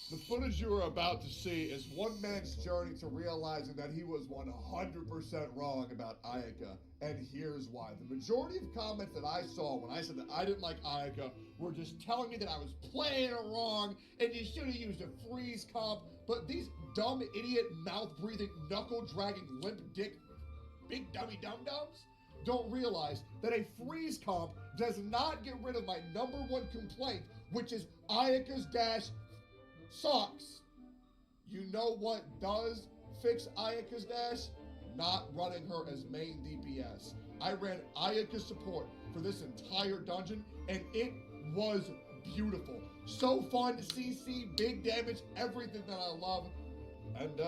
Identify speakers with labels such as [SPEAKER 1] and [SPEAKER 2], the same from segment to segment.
[SPEAKER 1] The footage you are about to see is one man's journey to realizing that he was 100% wrong about Ayaka, and here's why. The majority of comments that I saw when I said that I didn't like Ayaka were just telling me that I was playing it wrong and you should have used a freeze comp, but these dumb idiot mouth-breathing, knuckle-dragging, limp dick, big dummy dum-dums don't realize that a freeze comp does not get rid of my number one complaint, which is Ayaka's dash sucks. You know what does fix Ayaka's dash? Not running her as main DPS. I ran Ayaka support for this entire dungeon, and it was beautiful. So fun, CC, big damage, everything that I love. And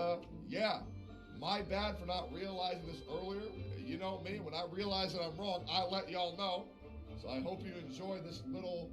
[SPEAKER 1] yeah, my bad for not realizing this earlier. You know me, when I realize that I'm wrong, I let y'all know. So I hope you enjoy this little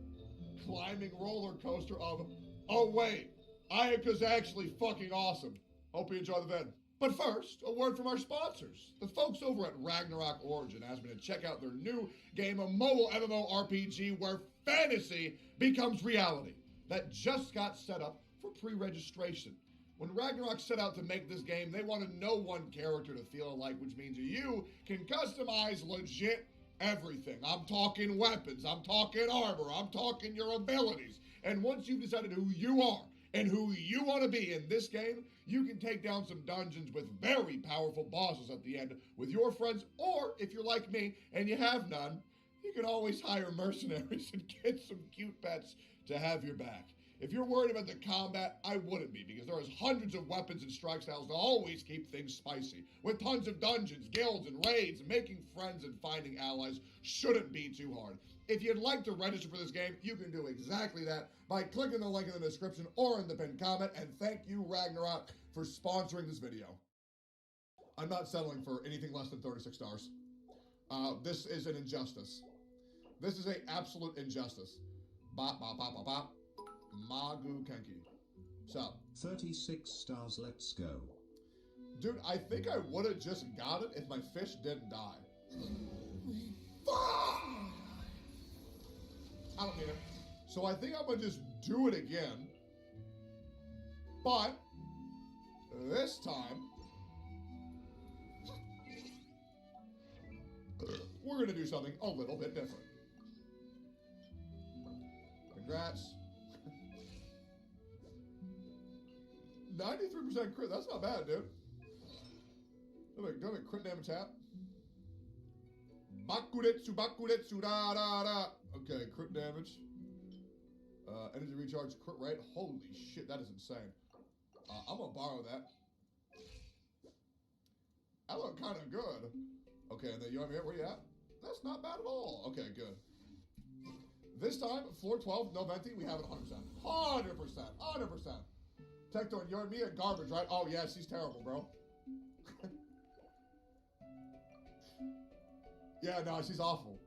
[SPEAKER 1] climbing roller coaster of, oh wait, Ayaka's actually fucking awesome. Hope you enjoy the vid. But first, a word from our sponsors. The folks over at Ragnarok Origin asked me to check out their new game, a mobile MMORPG where fantasy becomes reality. That just got set up for pre-registration. When Ragnarok set out to make this game, they wanted no one character to feel alike, which means you can customize legit everything. I'm talking weapons, I'm talking armor, I'm talking your abilities. And once you've decided who you are and who you want to be in this game, you can take down some dungeons with very powerful bosses at the end with your friends, or if you're like me and you have none, you can always hire mercenaries and get some cute pets to have your back. If you're worried about the combat, I wouldn't be, because there is hundreds of weapons and strike styles to always keep things spicy. With tons of dungeons, guilds, and raids, making friends and finding allies shouldn't be too hard. If you'd like to register for this game, you can do exactly that by clicking the link in the description or in the pinned comment, and thank you, Ragnarok, for sponsoring this video. I'm not settling for anything less than 36 stars. This is an injustice. This is an absolute injustice. Bop, bop, bop, bop, bop. Magu Kenki. So
[SPEAKER 2] 36 stars, let's go.
[SPEAKER 1] Dude, I think I would have just got it if my fish didn't die. Fuck! I don't need it. So I think I'm gonna just do it again. But this time we're gonna do something a little bit different. Congrats. 93% crit, that's not bad, dude. Go ahead, crit damage hat. Bakuretsu, da da da. Okay, crit damage. Energy recharge, crit rate. Holy shit, that is insane. I'm gonna borrow that. That looked kind of good. Okay, and then you want me at where you at? That's not bad at all. Okay, good. This time, floor 12, no venti, we have it 100%. 100%. 100%. Tector, you're me at garbage, right? Oh, yeah, she's terrible, bro. Yeah, no, she's awful.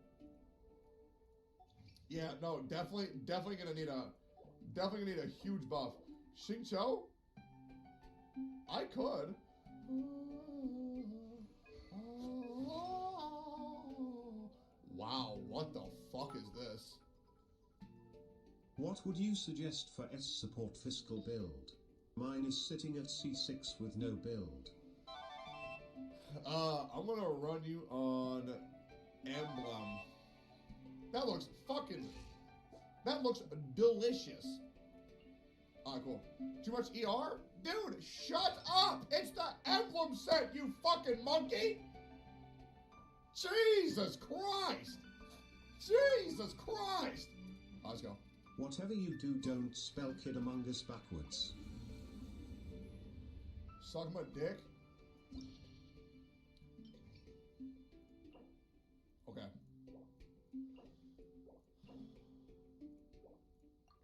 [SPEAKER 1] Yeah, no, definitely gonna need a huge buff. Xingqiu? I could. Wow, what the fuck is this?
[SPEAKER 2] What would you suggest for S support fiscal build? Mine is sitting at C6 with no build.
[SPEAKER 1] I'm gonna run you on Emblem. That looks delicious. Alright, cool. Too much ER? Dude, shut up! It's the Emblem set, you fucking monkey! Jesus Christ! Jesus Christ! Let's go.
[SPEAKER 2] Whatever you do, don't spell Kid Among Us backwards.
[SPEAKER 1] Suck my dick? Okay.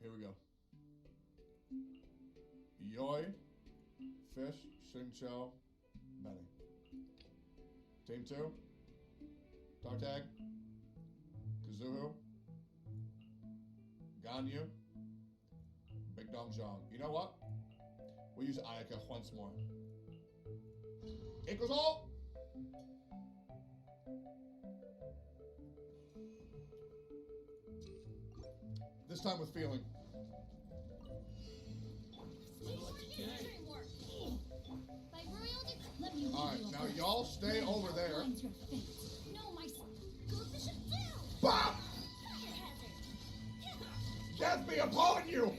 [SPEAKER 1] Here we go. Yoi, Fish, Xingqiu, Benny. Team 2. Dog Tag. Kazuhu. Ganyu. Big Dong Zhang. You know what? We'll use Ayaka once more. Equals all! This time with feeling. I'll stay over there.
[SPEAKER 3] Outlines your fate. No, my goldfish is down.
[SPEAKER 1] Bop!
[SPEAKER 3] Fire hazard.
[SPEAKER 1] Death be upon you!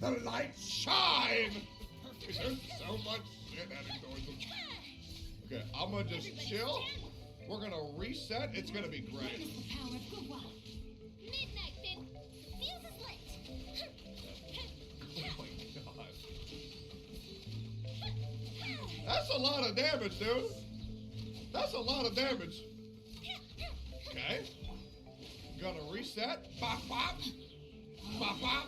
[SPEAKER 1] The light shine! There's so much shit happening towards them. Okay, I'm gonna just chill. We're gonna reset. It's gonna be great.
[SPEAKER 3] Witness the power of Goodwa. Midnight, Finn. Fuse is lit.
[SPEAKER 1] Oh my god. That's a lot of damage, dude. That's a lot of damage. Okay. Gonna reset. Bop, bop. Bop, bop.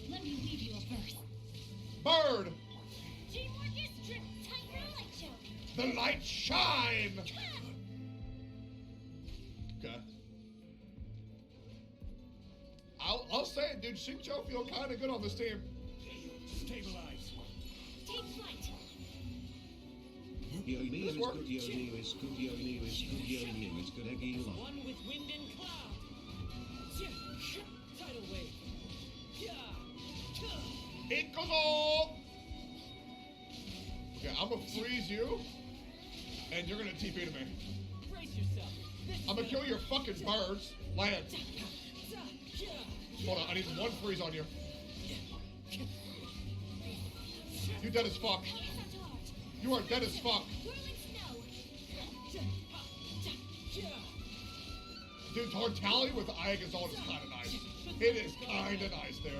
[SPEAKER 3] Let me leave you a verse.
[SPEAKER 1] Bird.
[SPEAKER 3] Teamwork is strength. Time for a light show.
[SPEAKER 1] The light shine. Okay. I'll say it, dude. Shincho feel kind of good on this team.
[SPEAKER 4] Stabilize.
[SPEAKER 3] Take flight.
[SPEAKER 2] Yoni is
[SPEAKER 1] This work?
[SPEAKER 2] good, Yoni is good, Yoni is good, Yoni is good, Eggy Lock.
[SPEAKER 4] One with wind and cloud. Tidal wave.
[SPEAKER 1] It goes all. Okay, I'm gonna freeze you, and you're gonna TP to me.
[SPEAKER 4] Brace yourself.
[SPEAKER 1] I'm gonna kill your fucking birds. Land. Hold on, I need one freeze on you. You dead as fuck. You are dead as fuck. Dude, Tortali with Aya's ult is kind of nice. It is kind of nice, dude.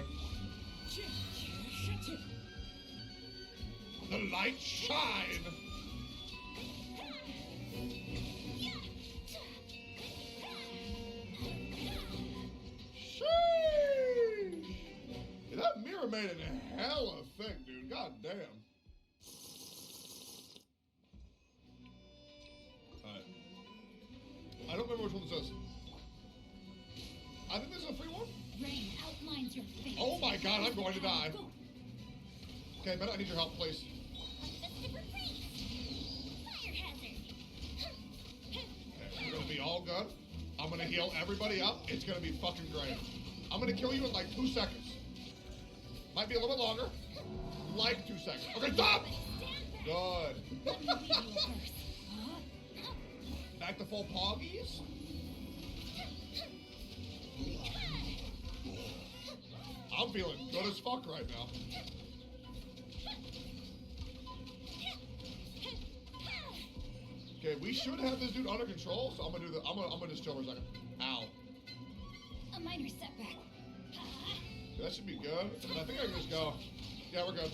[SPEAKER 1] The light shine. Sheesh. Yeah, that mirror made it hella thick, dude. God damn. Alright. I don't remember which one this is. I think this is a free one.
[SPEAKER 3] Rain outlines your fate.
[SPEAKER 1] Oh my god, I'm going to die. Okay, but I need your help, please.
[SPEAKER 3] Fire hazard.
[SPEAKER 1] Okay, we're gonna be all good. I'm gonna heal everybody up. It's gonna be fucking great. I'm gonna kill you in like 2 seconds. Might be a little bit longer. Like 2 seconds. Okay, stop! Good.
[SPEAKER 3] Let me leave you a verse.
[SPEAKER 1] Back to full poggies. I'm feeling good as fuck right now. Okay, we should have this dude under control, so I'm gonna do the. I'm gonna just chill for a second. Ow.
[SPEAKER 3] A minor setback.
[SPEAKER 1] That should be good. And I think I can just go. Yeah, we're good.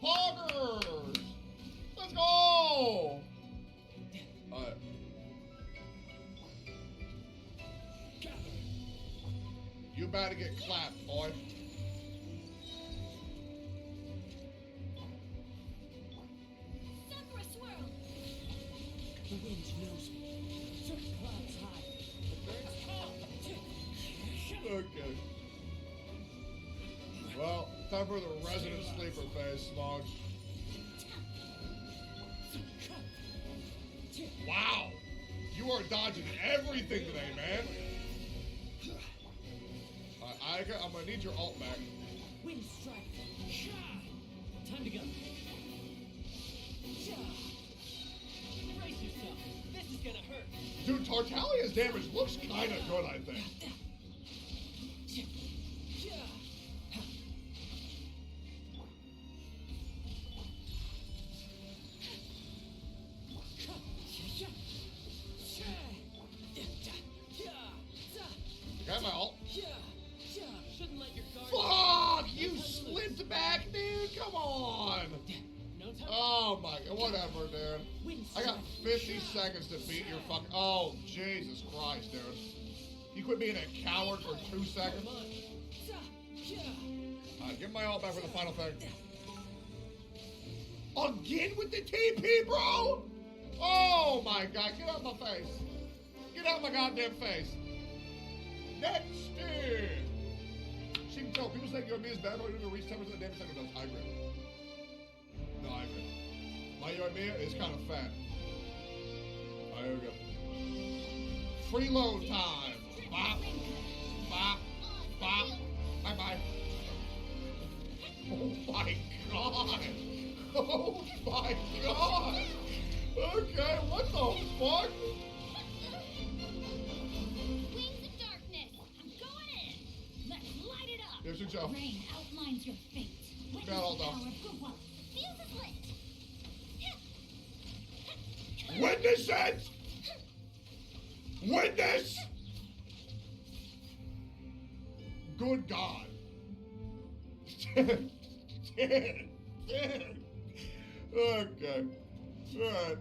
[SPEAKER 1] Poggers! Let's go! Alright. You about to get clapped, boy.
[SPEAKER 3] Sakura swirl.
[SPEAKER 4] The wind knows me. Clouds high. The birds call.
[SPEAKER 1] Okay. Well, time for the resident sleeper phase, Smog. Wow! You are dodging everything today, man. I'm gonna need your ult back.
[SPEAKER 4] Wind strike. Time to go. Brace yourself. This is gonna hurt.
[SPEAKER 1] Dude, Tartalia's damage looks kinda good, I think. Got my ult.
[SPEAKER 4] Shouldn't let your guard.
[SPEAKER 1] Fuck! You slipped back, dude! Come on!
[SPEAKER 4] No time.
[SPEAKER 1] Oh my god, whatever, dude.
[SPEAKER 4] Wind
[SPEAKER 1] I got
[SPEAKER 4] strike.
[SPEAKER 1] 50 seconds to beat your fucking. Oh, Jesus Christ, dude. You quit being a coward for 2 seconds? Alright, give my ult back for the final thing. Again with the TP, bro? Oh my god, get out my face. Get out my goddamn face. Next! Shinto, people say your me is bad, but you're gonna reach 10% of the damage second does. I agree. No, I agree. My Yoimiya is kind of fat. Alright, here we go. Freeload time. Bop. Bop. Bop. Bye-bye. Oh my god. Oh my god! Okay, what the fuck?
[SPEAKER 3] Wings of darkness. I'm going in. Let's light it up.
[SPEAKER 1] Here's your Joe.
[SPEAKER 3] Rain outlines your fate. Witness
[SPEAKER 1] Got all
[SPEAKER 3] the
[SPEAKER 1] done.
[SPEAKER 3] power of goodwill. Fuse is lit.
[SPEAKER 1] Witness it! Witness! Good God. 10. Okay. Alright.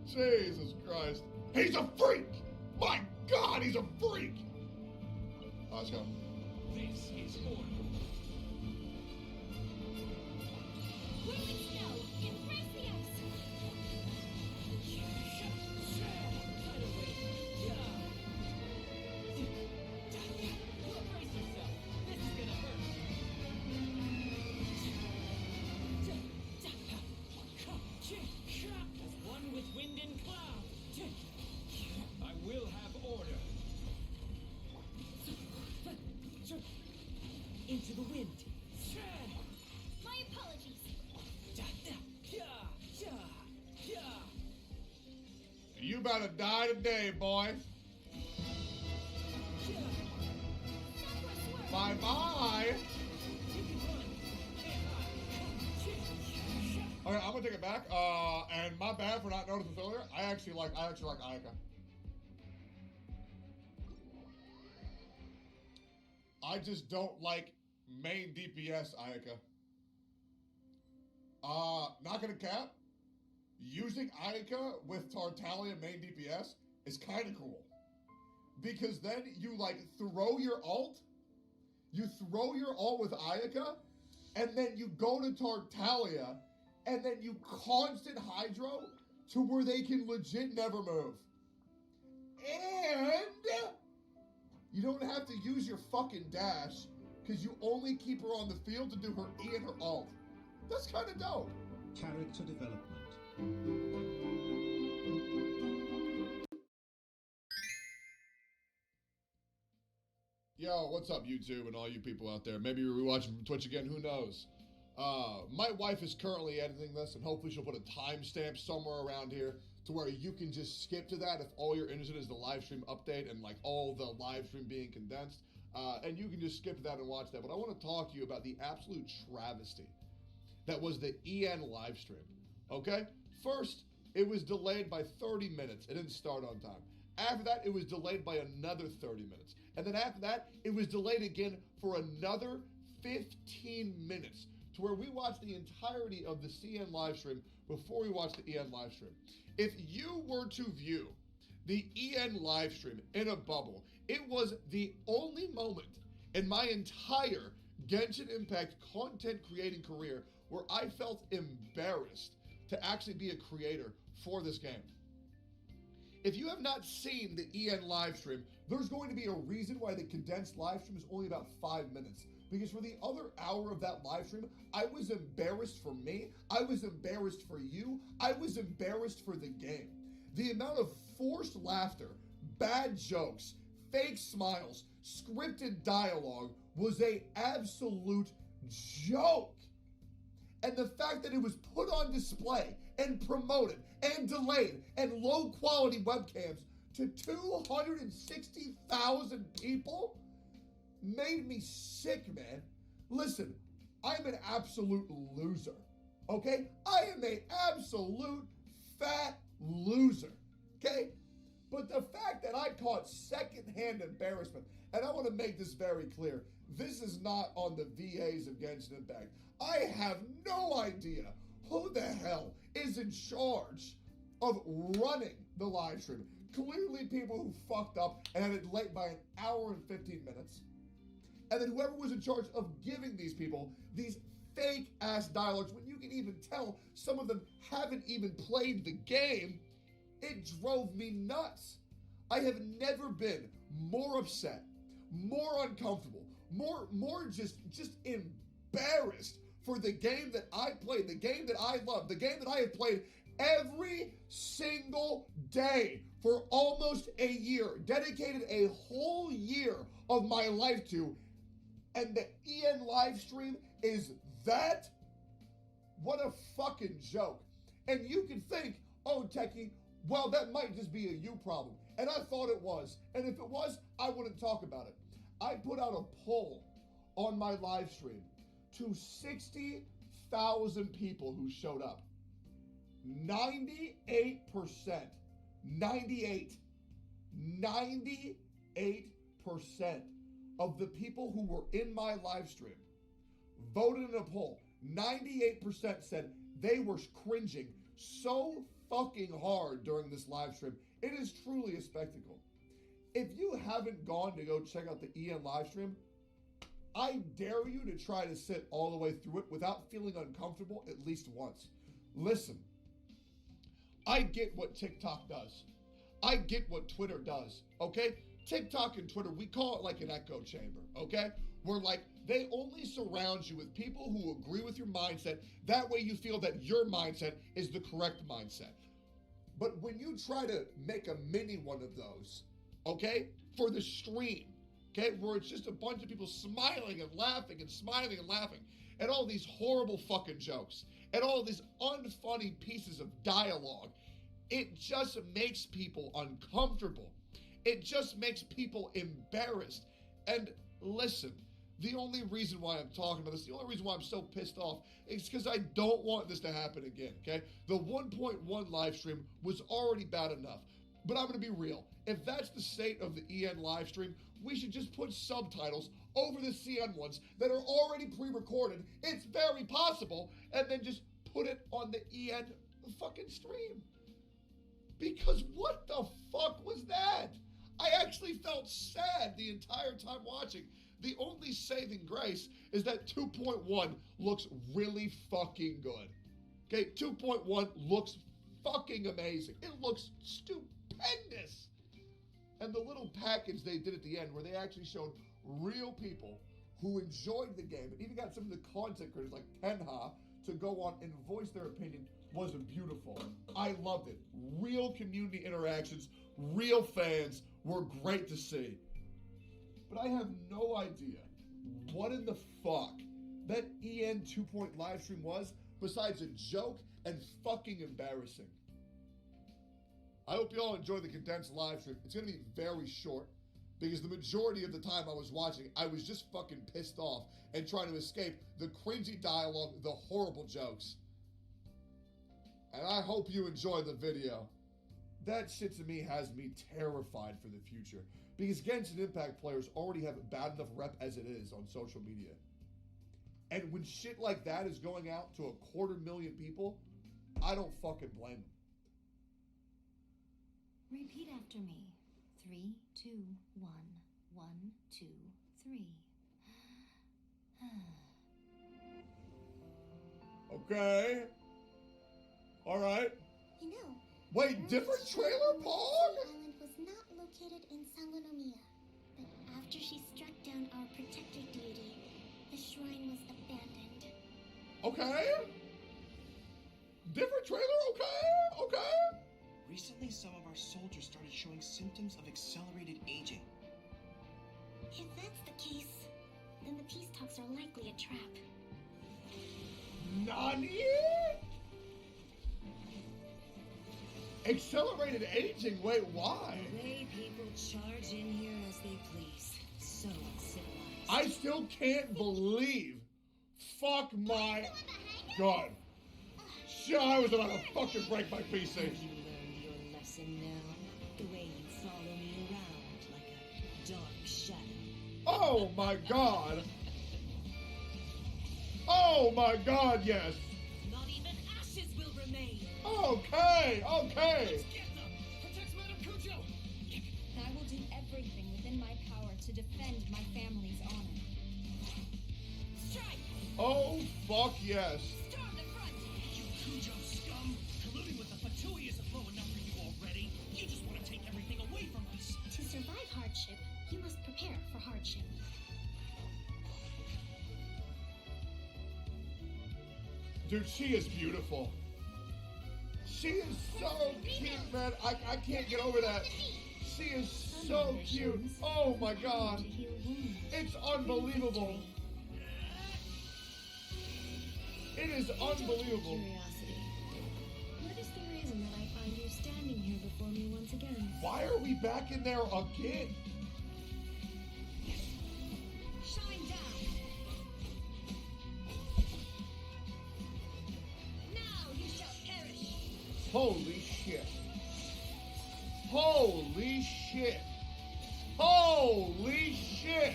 [SPEAKER 1] Jesus Christ. He's a freak! My God, he's a freak! Let's go.
[SPEAKER 4] This is order.
[SPEAKER 3] Whirling snow. Embrace the ice.
[SPEAKER 4] Brace yourself. This is gonna hurt. As one with wind and cloud, I will have order. Into the wind.
[SPEAKER 3] My apologies.
[SPEAKER 1] You about to die today, boy. Bye bye. Okay, I'm gonna take it back. And my bad for not noticing this earlier. I actually like Ayaka. I just don't like main DPS Ayaka. Not gonna cap. Using Ayaka with Tartaglia main DPS is kind of cool. Because then you like throw your ult with Ayaka, and then you go to Tartaglia, and then you constant hydro to where they can legit never move. And you don't have to use your fucking dash, because you only keep her on the field to do her E and her ult. That's kind of dope.
[SPEAKER 2] Character development.
[SPEAKER 1] Yo, what's up, YouTube and all you people out there? Maybe you're rewatching from Twitch again, who knows? My wife is currently editing this, and hopefully she'll put a timestamp somewhere around here to where you can just skip to that if all you're interested is the live stream update and like all the live stream being condensed. And you can just skip to that and watch that. But I want to talk to you about the absolute travesty that was the EN live stream. Okay? First, it was delayed by 30 minutes. It didn't start on time. After that, it was delayed by another 30 minutes. And then after that, it was delayed again for another 15 minutes to where we watched the entirety of the CN live stream before we watched the EN live stream. If you were to view the EN live stream in a bubble, it was the only moment in my entire Genshin Impact content creating career where I felt embarrassed to actually be a creator for this game. If you have not seen the EN live stream, there's going to be a reason why the condensed live stream is only about 5 minutes. Because for the other hour of that live stream, I was embarrassed for me, I was embarrassed for you, I was embarrassed for the game. The amount of forced laughter, bad jokes, fake smiles, scripted dialogue was an absolute joke. And the fact that it was put on display and promoted and delayed and low quality webcams to 260,000 people made me sick, man. Listen, I'm an absolute loser, okay? I am an absolute fat loser, okay? But the fact that I caught secondhand embarrassment, and I want to make this very clear, this is not on the VAs of Genshin Impact. I have no idea who the hell is in charge of running the live stream. Clearly people who fucked up and had it late by an hour and 15 minutes. And then whoever was in charge of giving these people these fake ass dialogues, when you can even tell some of them haven't even played the game, it drove me nuts. I have never been more upset, more uncomfortable, more just embarrassed for the game that I played, the game that I love, the game that I have played every single day for almost a year, dedicated a whole year of my life to, and the EN live stream is that What a fucking joke. And you can think, oh, Techie, well, that might just be a you problem. And I thought it was. And if it was, I wouldn't talk about it. I put out a poll on my live stream to 60,000 people who showed up. 98%, 98% of the people who were in my live stream voted in a poll. 98% said they were cringing so fucking hard during this live stream. It is truly a spectacle. If you haven't gone to go check out the EN live stream, I dare you to try to sit all the way through it without feeling uncomfortable at least once. Listen, I get what TikTok does. I get what Twitter does, okay? TikTok and Twitter, we call it like an echo chamber, okay? Where like, they only surround you with people who agree with your mindset. That way you feel that your mindset is the correct mindset. But when you try to make a mini one of those, okay, for the stream, okay, where it's just a bunch of people smiling and laughing and smiling and laughing at all these horrible fucking jokes and all these unfunny pieces of dialogue, it just makes people uncomfortable. It just makes people embarrassed. And listen, the only reason why I'm talking about this, the only reason why I'm so pissed off is because I don't want this to happen again, okay? The 1.1 live stream was already bad enough. But I'm going to be real. If that's the state of the EN live stream, we should just put subtitles over the CN ones that are already pre-recorded. It's very possible. And then just put it on the EN fucking stream. Because what the fuck was that? I actually felt sad the entire time watching. The only saving grace is that 2.1 looks really fucking good. Okay, 2.1 looks fucking amazing. It looks stupendous. And the little package they did at the end where they actually showed real people who enjoyed the game and even got some of the content creators like Tenha to go on and voice their opinion was beautiful. I loved it. Real community interactions, real fans were great to see. But I have no idea what in the fuck that EN 2.0 live stream was besides a joke and fucking embarrassing. I hope you all enjoy the condensed live stream. It's going to be very short because the majority of the time I was watching, I was just fucking pissed off and trying to escape the cringy dialogue, the horrible jokes. And I hope you enjoy the video. That shit to me has me terrified for the future because Genshin Impact players already have a bad enough rep as it is on social media. And when shit like that is going out to 250,000 people, I don't fucking blame them.
[SPEAKER 5] Repeat after me. 3, 2, 1, 1, 2, 3.
[SPEAKER 1] Okay. All right.
[SPEAKER 6] You know,
[SPEAKER 1] Wait, different trailer, Paul?
[SPEAKER 6] the island was not located in Sangonomiya, but after she struck down our protector deity, the shrine was abandoned.
[SPEAKER 1] Okay. Different trailer, okay, okay.
[SPEAKER 4] Recently, some of our soldiers started showing symptoms of accelerated aging.
[SPEAKER 6] If that's the case, then the peace talks are likely a trap.
[SPEAKER 1] Nani? Accelerated aging? Wait, why?
[SPEAKER 5] The way people charge in here as they please. So uncivilized.
[SPEAKER 1] I still can't believe. Fuck my God. Shit, I was about to fucking break my PC.
[SPEAKER 5] Have you learned your lesson now? The way you follow me around like a dark shadow.
[SPEAKER 1] Oh my God. Oh my God, yes.
[SPEAKER 5] Not even ashes will remain.
[SPEAKER 1] Okay, okay.
[SPEAKER 4] Get them! Protect Madame Kujo!
[SPEAKER 7] I will do everything within my power to defend my family's honor.
[SPEAKER 5] Strike!
[SPEAKER 1] Oh, fuck yes.
[SPEAKER 5] Storm the front!
[SPEAKER 4] You Kujo scum! Colluding with the Fatui isn't low enough for you already. You just want to take everything away from us.
[SPEAKER 6] To survive hardship, you must prepare for hardship.
[SPEAKER 1] Dude, she is beautiful. She is so cute, man. I can't get over that. She is so cute. Oh my God.
[SPEAKER 6] To heal wounds.
[SPEAKER 1] It's unbelievable. It is
[SPEAKER 5] Out of
[SPEAKER 1] unbelievable.
[SPEAKER 5] Curiosity. What is the reason that I find you standing here before me once again?
[SPEAKER 1] Why are we back in there again?
[SPEAKER 7] Shine down. Now you shall perish.
[SPEAKER 1] Holy shit. Holy shit. Holy shit.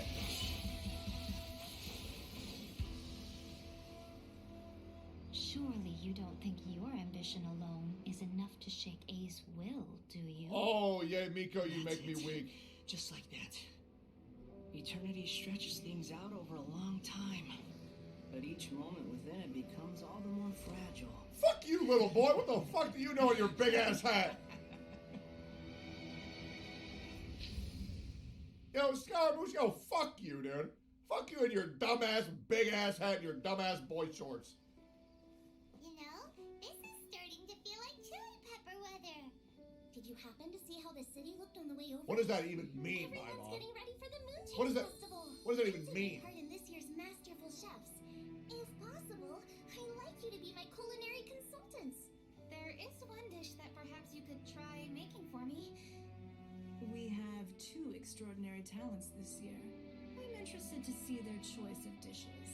[SPEAKER 8] Surely you don't think your ambition alone is enough to shake A's will, do you?
[SPEAKER 1] Oh, yeah, Miko, you make me
[SPEAKER 4] That's it.
[SPEAKER 1] weak.
[SPEAKER 4] Just like that. Eternity stretches things out over a long time. But each moment within it becomes all the more fragile.
[SPEAKER 1] Fuck you, little boy. What the fuck do you know in your big ass hat? Yo, Scaramouche, yo, fuck you, dude. Fuck you and your dumbass big ass hat and your dumbass boy shorts.
[SPEAKER 6] You know, this is starting to feel like chili pepper weather. Did you happen to see how the city looked on the way over?
[SPEAKER 1] What does that even mean, my
[SPEAKER 6] Everyone's
[SPEAKER 1] mom?
[SPEAKER 6] getting ready for the Moonshine
[SPEAKER 1] What is that-
[SPEAKER 6] Festival.
[SPEAKER 1] what does that even
[SPEAKER 6] I took
[SPEAKER 1] mean?
[SPEAKER 6] part in this year's Masterful Chefs. If possible, I'd like you to be my culinary consultants.
[SPEAKER 7] There is one dish that perhaps you could try making for me.
[SPEAKER 9] We have 2 extraordinary talents this year. I'm interested to see their choice of dishes.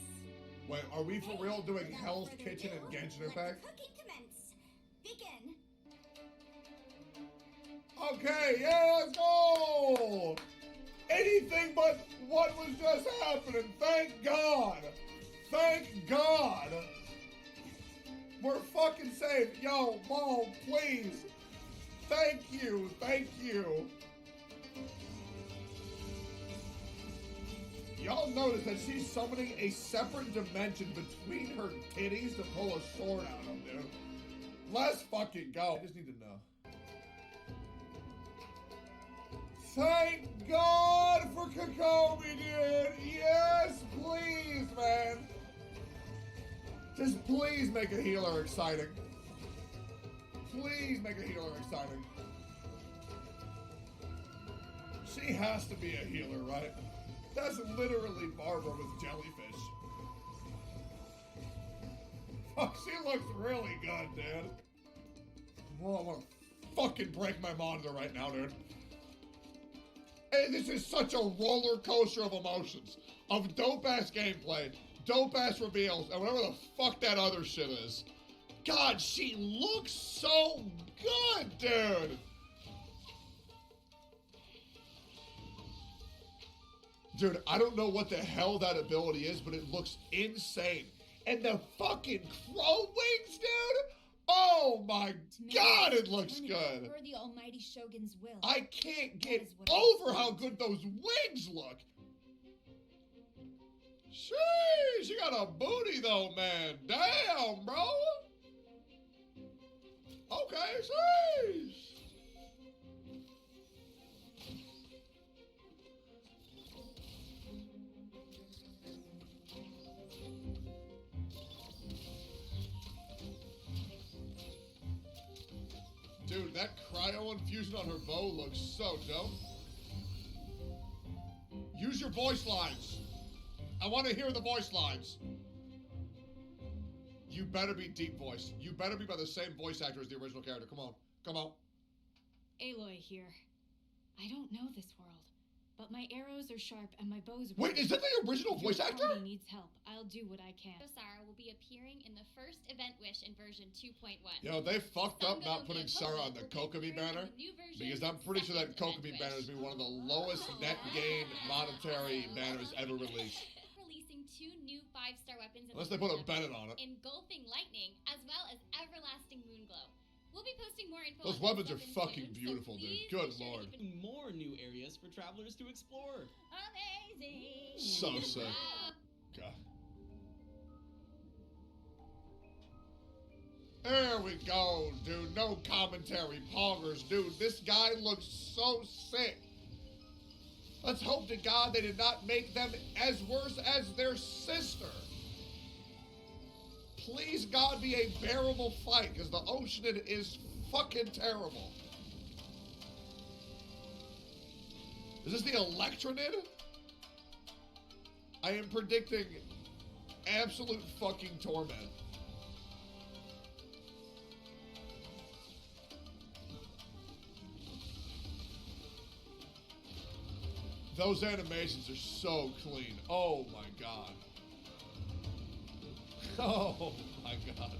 [SPEAKER 1] Wait, are we for real doing
[SPEAKER 6] Without
[SPEAKER 1] Hell's
[SPEAKER 6] further
[SPEAKER 1] Kitchen
[SPEAKER 6] ado,
[SPEAKER 1] and Genshin
[SPEAKER 6] let
[SPEAKER 1] Impact?
[SPEAKER 6] the cooking commence. Begin.
[SPEAKER 1] Okay, yeah, let's go! Anything but what was just happening. Thank God. Thank God. We're fucking safe. Yo, Mom, please. Thank you. Thank you. Y'all notice that she's summoning a separate dimension between her titties to pull a sword out of, dude. Let's fucking go. I just need to know. Thank God for Kokomi, dude. Yes, please, man. Just please make a healer exciting. Please make a healer exciting. She has to be a healer, right? That's literally Barbara with jellyfish. Fuck, she looks really good, dude. Oh, I want to fucking break my monitor right now, dude. Hey, this is such a roller coaster of emotions. Of dope-ass gameplay, dope-ass reveals, and whatever the fuck that other shit is. God, she looks so good, dude! Dude, I don't know what the hell that ability is, but it looks insane. And the fucking crow wings, dude! Oh my God, it looks good!
[SPEAKER 7] For the almighty Shogun's will.
[SPEAKER 1] I can't
[SPEAKER 7] That
[SPEAKER 1] get
[SPEAKER 7] is what
[SPEAKER 1] over
[SPEAKER 7] I
[SPEAKER 1] how
[SPEAKER 7] want.
[SPEAKER 1] good those wings look. Sheesh, she got a booty though, man. Damn, bro. Okay, sheesh. Dude, that cryo infusion on her bow looks so dope. Use your voice lines. I want to hear the voice lines. You better be deep voice. You better be by the same voice actor as the original character. Come on. Come on.
[SPEAKER 10] Aloy here. I don't know this world, but my arrows are sharp and my bow's
[SPEAKER 1] Wait, is that the original
[SPEAKER 10] If your
[SPEAKER 1] voice actor?
[SPEAKER 10] party needs help. I'll do what I can.
[SPEAKER 3] Sarah will be appearing in the first Event Wish in version 2.1.
[SPEAKER 1] Yo, they fucked up not putting Sarah on the Kokomi banner, because I'm pretty sure that Kokomi banner has been one of the lowest net gain monetary banners ever released.
[SPEAKER 3] Releasing 2 new 5-star weapons in
[SPEAKER 1] Unless
[SPEAKER 3] the
[SPEAKER 1] they put a
[SPEAKER 3] lineup,
[SPEAKER 1] Bennett on it.
[SPEAKER 3] Engulfing Lightning, as well as Everlasting Moonglow. We'll be posting more info.
[SPEAKER 1] Those
[SPEAKER 3] on
[SPEAKER 1] weapons
[SPEAKER 3] these
[SPEAKER 1] are fucking
[SPEAKER 3] soon, so
[SPEAKER 1] beautiful, dude.
[SPEAKER 3] please
[SPEAKER 1] Good
[SPEAKER 3] be sure to
[SPEAKER 1] lord.
[SPEAKER 3] keep an-
[SPEAKER 11] More new areas for travelers to explore.
[SPEAKER 3] Amazing!
[SPEAKER 1] So sick. God. There we go, dude. No commentary, poggers, dude. This guy looks so sick. Let's hope to God they did not make them as worse as their sister. Please, God, be a bearable fight, because the Oceanid is fucking terrible. Is this the Electronid? I am predicting absolute fucking torment. Those animations are so clean. Oh my god. Oh my god.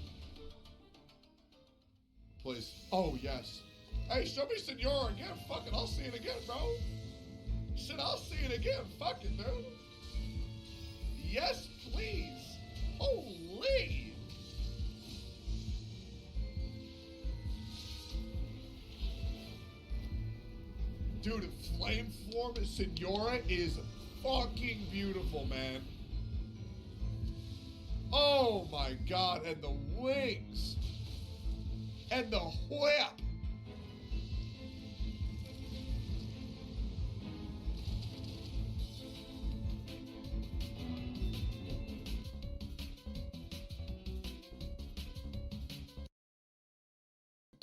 [SPEAKER 1] Please. Oh yes. Hey, show me Senora again. Fuck it, I'll see it again, bro. Shit, I'll see it again. Fuck it, dude. Yes, please. Holy. Dude, flame form Senora is fucking beautiful, man. Oh my god, and the wings. And the whip.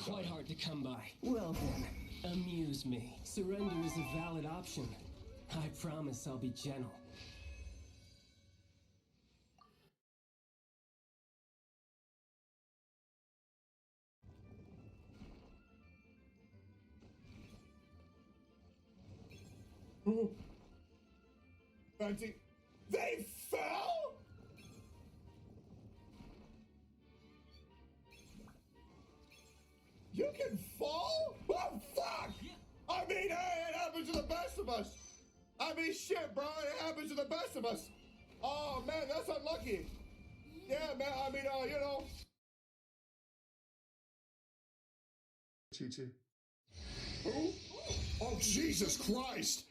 [SPEAKER 12] Quite hard to come by. Well then, amuse me. Surrender is a valid option. I promise I'll be gentle.
[SPEAKER 1] Fancy. They fell? You can fall? Oh, fuck! I mean, hey, it happens to the best of us. I mean, shit, bro, it happens to the best of us. Oh, man, that's unlucky. Yeah, man, I mean, you know. Chi-Chi. Who? Oh, Jesus Christ.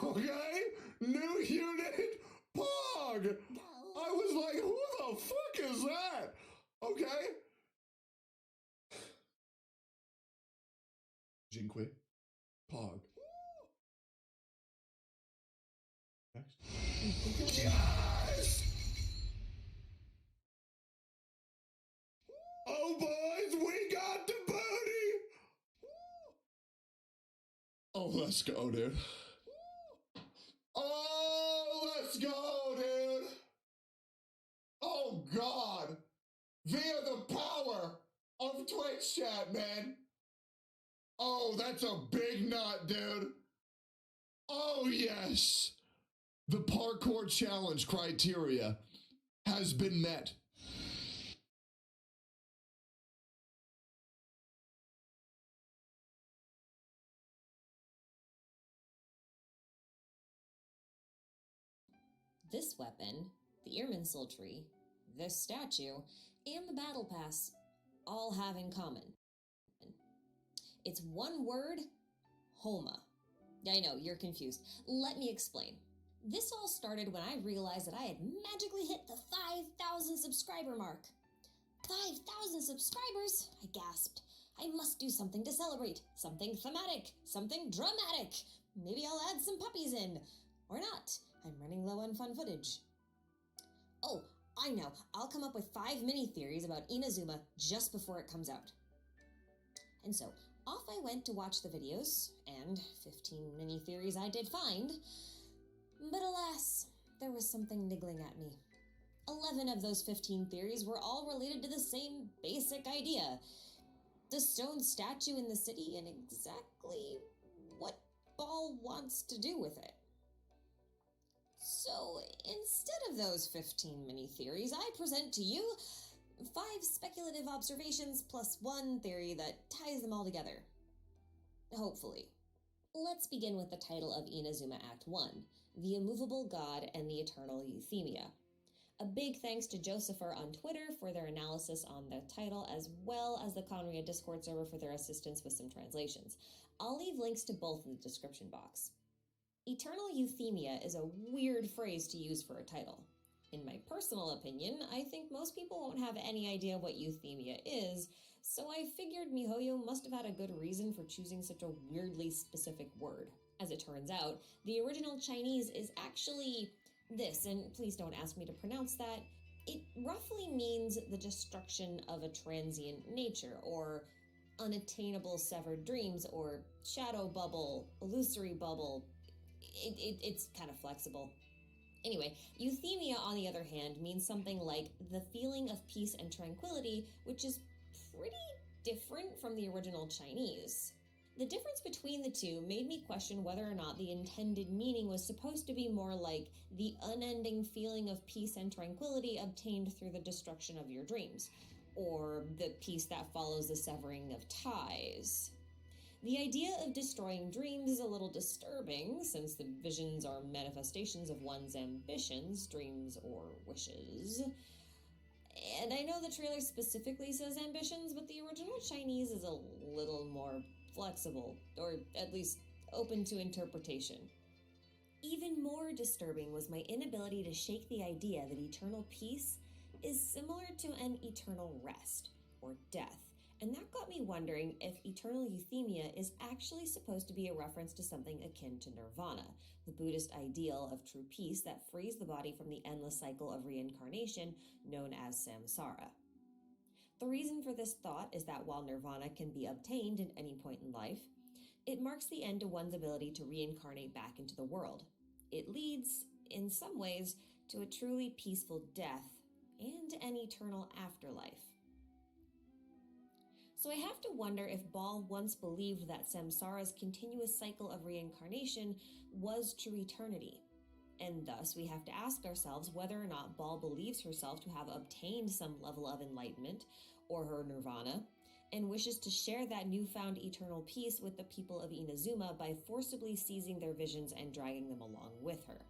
[SPEAKER 1] Okay? New unit, Pog. I was like, who the fuck is that? Okay? Jinque, Pog. Next. Yes! Oh, boys, we got the booty! Oh, let's go, dude. Oh, let's go, dude. Oh, God. Via the power of Twitch chat, man. Oh, that's a big nut, dude. Oh, yes. The parkour challenge criteria has been met.
[SPEAKER 5] This weapon, the Earman Sultry, this statue, and the Battle Pass all have in common. It's one word, Homa. I know, you're confused. Let me explain. This all started when I realized that I had magically hit the 5,000 subscriber mark. 5,000 subscribers? I gasped. I must do something to celebrate. Something thematic. Something dramatic. Maybe I'll add some puppies in. Or not. I'm running low on fun footage. Oh, I know. I'll come up with 5 mini-theories about Inazuma just before it comes out. And so, off I went to watch the videos, and 15 mini-theories I did find. But alas, there was something niggling at me. 11 of those 15 theories were all related to the same basic idea. The stone statue in the city and exactly what Ball wants to do with it. So, instead of those 15 mini-theories, I present to you 5 speculative observations plus 1 theory that ties them all together. Hopefully. Let's begin with the title of Inazuma Act 1, The Immovable God and the Eternal Euthymia. A big thanks to Josepher on Twitter for their analysis on the title, as well as the Conria Discord server for their assistance with some translations. I'll leave links to both in the description box. Eternal Euthymia is a weird phrase to use for a title. In my personal opinion, I think most people won't have any idea what euthymia is, so I figured MiHoYo must have had a good reason for choosing such a weirdly specific word. As it turns out, the original Chinese is actually this, and please don't ask me to pronounce that. It roughly means the destruction of a transient nature, or unattainable severed dreams, or shadow bubble, illusory bubble. It's kind of flexible. Anyway, euthymia, on the other hand, means something like the feeling of peace and tranquility, which is pretty different from the original Chinese. The difference between the two made me question whether or not the intended meaning was supposed to be more like the unending feeling of peace and tranquility obtained through the destruction of your dreams, or the peace that follows the severing of ties. The idea of destroying dreams is a little disturbing, since the visions are manifestations of one's ambitions, dreams, or wishes. And I know the trailer specifically says ambitions, but the original Chinese is a little more flexible, or at least open to interpretation. Even more disturbing was my inability to shake the idea that eternal peace is similar to an eternal rest, or death, and that got me wondering if eternal euthymia is actually supposed to be a reference to something akin to nirvana, the Buddhist ideal of true peace that frees the body from the endless cycle of reincarnation known as samsara. The reason for this thought is that while nirvana can be obtained at any point in life, it marks the end to one's ability to reincarnate back into the world. It leads, in some ways, to a truly peaceful death and an eternal afterlife. So I have to wonder if Ball once believed that samsara's continuous cycle of reincarnation was true eternity. And thus, we have to ask ourselves whether or not Ball believes herself to have obtained some level of enlightenment, or her nirvana, and wishes to share that newfound eternal peace with the people of Inazuma by forcibly seizing their visions and dragging them along with her.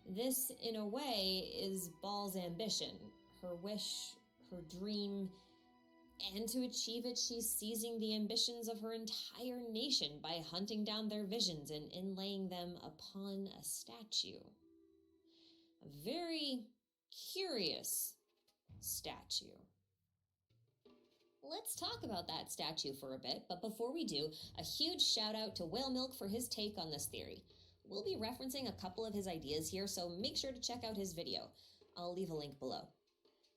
[SPEAKER 5] This, in a way, is Ball's ambition, her wish, her dream, and to achieve it, she's seizing the ambitions of her entire nation by hunting down their visions and inlaying them upon a statue. A very curious statue. Let's talk about that statue for a bit, but before we do, a huge shout out to Whale Milk for his take on this theory. We'll be referencing a couple of his ideas here, so make sure to check out his video. I'll leave a link below.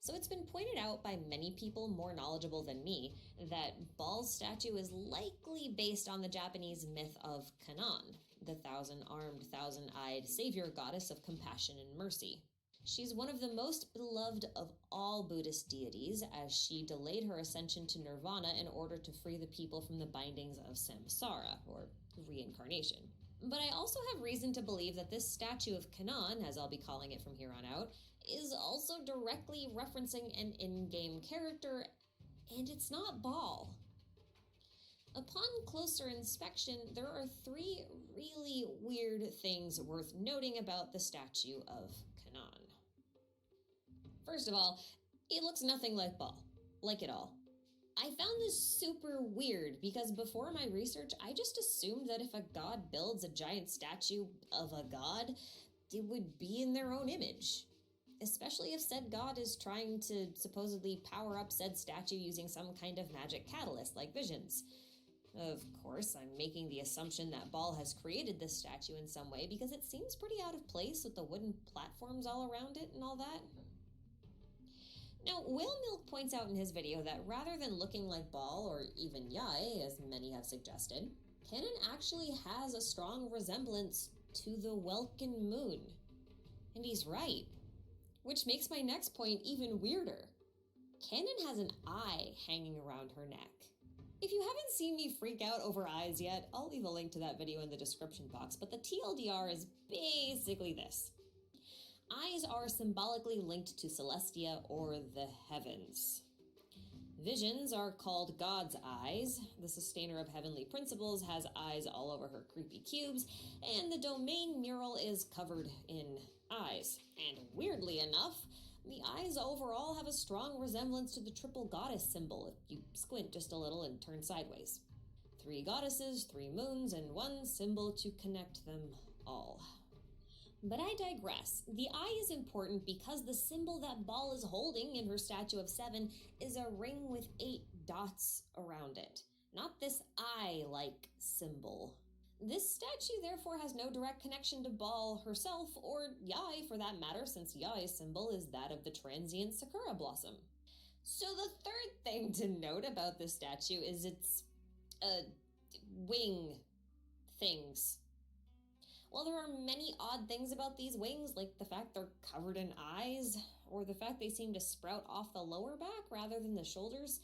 [SPEAKER 5] So it's been pointed out by many people more knowledgeable than me that Ball's statue is likely based on the Japanese myth of Kannon, the thousand-armed, thousand-eyed savior goddess of compassion and mercy. She's one of the most beloved of all Buddhist deities, as she delayed her ascension to nirvana in order to free the people from the bindings of samsara, or reincarnation. But I also have reason to believe that this statue of Kannon, as I'll be calling it from here on out, is also directly referencing an in-game character, and it's not Ball. Upon closer inspection, there are three really weird things worth noting about the statue of Kannon. First of all, it looks nothing like Ball. Like at all. I found this super weird because before my research, I just assumed that if a god builds a giant statue of a god, it would be in their own image. Especially if said god is trying to supposedly power up said statue using some kind of magic catalyst like visions. Of course, I'm making the assumption that Ball has created this statue in some way because it seems pretty out of place with the wooden platforms all around it and all that. Now, Whale Milk points out in his video that rather than looking like Ball or even Yae, as many have suggested, Kannon actually has a strong resemblance to the Welkin Moon. And he's right. Which makes my next point even weirder. Kannon has an eye hanging around her neck. If you haven't seen me freak out over eyes yet, I'll leave a link to that video in the description box, but the TLDR is basically this. Eyes are symbolically linked to Celestia or the heavens. Visions are called God's eyes. The sustainer of heavenly principles has eyes all over her creepy cubes, and the domain mural is covered in eyes. And weirdly enough, the eyes overall have a strong resemblance to the triple goddess symbol if you squint just a little and turn sideways. 3 goddesses, 3 moons, and 1 symbol to connect them all. But I digress. The eye is important because the symbol that Ball is holding in her statue of 7 is a ring with 8 dots around it, not this eye-like symbol. This statue therefore has no direct connection to Ball herself, or Yae for that matter, since Yae's symbol is that of the transient Sakura blossom. So the third thing to note about this statue is its, wing things. While there are many odd things about these wings, like the fact they're covered in eyes, or the fact they seem to sprout off the lower back rather than the shoulders,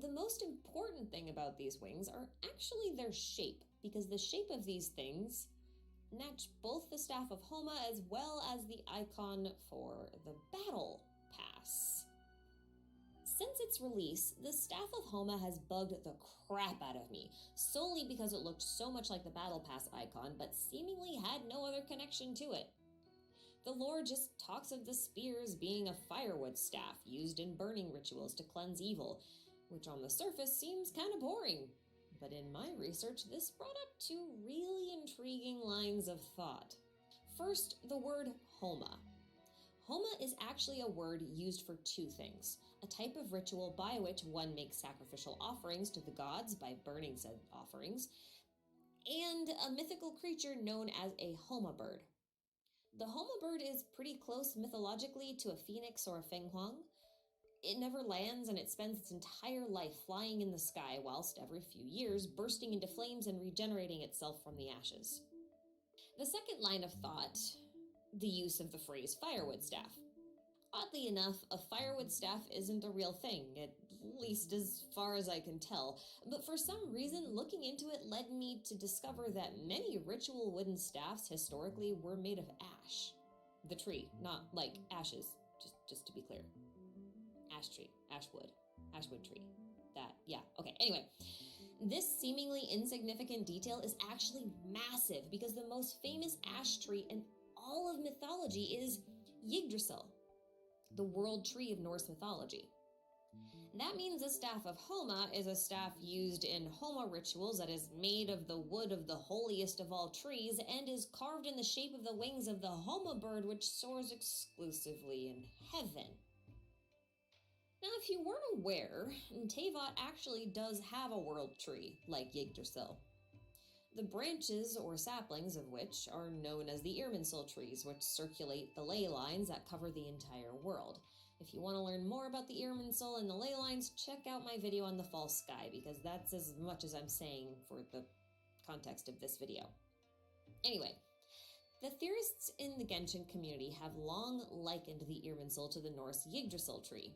[SPEAKER 5] The most important thing about these wings are actually their shape, because the shape of these things match both the Staff of Homa as well as the icon for the Battle Pass. Since its release, the Staff of Homa has bugged the crap out of me, solely because it looked so much like the Battle Pass icon, but seemingly had no other connection to it. The lore just talks of the spears being a firewood staff used in burning rituals to cleanse evil, which on the surface seems kind of boring. But in my research, this brought up two really intriguing lines of thought. First, the word Homa. Homa is actually a word used for two things: a type of ritual by which one makes sacrificial offerings to the gods by burning said offerings, and a mythical creature known as a Homa bird. The Homa bird is pretty close mythologically to a phoenix or a fenghuang. It never lands, and it spends its entire life flying in the sky, whilst every few years bursting into flames and regenerating itself from the ashes. The second line of thought, the use of the phrase firewood staff. Oddly enough, a firewood staff isn't a real thing, at least as far as I can tell, but for some reason, looking into it led me to discover that many ritual wooden staffs historically were made of ash. The tree, not like ashes, just to be clear. Ash tree, ashwood tree. Anyway, this seemingly insignificant detail is actually massive because the most famous ash tree in all of mythology is Yggdrasil, the world tree of Norse mythology. That means the Staff of Homa is a staff used in Homa rituals that is made of the wood of the holiest of all trees and is carved in the shape of the wings of the Homa bird, which soars exclusively in heaven. Now, if you weren't aware, Teyvat actually does have a world tree, like Yggdrasil. The branches or saplings of which are known as the Irminsul trees, which circulate the ley lines that cover the entire world. If you want to learn more about the Irminsul and the ley lines, check out my video on the false sky, because that's as much as I'm saying for the context of this video. Anyway, the theorists in the Genshin community have long likened the Irminsul to the Norse Yggdrasil tree,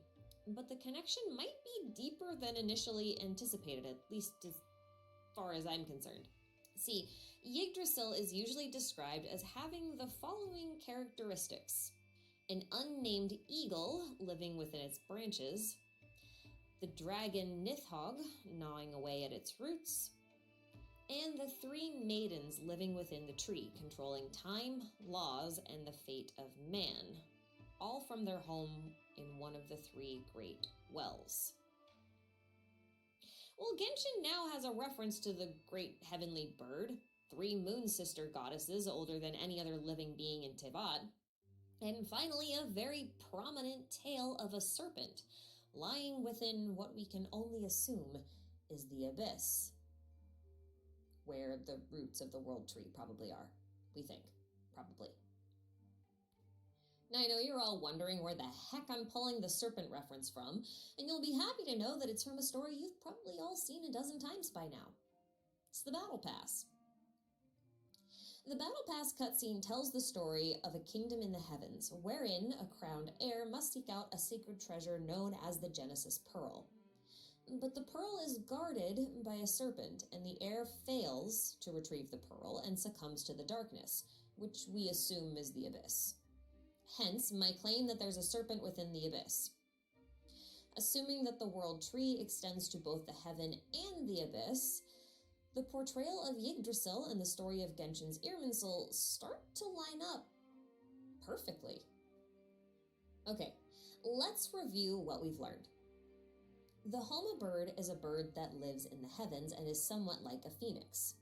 [SPEAKER 5] but the connection might be deeper than initially anticipated, at least as far as I'm concerned. See, Yggdrasil is usually described as having the following characteristics: an unnamed eagle living within its branches, the dragon Nithhogg gnawing away at its roots, and the three maidens living within the tree, controlling time, laws, and the fate of man, all from their home in one of the three great wells. Well, Genshin now has a reference to the great heavenly bird, three moon sister goddesses older than any other living being in Teyvat, and finally a very prominent tale of a serpent lying within what we can only assume is the abyss, where the roots of the world tree probably are. We think. Probably. Now, I know you're all wondering where the heck I'm pulling the serpent reference from, and you'll be happy to know that it's from a story you've probably all seen a dozen times by now. It's the Battle Pass. The Battle Pass cutscene tells the story of a kingdom in the heavens, wherein a crowned heir must seek out a sacred treasure known as the Genesis Pearl. But the pearl is guarded by a serpent, and the heir fails to retrieve the pearl and succumbs to the darkness, which we assume is the abyss. Hence, my claim that there's a serpent within the abyss. Assuming that the world tree extends to both the heaven and the abyss, the portrayal of Yggdrasil and the story of Genshin's Irminsul start to line up perfectly. Okay, let's review what we've learned. The Homa bird is a bird that lives in the heavens and is somewhat like a phoenix.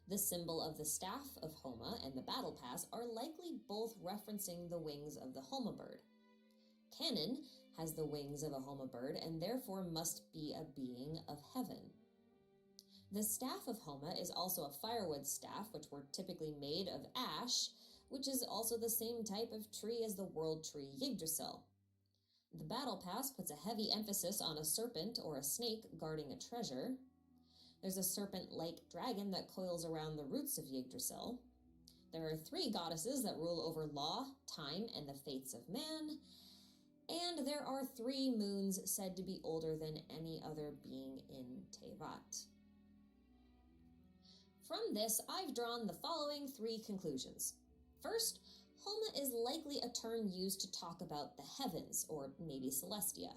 [SPEAKER 5] The symbol of the Staff of Homa and the Battle Pass are likely both referencing the wings of the Homa bird. Canon has the wings of a Homa bird and therefore must be a being of heaven. The Staff of Homa is also a firewood staff, which were typically made of ash, which is also the same type of tree as the world tree Yggdrasil. The Battle Pass puts a heavy emphasis on a serpent or a snake guarding a treasure. There's a serpent-like dragon that coils around the roots of Yggdrasil. There are three goddesses that rule over law, time, and the fates of man. And there are 3 moons said to be older than any other being in Tevat. From this, I've drawn the following 3 conclusions. First, Homa is likely a term used to talk about the heavens, or maybe Celestia.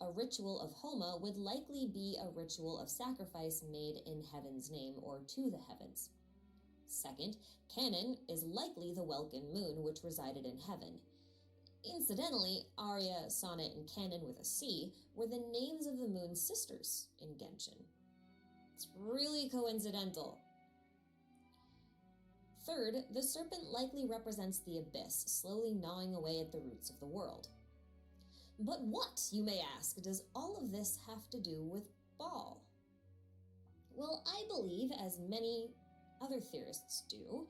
[SPEAKER 5] A ritual of Homa would likely be a ritual of sacrifice made in heaven's name or to the heavens. Second, Canaan is likely the Welkin moon, which resided in heaven. Incidentally, Arya, Sonnet, and Canaan with a C were the names of the moon's sisters in Genshin. It's really coincidental. Third, the serpent likely represents the abyss, slowly gnawing away at the roots of the world. But what, you may ask, does all of this have to do with Baal? Well, I believe, as many other theorists do,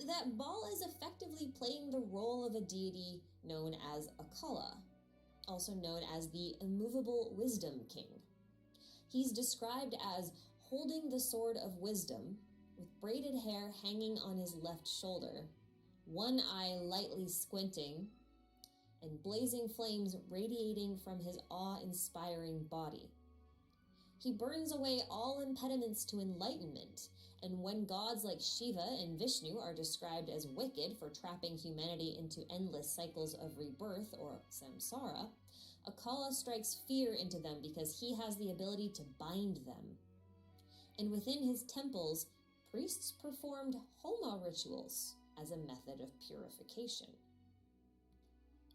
[SPEAKER 5] that Baal is effectively playing the role of a deity known as Akala, also known as the immovable wisdom king. He's described as holding the sword of wisdom, with braided hair hanging on his left shoulder, one eye lightly squinting, and blazing flames radiating from his awe-inspiring body. He burns away all impediments to enlightenment, and when gods like Shiva and Vishnu are described as wicked for trapping humanity into endless cycles of rebirth, or samsara, Akala strikes fear into them because he has the ability to bind them. And within his temples, priests performed Homa rituals as a method of purification.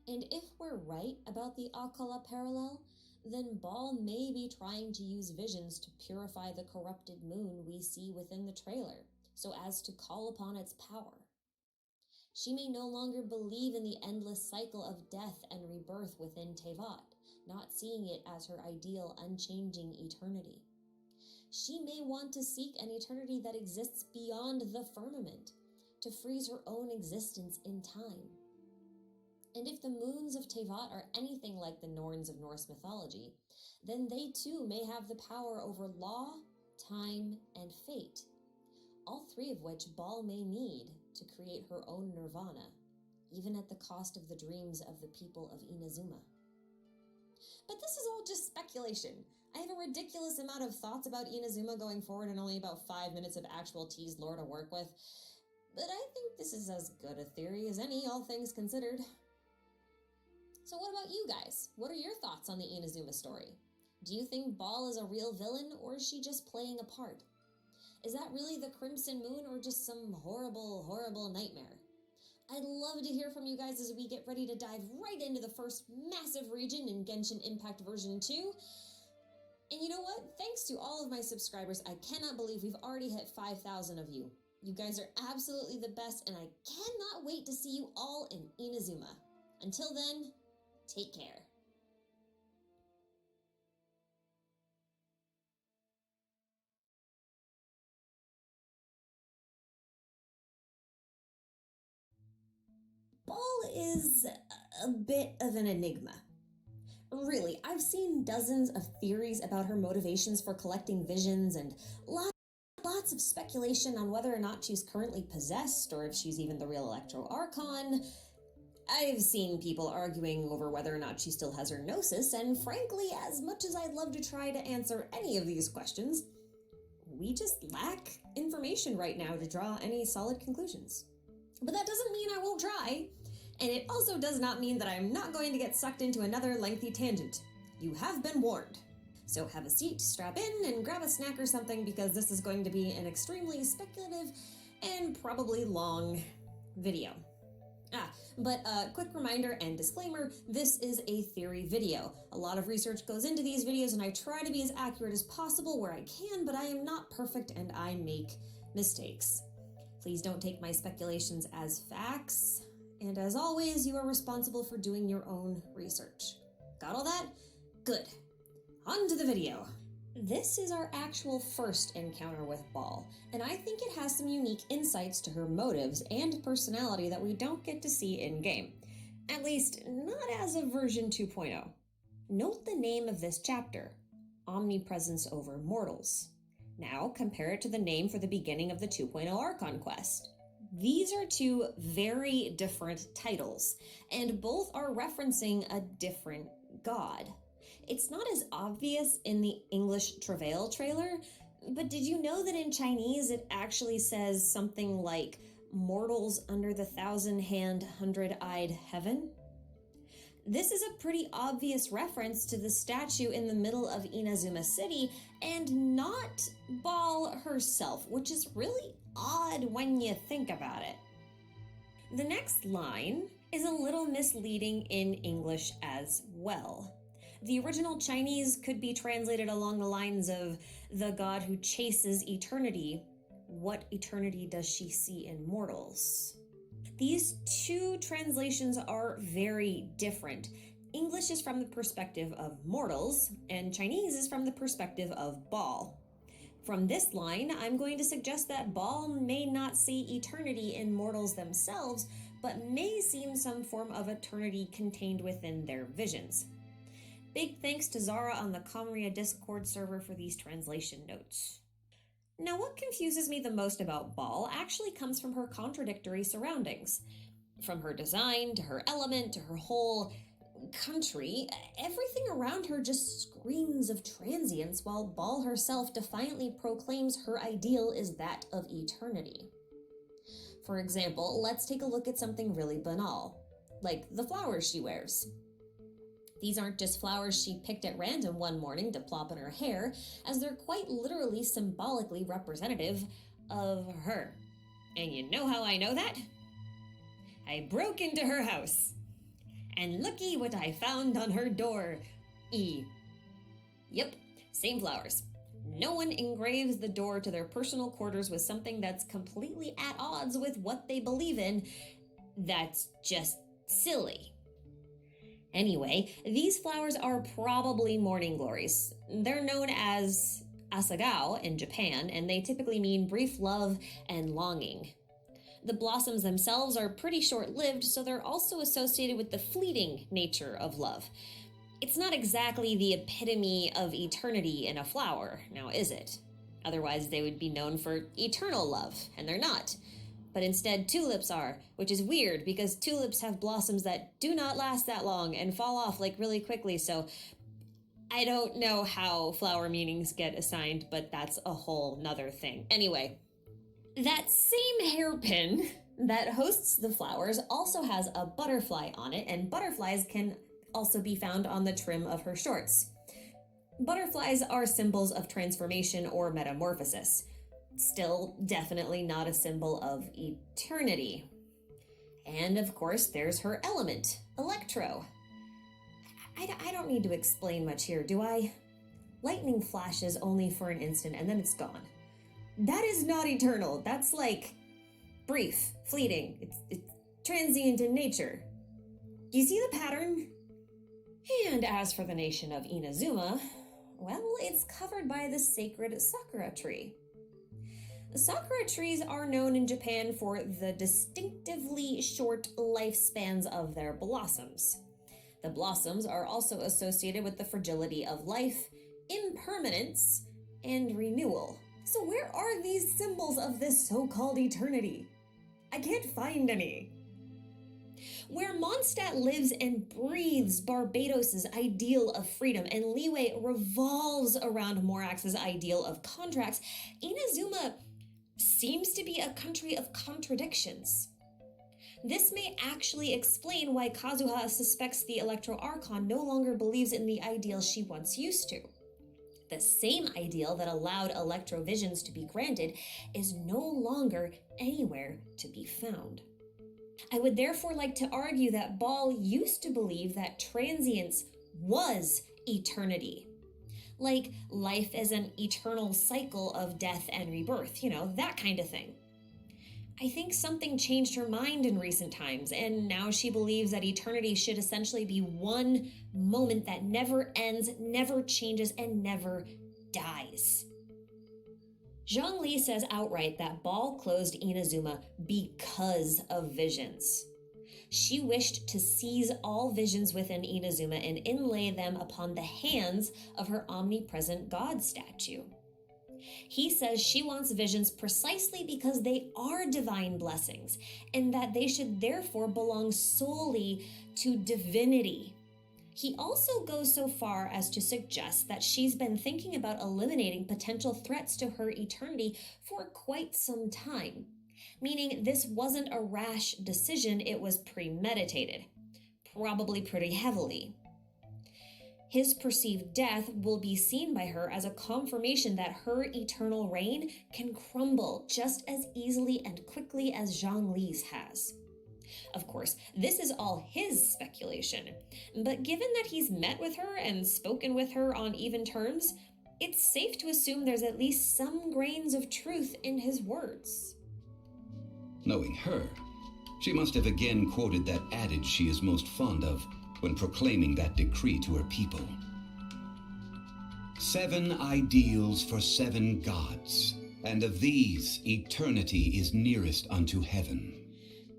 [SPEAKER 5] And if we're right about the Akala parallel, then Baal may be trying to use visions to purify the corrupted moon we see within the trailer, so as to call upon its power. She may no longer believe in the endless cycle of death and rebirth within Tevat, not seeing it as her ideal, unchanging eternity. She may want to seek an eternity that exists beyond the firmament, to freeze her own existence in time. And if the moons of Tevat are anything like the Norns of Norse mythology, then they too may have the power over law, time, and fate, all 3 of which Baal may need to create her own nirvana, even at the cost of the dreams of the people of Inazuma. But this is all just speculation. I have a ridiculous amount of thoughts about Inazuma going forward and only about 5 minutes of actual teased lore to work with. But I think this is as good a theory as any, all things considered. So what about you guys? What are your thoughts on the Inazuma story? Do you think Baal is a real villain, or is she just playing a part? Is that really the Crimson Moon, or just some horrible, horrible nightmare? I'd love to hear from you guys as we get ready to dive right into the first massive region in Genshin Impact version 2. And you know what? Thanks to all of my subscribers, I cannot believe we've already hit 5,000 of you. You guys are absolutely the best, and I cannot wait to see you all in Inazuma. Until then, take care. Baal is a bit of an enigma. Really, I've seen dozens of theories about her motivations for collecting visions and lots of speculation on whether or not she's currently possessed or if she's even the real Electro Archon. I've seen people arguing over whether or not she still has her Gnosis, and frankly, as much as I'd love to try to answer any of these questions, we just lack information right now to draw any solid conclusions. But that doesn't mean I won't try, and it also does not mean that I'm not going to get sucked into another lengthy tangent. You have been warned. So have a seat, strap in, and grab a snack or something, because this is going to be an extremely speculative and probably long video. But a quick reminder and disclaimer, this is a theory video. A lot of research goes into these videos, and I try to be as accurate as possible where I can, but I am not perfect and I make mistakes. Please don't take my speculations as facts, and as always, you are responsible for doing your own research. Got all that? Good. On to the video. This is our actual first encounter with Baal, and I think it has some unique insights to her motives and personality that we don't get to see in-game. At least, not as of version 2.0. Note the name of this chapter, Omnipresence Over Mortals. Now compare it to the name for the beginning of the 2.0 Archon quest, These are two very different titles, and both are referencing a different god. It's not as obvious in the English Travail trailer, but did you know that in Chinese it actually says something like mortals under the 1,000-hand, 100-eyed heaven? This is a pretty obvious reference to the statue in the middle of Inazuma City and not Baal herself, which is really odd when you think about it. The next line is a little misleading in English as well. The original Chinese could be translated along the lines of the god who chases eternity. What eternity does she see in mortals? These two translations are very different. English is from the perspective of mortals, and Chinese is from the perspective of Baal. From this line, I'm going to suggest that Baal may not see eternity in mortals themselves, but may seem some form of eternity contained within their visions. Big thanks to Zara on the Comria Discord server for these translation notes. Now, what confuses me the most about Baal actually comes from her contradictory surroundings. From her design, to her element, to her whole country, everything around her just screams of transience, while Baal herself defiantly proclaims her ideal is that of eternity. For example, let's take a look at something really banal, like the flowers she wears. These aren't just flowers she picked at random one morning to plop in her hair, as they're quite literally symbolically representative of her. And you know how I know that? I broke into her house. And looky what I found on her door. Yep, same flowers. No one engraves the door to their personal quarters with something that's completely at odds with what they believe in. That's just silly. Anyway, these flowers are probably morning glories. They're known as asagao in Japan, and they typically mean brief love and longing. The blossoms themselves are pretty short-lived, so they're also associated with the fleeting nature of love. It's not exactly the epitome of eternity in a flower, now is it? Otherwise, they would be known for eternal love, and they're not. But instead, tulips are, which is weird because tulips have blossoms that do not last that long and fall off like really quickly, so I don't know how flower meanings get assigned, but that's a whole nother thing. Anyway, that same hairpin that hosts the flowers also has a butterfly on it, and butterflies can also be found on the trim of her shorts. Butterflies are symbols of transformation or metamorphosis. Still, definitely not a symbol of eternity. And of course, there's her element, Electro. I don't need to explain much here, do I? Lightning flashes only for an instant and then it's gone. That is not eternal. That's like brief, fleeting. It's transient in nature. Do you see the pattern? And as for the nation of Inazuma, well, it's covered by the sacred sakura tree. Sakura trees are known in Japan for the distinctively short lifespans of their blossoms. The blossoms are also associated with the fragility of life, impermanence, and renewal. So where are these symbols of this so-called eternity? I can't find any. Where Mondstadt lives and breathes Barbados' ideal of freedom and Liyue revolves around Morax's ideal of contracts, Inazuma seems to be a country of contradictions. This may actually explain why Kazuha suspects the Electro Archon no longer believes in the ideal she once used to. The same ideal that allowed Electro visions to be granted is no longer anywhere to be found. I would therefore like to argue that Baal used to believe that transience was eternity. Like life is an eternal cycle of death and rebirth, that kind of thing. I think something changed her mind in recent times, and now she believes that eternity should essentially be one moment that never ends, never changes, and never dies. Zhongli says outright that Baal closed Inazuma because of visions. She wished to seize all visions within Inazuma and inlay them upon the hands of her omnipresent god statue. He says she wants visions precisely because they are divine blessings, and that they should therefore belong solely to divinity. He also goes so far as to suggest that she's been thinking about eliminating potential threats to her eternity for quite some time, meaning this wasn't a rash decision, it was premeditated, probably pretty heavily. His perceived death will be seen by her as a confirmation that her eternal reign can crumble just as easily and quickly as Zhongli's has. Of course, this is all his speculation, but given that he's met with her and spoken with her on even terms, it's safe to assume there's at least some grains of truth in his words.
[SPEAKER 13] Knowing her, she must have again quoted that adage she is most fond of when proclaiming that decree to her people. 7 ideals for 7 gods, and of these, eternity is nearest unto heaven.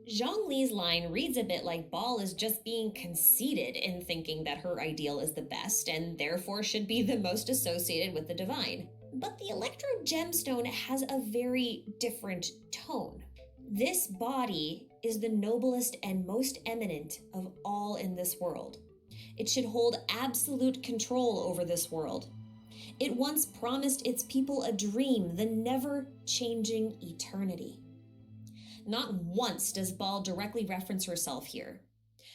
[SPEAKER 5] Zhongli's line reads a bit like Ball is just being conceited in thinking that her ideal is the best and therefore should be the most associated with the divine. But the Electro Gemstone has a very different tone. This body is the noblest and most eminent of all in this world. It should hold absolute control over this world. It once promised its people a dream, the never-changing eternity. Not once does Ball directly reference herself here.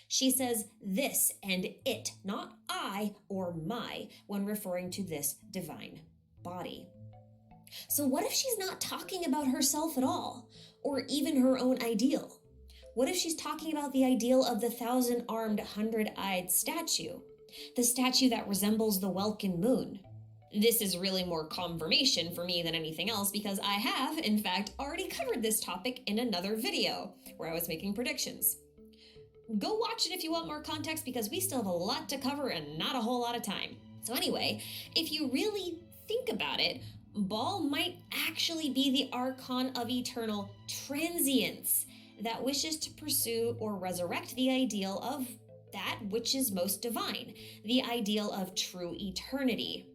[SPEAKER 5] She says this and it, not I or my, when referring to this divine body. So what if she's not talking about herself at all, or even her own ideal? What if she's talking about the ideal of the 1,000-armed, 100-eyed statue? The statue that resembles the Welkin moon? This is really more confirmation for me than anything else because I have, in fact, already covered this topic in another video where I was making predictions. Go watch it if you want more context because we still have a lot to cover and not a whole lot of time. So anyway, if you really think about it, Ball might actually be the Archon of eternal transience that wishes to pursue or resurrect the ideal of that which is most divine, the ideal of true eternity.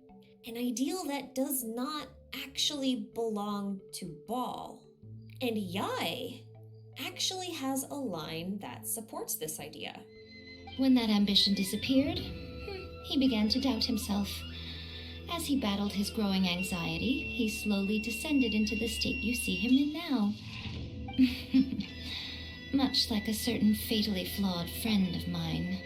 [SPEAKER 5] An ideal that does not actually belong to Ball. And Yai actually has a line that supports this idea.
[SPEAKER 8] When that ambition disappeared, he began to doubt himself. As he battled his growing anxiety, he slowly descended into the state you see him in now. Much like a certain fatally flawed friend of mine.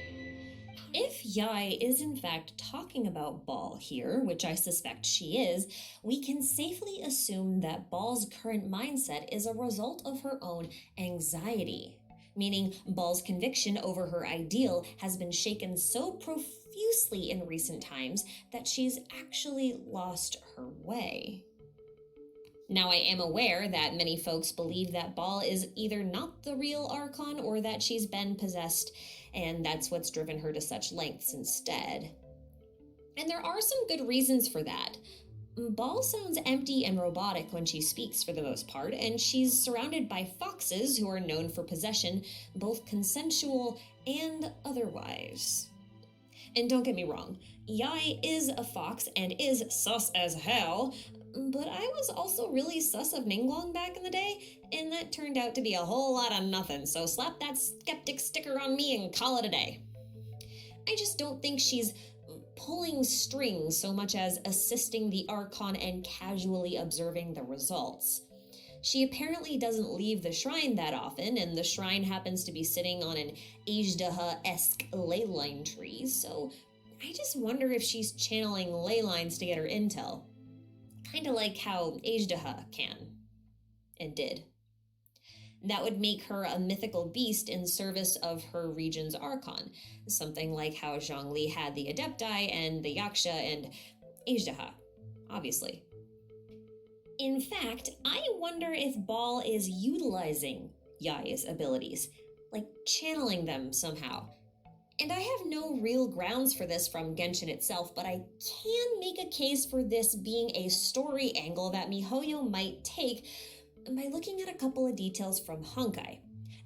[SPEAKER 5] If Yai is in fact talking about Ball here, which I suspect she is, we can safely assume that Ball's current mindset is a result of her own anxiety, meaning Ball's conviction over her ideal has been shaken so profusely in recent times that she's actually lost her way. Now, I am aware that many folks believe that Ball is either not the real Archon or that she's been possessed, and that's what's driven her to such lengths instead. And there are some good reasons for that. Ball sounds empty and robotic when she speaks for the most part, and she's surrounded by foxes who are known for possession, both consensual and otherwise. And don't get me wrong, Yai is a fox and is sus as hell, but I was also really sus of Ningguang back in the day, and that turned out to be a whole lot of nothing, so slap that skeptic sticker on me and call it a day. I just don't think she's pulling strings so much as assisting the Archon and casually observing the results. She apparently doesn't leave the shrine that often, and the shrine happens to be sitting on an Ajdaha-esque ley line tree, so I just wonder if she's channeling ley lines to get her intel. Kinda like how Ajdaha can. And did. That would make her a mythical beast in service of her region's Archon, something like how Zhongli had the Adepti and the Yaksha and Ajdaha, obviously. In fact, I wonder if Ball is utilizing Yai's abilities, like channeling them somehow. And I have no real grounds for this from Genshin itself, but I can make a case for this being a story angle that MiHoYo might take by looking at a couple of details from Honkai.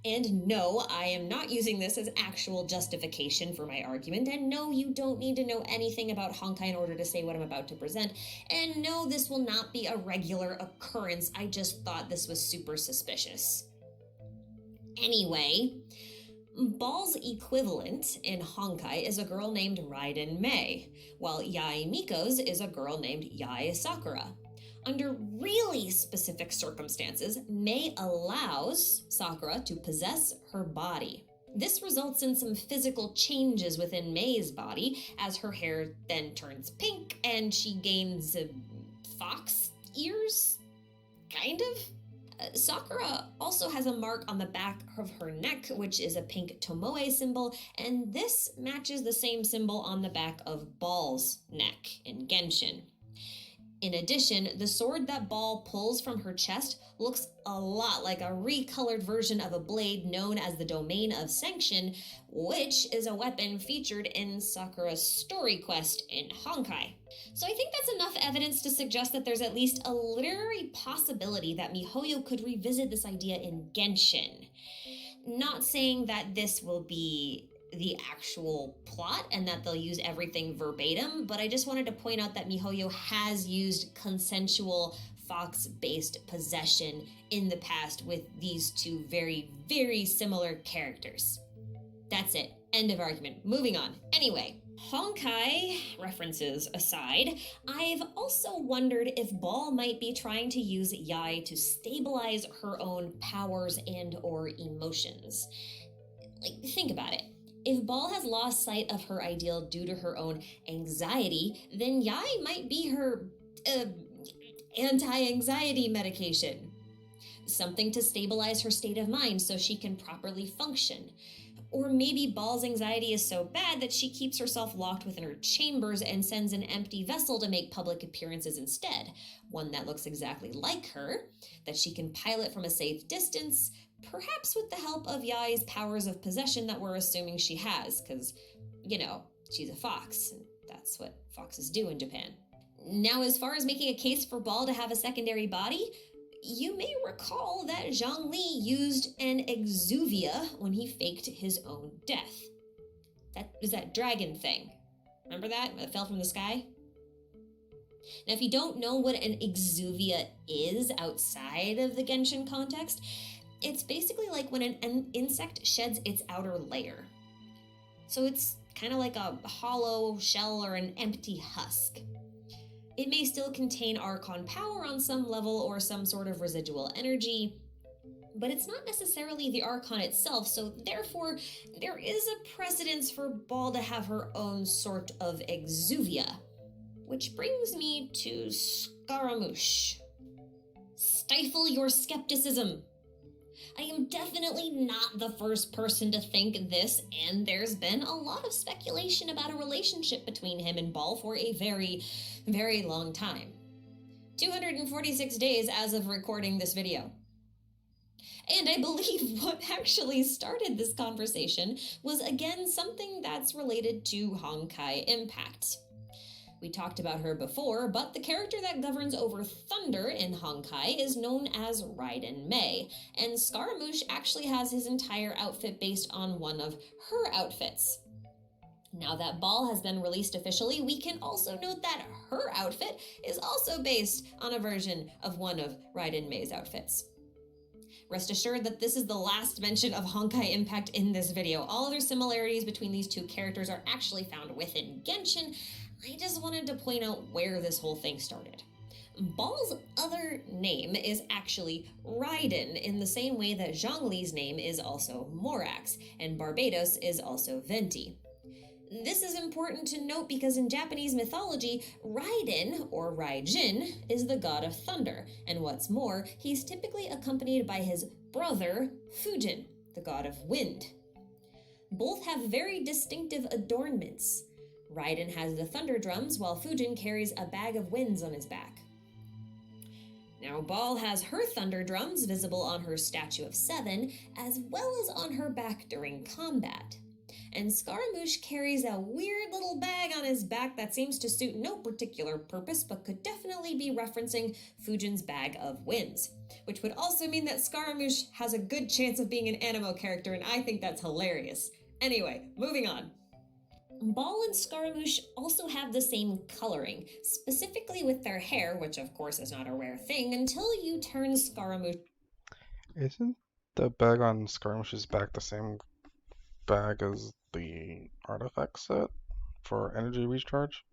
[SPEAKER 5] And no, I am not using this as actual justification for my argument, and no, you don't need to know anything about Honkai in order to say what I'm about to present, and no, this will not be a regular occurrence. I just thought this was super suspicious. Anyway, Ball's equivalent in Honkai is a girl named Raiden Mei, while Yae Miko's is a girl named Yae Sakura. Under really specific circumstances, Mei allows Sakura to possess her body. This results in some physical changes within Mei's body as her hair then turns pink and she gains fox ears, kind of. Sakura also has a mark on the back of her neck, which is a pink tomoe symbol, and this matches the same symbol on the back of Ball's neck in Genshin. In addition, the sword that Ball pulls from her chest looks a lot like a recolored version of a blade known as the Domain of Sanction, which is a weapon featured in Sakura's story quest in Honkai. So I think that's enough evidence to suggest that there's at least a literary possibility that MiHoYo could revisit this idea in Genshin. Not saying that this will be the actual plot and that they'll use everything verbatim, but I just wanted to point out that MiHoYo has used consensual fox-based possession in the past with these two very, very similar characters. That's it. End of argument. Moving on. Anyway, Honkai references aside, I've also wondered if Ball might be trying to use Yae to stabilize her own powers and or emotions. Like, think about it. If Ball has lost sight of her ideal due to her own anxiety, then Yae might be her anti-anxiety medication. Something to stabilize her state of mind so she can properly function. Or maybe Ball's anxiety is so bad that she keeps herself locked within her chambers and sends an empty vessel to make public appearances instead. One that looks exactly like her, that she can pilot from a safe distance, perhaps with the help of Yae's powers of possession that we're assuming she has, because, you know, she's a fox, and that's what foxes do in Japan. Now, as far as making a case for Ball to have a secondary body, you may recall that Zhongli used an exuvia when he faked his own death. That was that dragon thing. Remember that? It fell from the sky? Now, if you don't know what an exuvia is outside of the Genshin context, it's basically like when an insect sheds its outer layer. So it's kind of like a hollow shell or an empty husk. It may still contain Archon power on some level or some sort of residual energy, but it's not necessarily the Archon itself, so therefore there is a precedence for Ball to have her own sort of exuvia. Which brings me to Scaramouche. Stifle your skepticism. I am definitely not the first person to think this, and there's been a lot of speculation about a relationship between him and Ball for a very, very long time. 246 days as of recording this video. And I believe what actually started this conversation was again something that's related to Honkai Impact. We talked about her before, but the character that governs over thunder in Honkai is known as Raiden Mei, and Scaramouche actually has his entire outfit based on one of her outfits. Now that Ball has been released officially, we can also note that her outfit is also based on a version of one of Raiden Mei's outfits. Rest assured that this is the last mention of Honkai Impact in this video. All other similarities between these two characters are actually found within Genshin. I just wanted to point out where this whole thing started. Ball's other name is actually Raiden, in the same way that Zhongli's name is also Morax, and Barbados is also Venti. This is important to note because in Japanese mythology, Raiden, or Raijin, is the god of thunder, and what's more, he's typically accompanied by his brother, Fujin, the god of wind. Both have very distinctive adornments. Raiden has the thunder drums, while Fujin carries a bag of winds on his back. Now, Ball has her thunder drums visible on her statue of 7, as well as on her back during combat. and Scaramouche carries a weird little bag on his back that seems to suit no particular purpose but could definitely be referencing Fujin's Bag of Winds, which would also mean that Scaramouche has a good chance of being an Animo character, and I think that's hilarious. Anyway, moving on. Ball and Scaramouche also have the same coloring, specifically with their hair, which of course is not a rare thing until you turn Scaramouche.
[SPEAKER 14] Isn't the bag on Scaramouche's back the same bag as the artifact set for energy recharge?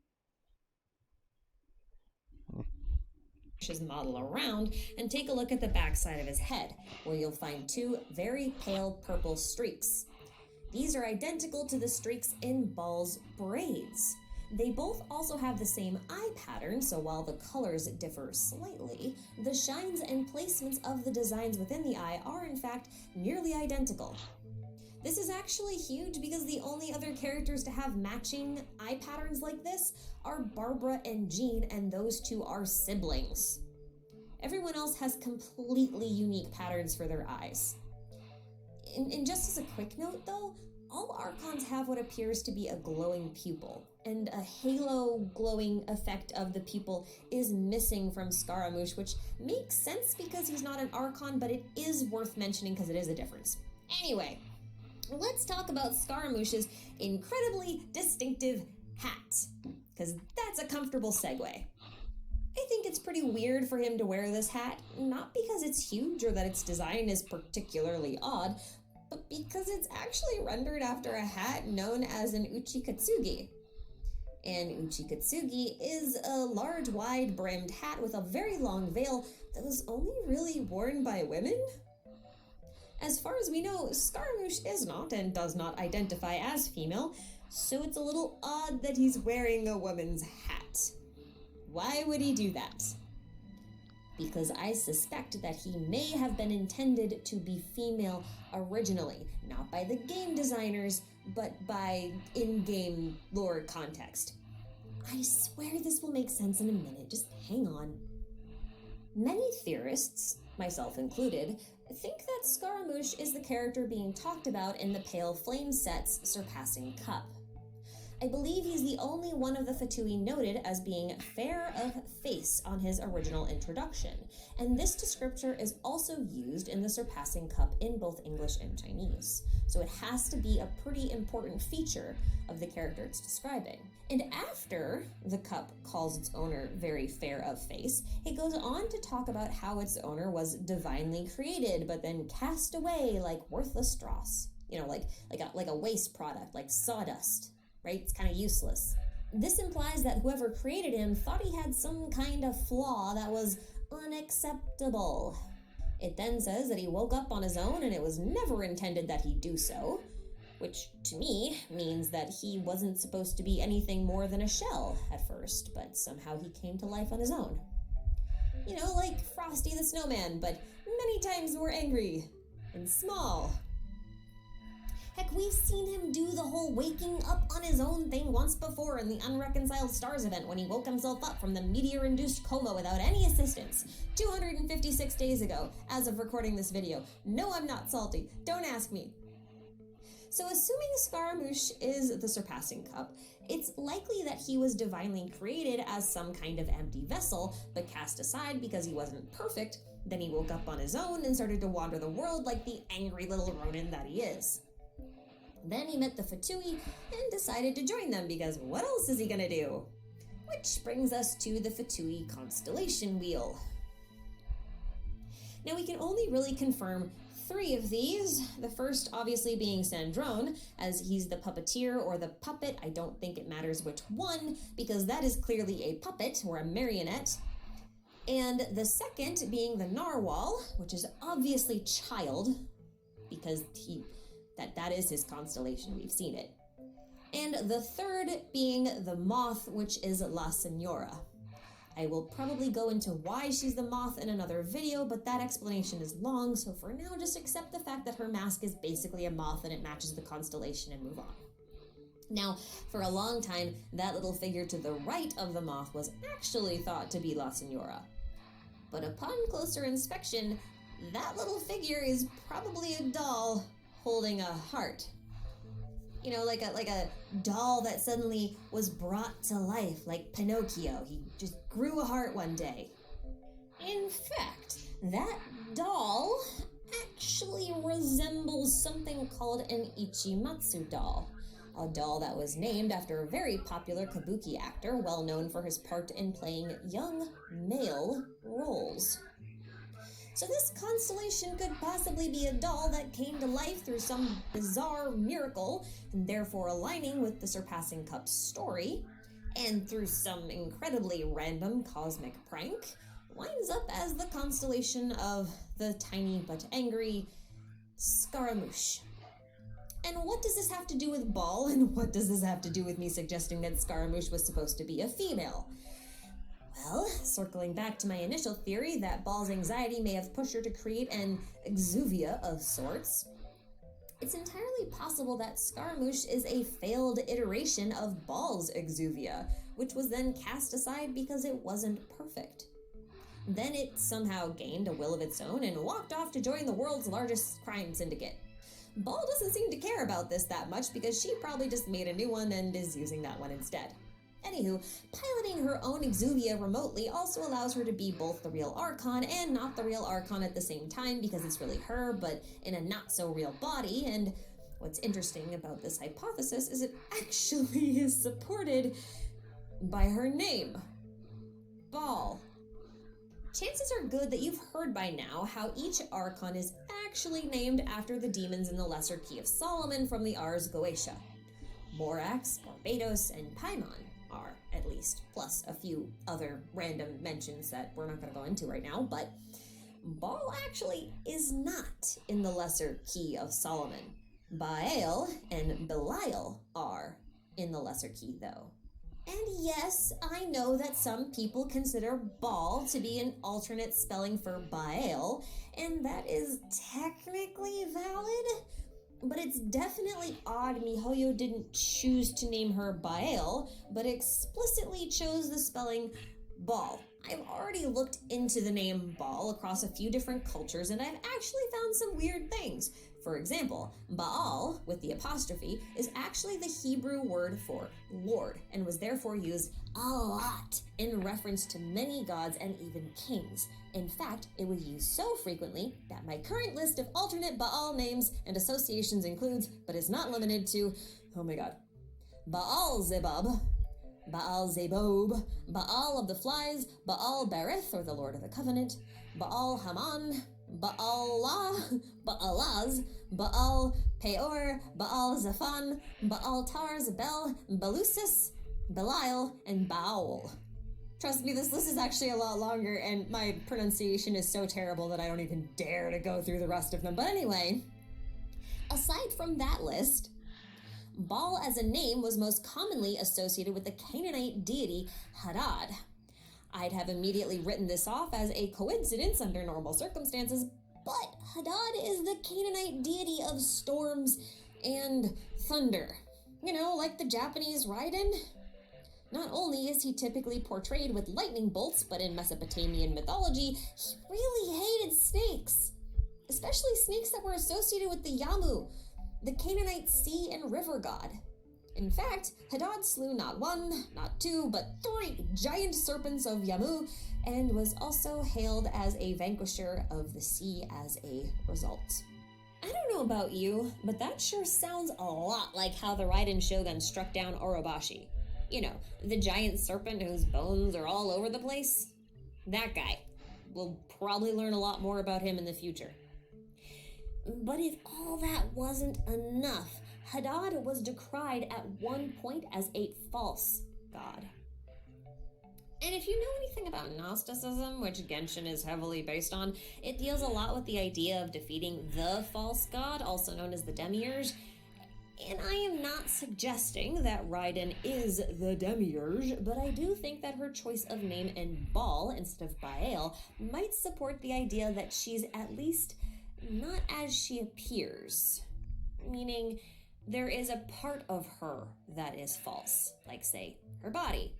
[SPEAKER 5] His model around and take a look at the backside of his head, where you'll find two very pale purple streaks. These are identical to the streaks in Ball's braids. They both also have the same eye pattern, so while the colors differ slightly, the shines and placements of the designs within the eye are in fact nearly identical. This is actually huge because the only other characters to have matching eye patterns like this are Barbara and Jean, and those two are siblings. Everyone else has completely unique patterns for their eyes. And just as a quick note though, all Archons have what appears to be a glowing pupil, and a halo glowing effect of the pupil is missing from Scaramouche, which makes sense because he's not an Archon, but it is worth mentioning because it is a difference. Anyway, let's talk about Scaramouche's incredibly distinctive hat, because that's a comfortable segue. I think it's pretty weird for him to wear this hat, not because it's huge or that its design is particularly odd, but because it's actually rendered after a hat known as an uchikatsugi. An uchikatsugi is a large, wide-brimmed hat with a very long veil that was only really worn by women. As far as we know, Scaramouche is not and does not identify as female, so it's a little odd that he's wearing a woman's hat. Why would he do that? Because I suspect that he may have been intended to be female originally, not by the game designers, but by in-game lore context. I swear this will make sense in a minute, just hang on. Many theorists, myself included, think that Scaramouche is the character being talked about in the Pale Flame set's Surpassing Cup. I believe he's the only one of the Fatui noted as being fair of face on his original introduction, and this descriptor is also used in the Surpassing Cup in both English and Chinese, so it has to be a pretty important feature of the character it's describing. And after the cup calls its owner very fair of face, it goes on to talk about how its owner was divinely created, but then cast away like worthless dross. You know, like a waste product, like sawdust. Right? It's kind of useless. This implies that whoever created him thought he had some kind of flaw that was unacceptable. It then says that he woke up on his own and it was never intended that he do so, which to me means that he wasn't supposed to be anything more than a shell at first, but somehow he came to life on his own. You know, like Frosty the Snowman, but many times more angry and small. Heck, we've seen him do the whole waking up on his own thing once before in the Unreconciled Stars event when he woke himself up from the meteor-induced coma without any assistance, 256 days ago, as of recording this video. No, I'm not salty. Don't ask me. So assuming Scaramouche is the Surpassing Cup, it's likely that he was divinely created as some kind of empty vessel, but cast aside because he wasn't perfect. Then he woke up on his own and started to wander the world like the angry little Ronin that he is. Then he met the Fatui and decided to join them because what else is he gonna do? Which brings us to the Fatui constellation wheel. Now we can only really confirm 3 of these, the first obviously being Sandrone, as he's the puppeteer or the puppet. I don't think it matters which one, because that is clearly a puppet or a marionette. And the second being the Narwhal, which is obviously Child, because that is his constellation, we've seen it. And the third being the Moth, which is La Senora. I will probably go into why she's the Moth in another video, but that explanation is long, so for now just accept the fact that her mask is basically a moth and it matches the constellation and move on. Now, for a long time, that little figure to the right of the Moth was actually thought to be La Senora. But upon closer inspection, that little figure is probably a doll holding a heart. You know, like a doll that suddenly was brought to life, like Pinocchio. He just grew a heart one day. In fact, that doll actually resembles something called an Ichimatsu doll. A doll that was named after a very popular kabuki actor, well known for his part in playing young male roles. So this constellation could possibly be a doll that came to life through some bizarre miracle, and therefore aligning with the Surpassing Cup's story, and through some incredibly random cosmic prank, winds up as the constellation of the tiny but angry Scaramouche. And what does this have to do with Ball, and what does this have to do with me suggesting that Scaramouche was supposed to be a female? Well, circling back to my initial theory that Ball's anxiety may have pushed her to create an exuvia of sorts, it's entirely possible that Scaramouche is a failed iteration of Ball's exuvia, which was then cast aside because it wasn't perfect. Then it somehow gained a will of its own and walked off to join the world's largest crime syndicate. Ball doesn't seem to care about this that much because she probably just made a new one and is using that one instead. Anywho, piloting her own exuvia remotely also allows her to be both the real Archon and not the real Archon at the same time because it's really her, but in a not-so-real body, and what's interesting about this hypothesis is it actually is supported by her name, Ball. Chances are good that you've heard by now how each Archon is actually named after the demons in the Lesser Key of Solomon from the Ars Goetia. Morax, Barbados, and Paimon are, at least, plus a few other random mentions that we're not going to go into right now, but Ball actually is not in the Lesser Key of Solomon. Baal and Belial are in the Lesser Key, though. And yes, I know that some people consider Baal to be an alternate spelling for Baal, and that is technically valid, but it's definitely odd MiHoYo didn't choose to name her Baal, but explicitly chose the spelling Baal. I've already looked into the name Baal across a few different cultures, and I've actually found some weird things. For example, Baal, with the apostrophe, is actually the Hebrew word for Lord, and was therefore used a lot in reference to many gods and even kings. In fact, it was used so frequently that my current list of alternate Baal names and associations includes, but is not limited to, oh my god, Baal Zebub, Baal Zebob, Baal of the Flies, Baal Berith, or the Lord of the Covenant, Baal Haman, Baalah, Baalaz, Baal Peor, Baal Zaphan, Baal Tarz, Bel, Belusis, Belial, and Baal. Trust me, this list is actually a lot longer, and my pronunciation is so terrible that I don't even dare to go through the rest of them. But anyway, aside from that list, Baal as a name was most commonly associated with the Canaanite deity Hadad. I'd have immediately written this off as a coincidence under normal circumstances, but Hadad is the Canaanite deity of storms and thunder. You know, like the Japanese Raiden. Not only is he typically portrayed with lightning bolts, but in Mesopotamian mythology, he really hated snakes. Especially snakes that were associated with the Yamu, the Canaanite sea and river god. In fact, Hadad slew not one, not two, but 3 giant serpents of Yamu, and was also hailed as a vanquisher of the sea as a result. I don't know about you, but that sure sounds a lot like how the Raiden Shogun struck down Orobashi. You know, the giant serpent whose bones are all over the place? That guy. We'll probably learn a lot more about him in the future. But if all that wasn't enough, Hadad was decried at one point as a false god. And if you know anything about Gnosticism, which Genshin is heavily based on, it deals a lot with the idea of defeating the false god, also known as the Demiurge. And I am not suggesting that Raiden is the Demiurge, but I do think that her choice of name in Baal instead of Baal might support the idea that she's at least not as she appears. Meaning, there is a part of her that is false, like, say, her body.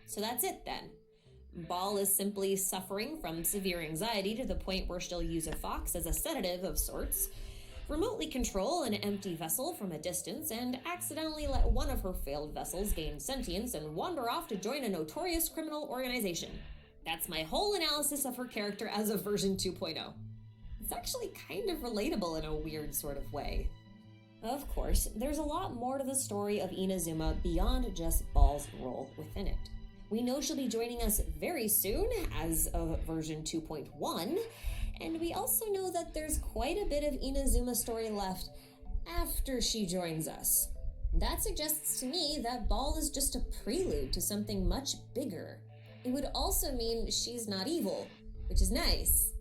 [SPEAKER 5] So that's it then. Baal is simply suffering from severe anxiety to the point where she'll use a fox as a sedative of sorts, remotely control an empty vessel from a distance, and accidentally let one of her failed vessels gain sentience and wander off to join a notorious criminal organization. That's my whole analysis of her character as of version 2.0. It's actually kind of relatable in a weird sort of way. Of course, there's a lot more to the story of Inazuma beyond just Ball's role within it. We know she'll be joining us very soon as of version 2.1, and we also know that there's quite a bit of Inazuma story left after she joins us. That suggests to me that Ball is just a prelude to something much bigger. It would also mean she's not evil, which is nice.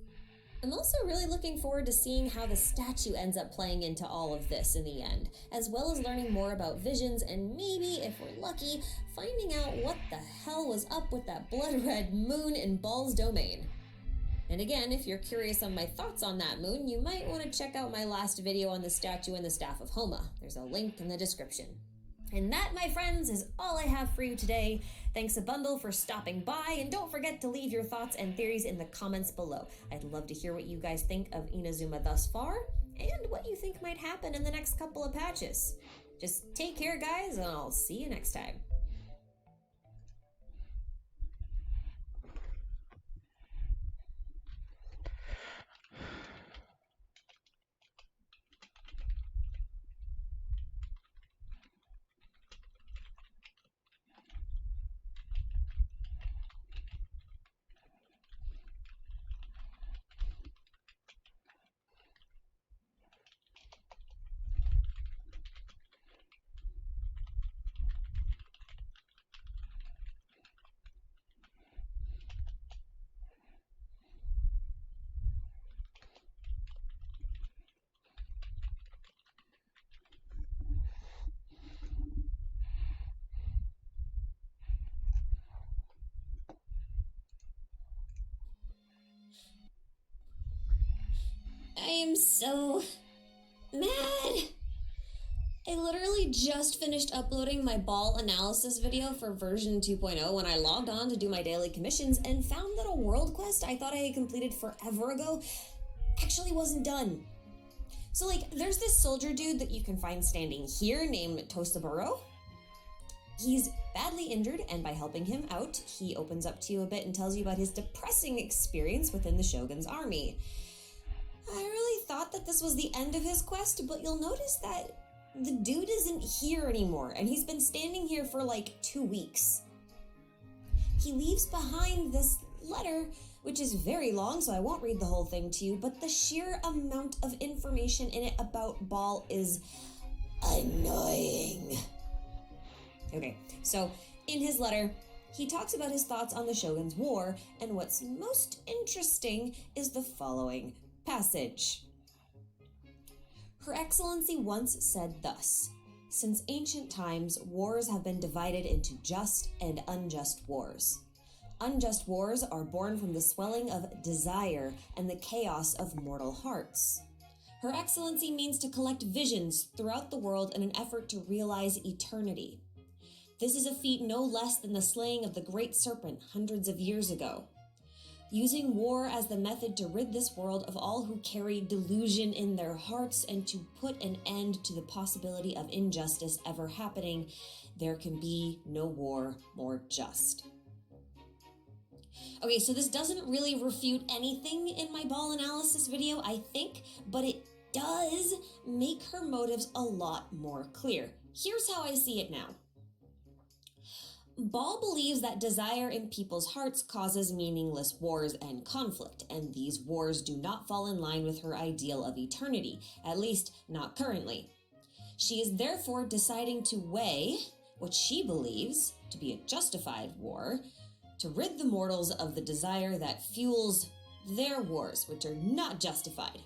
[SPEAKER 5] I'm also really looking forward to seeing how the statue ends up playing into all of this in the end, as well as learning more about visions and maybe, if we're lucky, finding out what the hell was up with that blood-red moon in Ball's domain. And again, if you're curious on my thoughts on that moon, you might want to check out my last video on the statue and the Staff of Homa. There's a link in the description. And that, my friends, is all I have for you today. Thanks a bundle for stopping by, and don't forget to leave your thoughts and theories in the comments below. I'd love to hear what you guys think of Inazuma thus far, and what you think might happen in the next couple of patches. Just take care, guys, and I'll see you next time. I am so mad. I literally just finished uploading my Ball analysis video for version 2.0 when I logged on to do my daily commissions and found that a world quest I thought I had completed forever ago actually wasn't done. So there's this soldier dude that you can find standing here named Tosaburo. He's badly injured, and by helping him out, he opens up to you a bit and tells you about his depressing experience within the Shogun's army. I really thought that this was the end of his quest, but you'll notice that the dude isn't here anymore, and he's been standing here for 2 weeks. He leaves behind this letter, which is very long, so I won't read the whole thing to you, but the sheer amount of information in it about Ball is annoying. Okay, so in his letter, he talks about his thoughts on the Shogun's war, and what's most interesting is the following passage. Her Excellency once said thus: "Since ancient times, wars have been divided into just and unjust wars. Unjust wars are born from the swelling of desire and the chaos of mortal hearts. Her Excellency means to collect visions throughout the world in an effort to realize eternity. This is a feat no less than the slaying of the great serpent hundreds of years ago. Using war as the method to rid this world of all who carry delusion in their hearts and to put an end to the possibility of injustice ever happening, there can be no war more just." Okay, so this doesn't really refute anything in my Ball analysis video, I think, but it does make her motives a lot more clear. Here's how I see it now. Ball believes that desire in people's hearts causes meaningless wars and conflict, and these wars do not fall in line with her ideal of eternity, at least not currently. She is therefore deciding to weigh what she believes to be a justified war, to rid the mortals of the desire that fuels their wars, which are not justified.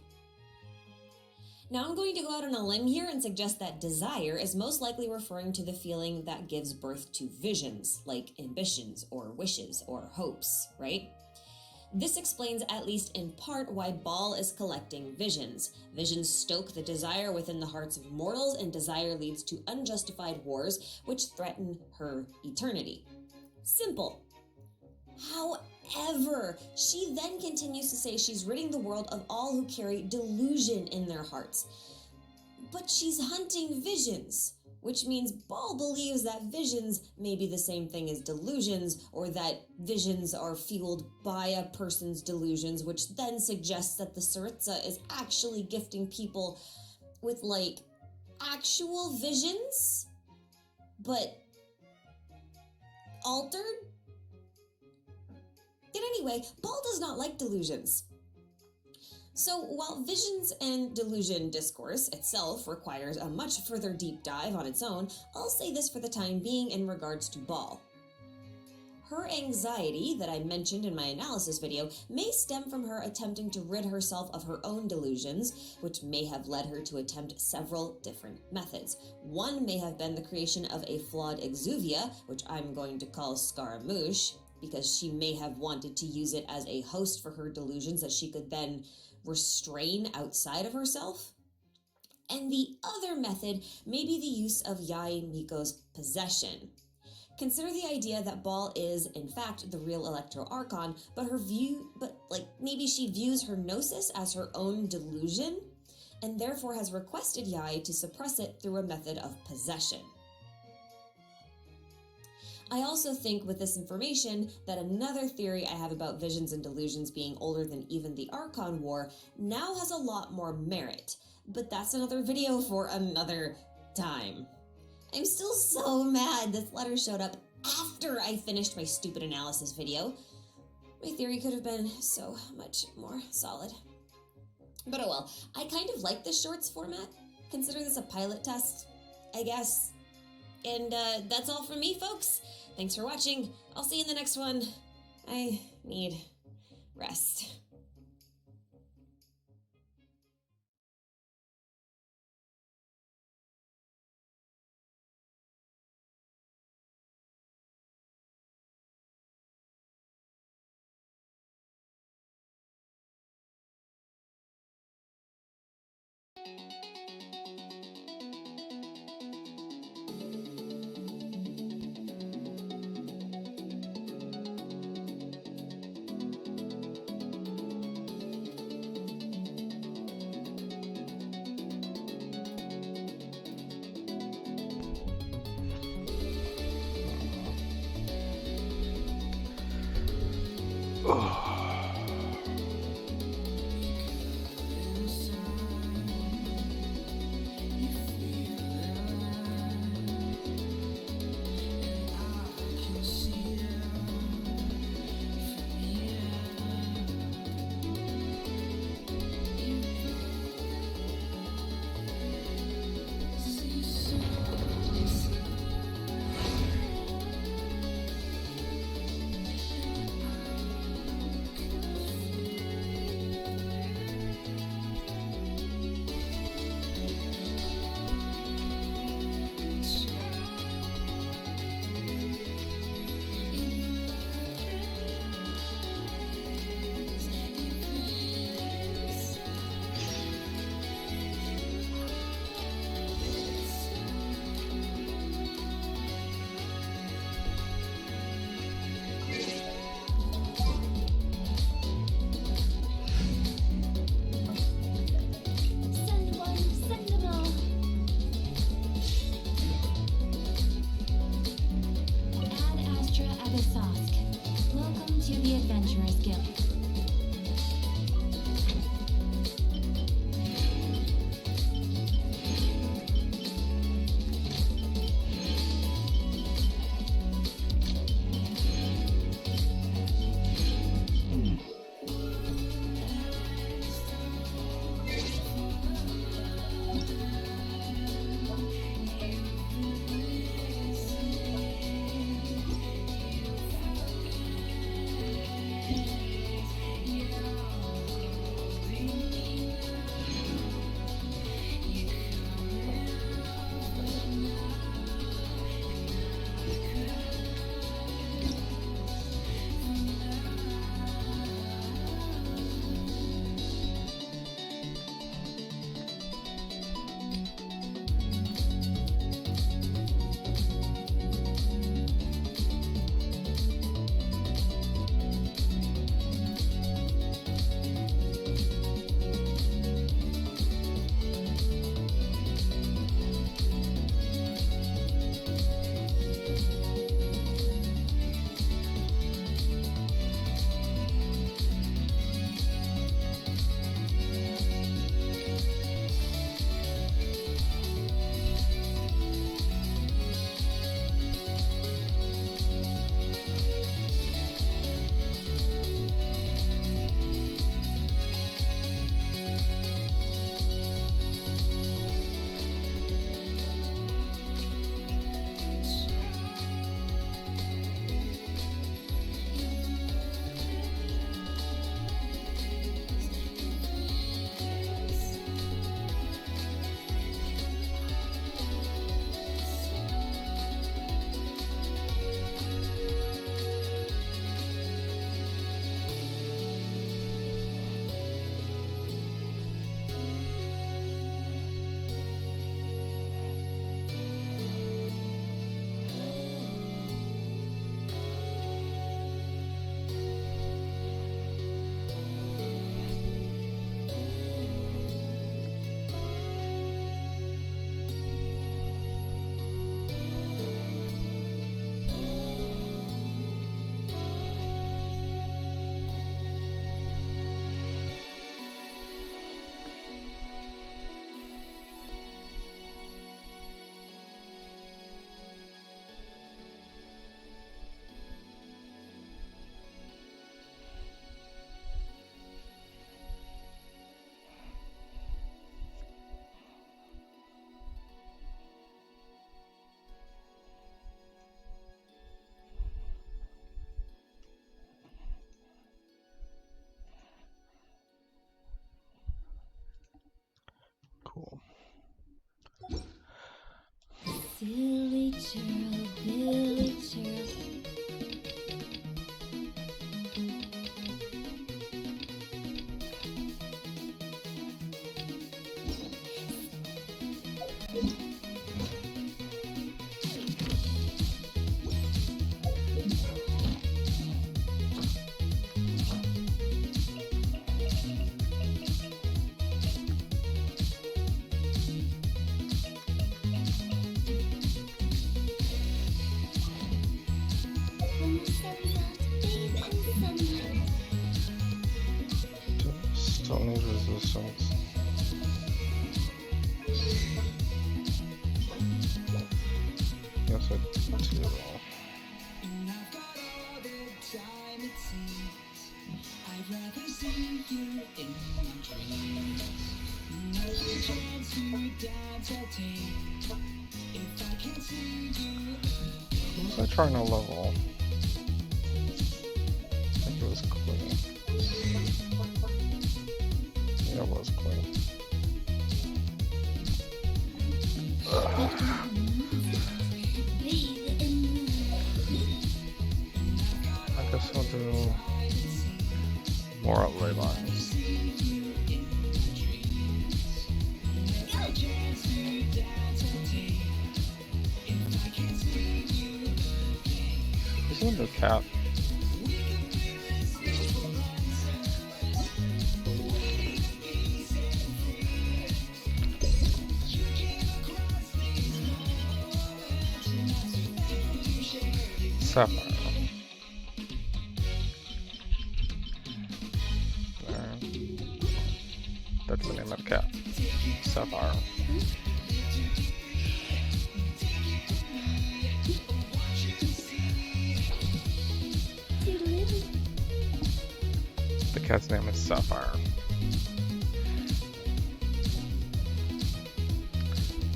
[SPEAKER 5] Now I'm going to go out on a limb here and suggest that desire is most likely referring to the feeling that gives birth to visions, like ambitions or wishes or hopes, right? This explains, at least in part, why Ball is collecting visions. Visions stoke the desire within the hearts of mortals, and desire leads to unjustified wars, which threaten her eternity. Simple. However, she then continues to say she's ridding the world of all who carry delusion in their hearts. But she's hunting visions, which means Ball believes that visions may be the same thing as delusions, or that visions are fueled by a person's delusions, which then suggests that the Tsaritsa is actually gifting people with, like, actual visions, but altered? And anyway, Ball does not like delusions. So while visions and delusion discourse itself requires a much further deep dive on its own, I'll say this for the time being in regards to Ball. Her anxiety that I mentioned in my analysis video may stem from her attempting to rid herself of her own delusions, which may have led her to attempt several different methods. One may have been the creation of a flawed exuvia, which I'm going to call Scaramouche, because she may have wanted to use it as a host for her delusions that she could then restrain outside of herself. And the other method may be the use of Yae Miko's possession. Consider the idea that Ball is, in fact, the real Electro Archon, but maybe she views her gnosis as her own delusion, and therefore has requested Yae to suppress it through a method of possession. I also think with this information that another theory I have about visions and delusions being older than even the Archon War now has a lot more merit, but that's another video for another time. I'm still so mad this letter showed up after I finished my stupid analysis video. My theory could have been so much more solid. But oh well, I kind of like this shorts format. Consider this a pilot test, I guess. And that's all from me, folks. Thanks for watching. I'll see you in the next one. I need rest.
[SPEAKER 8] Welcome to the Adventurers Guild.
[SPEAKER 6] when the sun's out to bathe in sunlight.
[SPEAKER 14] Still need resistance. Yes, I do.
[SPEAKER 4] And I've got all the time it seems. I'd rather see you in my dreams. Another chance to dance I'll take. If I can see you.
[SPEAKER 14] What was I trying to level? I think it was clean. Yeah, it was clean. I guess I'll do more outlay lines. This is a new cat. Sapphire. There. That's the name of the cat. Sapphire. The cat's name is Sapphire.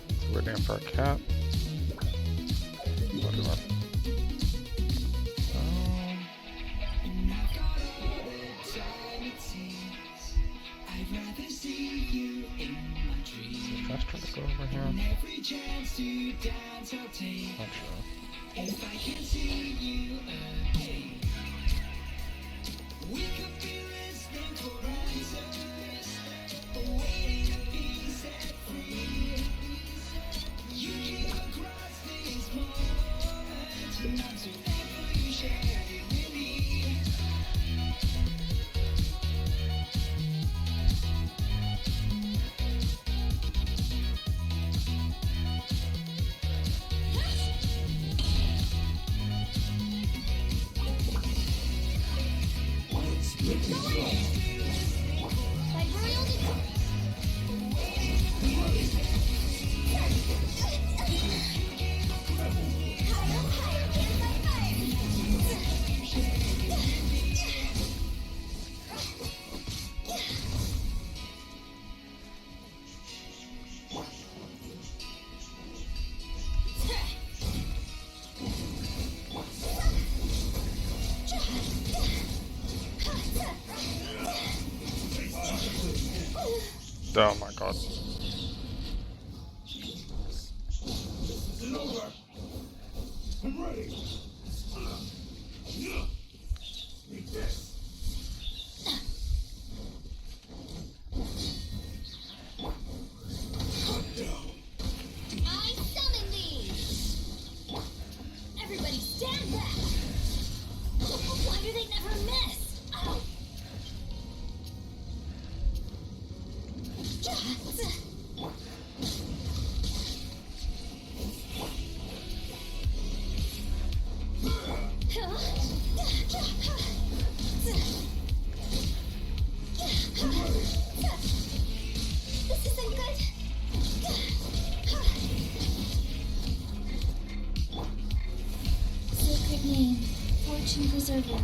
[SPEAKER 14] It's a weird name for a cat. Whatever. Faster to go over here. Not sure.
[SPEAKER 4] If I can see you again, we could be listening for answers, waiting to be set free. You came across these moments, not so ever you shared it with me.
[SPEAKER 14] Oh my god.
[SPEAKER 1] I'm ready. Need this.
[SPEAKER 3] I summon these! Everybody stand back! Why do they never miss? Ow! This isn't good.
[SPEAKER 8] Sacred name, fortune preserver.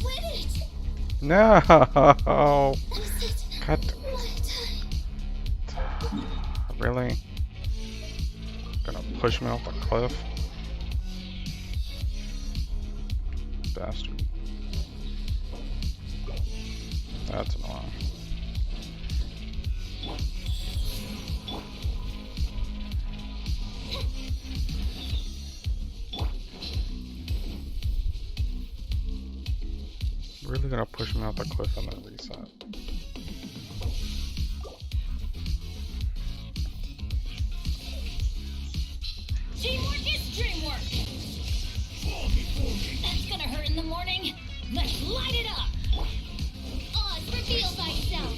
[SPEAKER 3] Win it!
[SPEAKER 14] No! God. Really? Gonna push me off the cliff? Bastard. That's annoying. Really gonna push me off the cliff and then reset.
[SPEAKER 3] Teamwork is dreamwork! That's gonna hurt in the morning. Let's light it up! Oz, reveal thyself!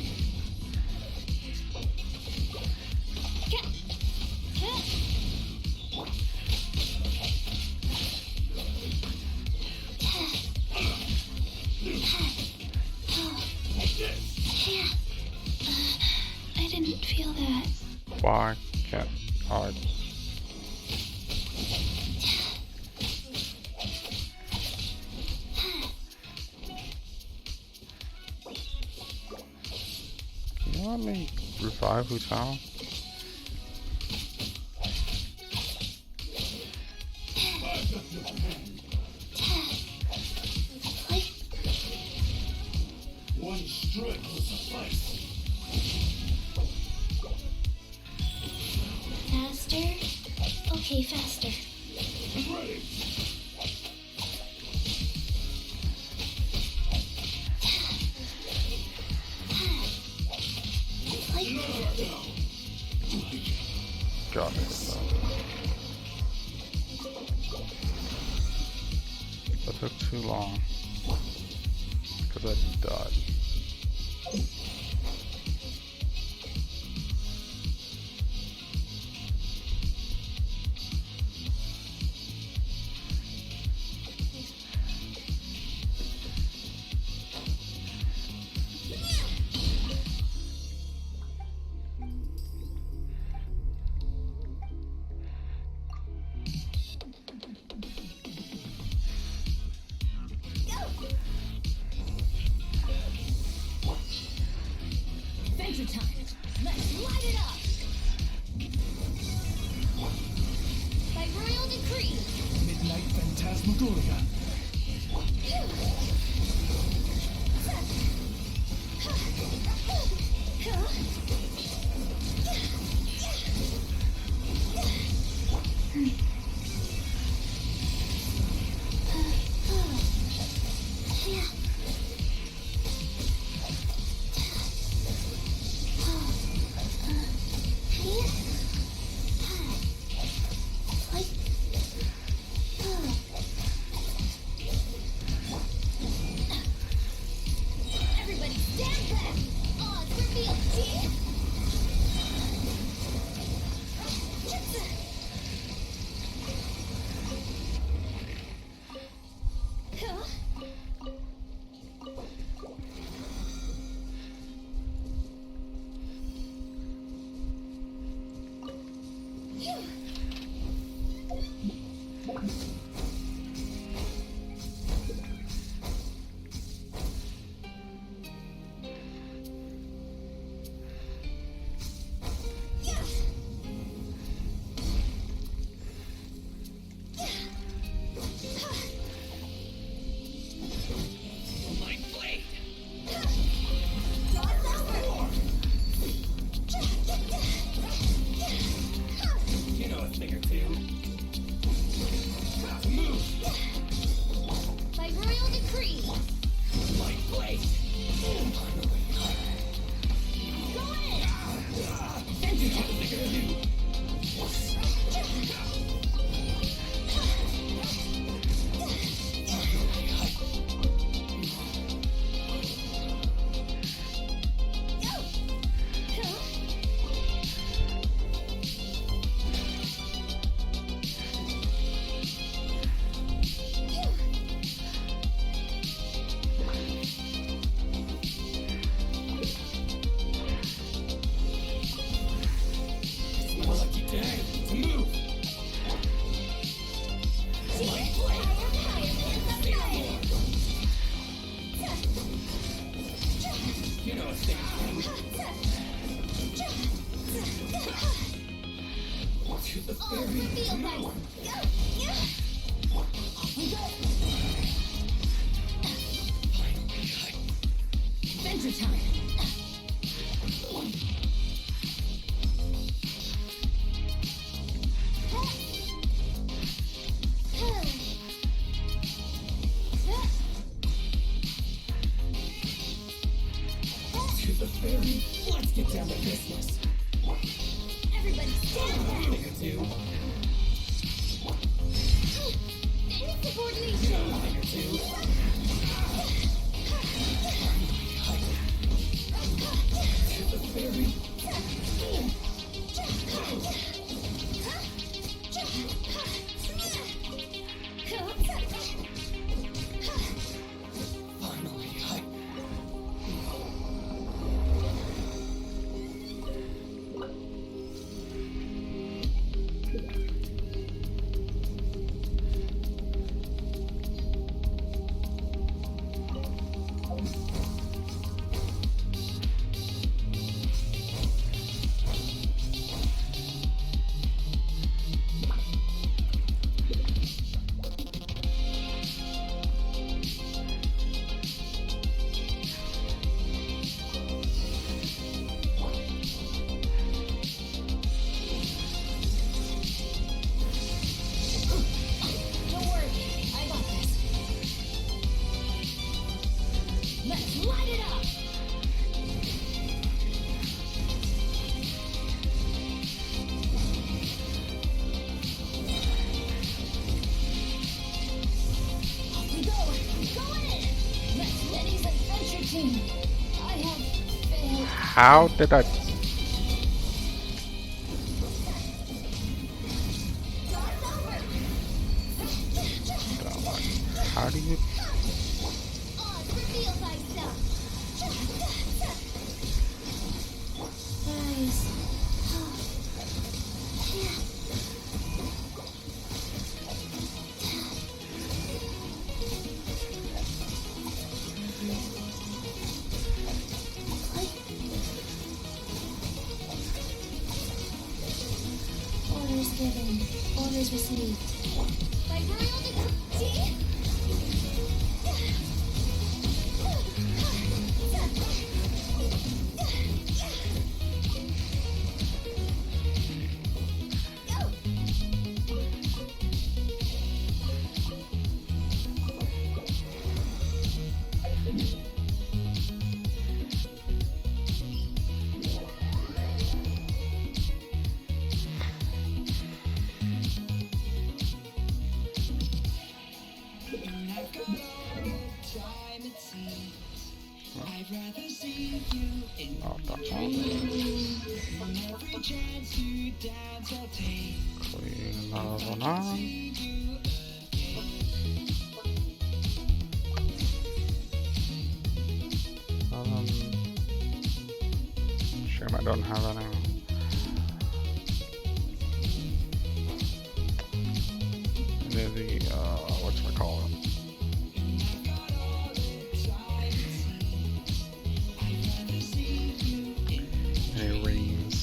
[SPEAKER 8] didn't feel that.
[SPEAKER 14] Why can't I? Can you let me revive Hutao?
[SPEAKER 4] One strike will suffice.
[SPEAKER 8] Faster? Okay, faster.
[SPEAKER 4] Ready.
[SPEAKER 14] Got it. That took too long. Because I died.
[SPEAKER 3] Adventure time. Let's light it up. By royal decree.
[SPEAKER 4] Midnight Phantasmagoria.
[SPEAKER 3] Everybody stand back. Odds revealed, team.
[SPEAKER 4] You know a thing or two. Move!
[SPEAKER 3] By royal decree.
[SPEAKER 4] Light blade!
[SPEAKER 3] Go in.
[SPEAKER 4] You know a thing or two. Lucky day to move! Light blade! You know a thing or two. To the very moon!
[SPEAKER 3] Adventure time.
[SPEAKER 4] To the very... Let's get down to business!
[SPEAKER 3] Everybody stand back.
[SPEAKER 4] Thing or two.
[SPEAKER 3] Insubordination.
[SPEAKER 4] You know a thing or two. To the very... Finally,
[SPEAKER 14] How did I? How do you?
[SPEAKER 3] Orders given. Orders received. Vibrarial decree.
[SPEAKER 14] Clean another one on. Shame I don't have any. The whatchamacallit? Any rings?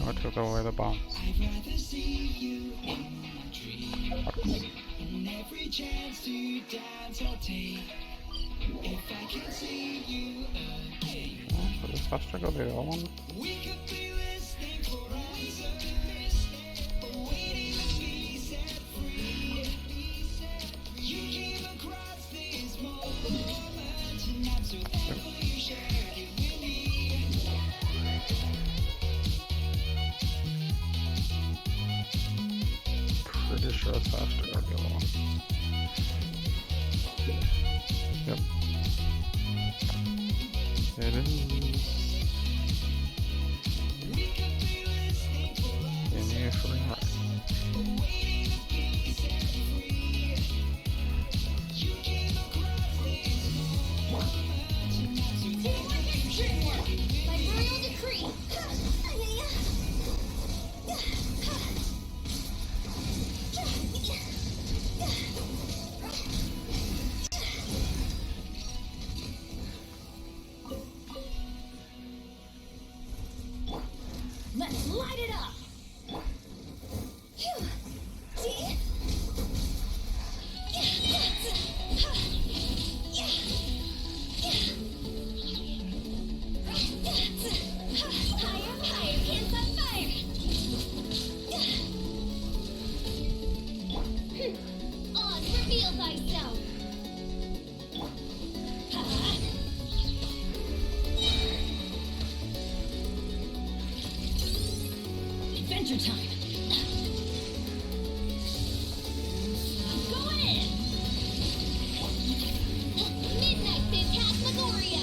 [SPEAKER 14] I took away the bombs. So this has to go the other one. Pretty sure it has to go the other one. Yep. It is. Initially right.
[SPEAKER 3] Vibrarial decree. Let's light it up. Phew. See? Higher, higher, hands on fire. Oz, reveal thyself. Adventure time. Going in. Midnight Phantasmagoria.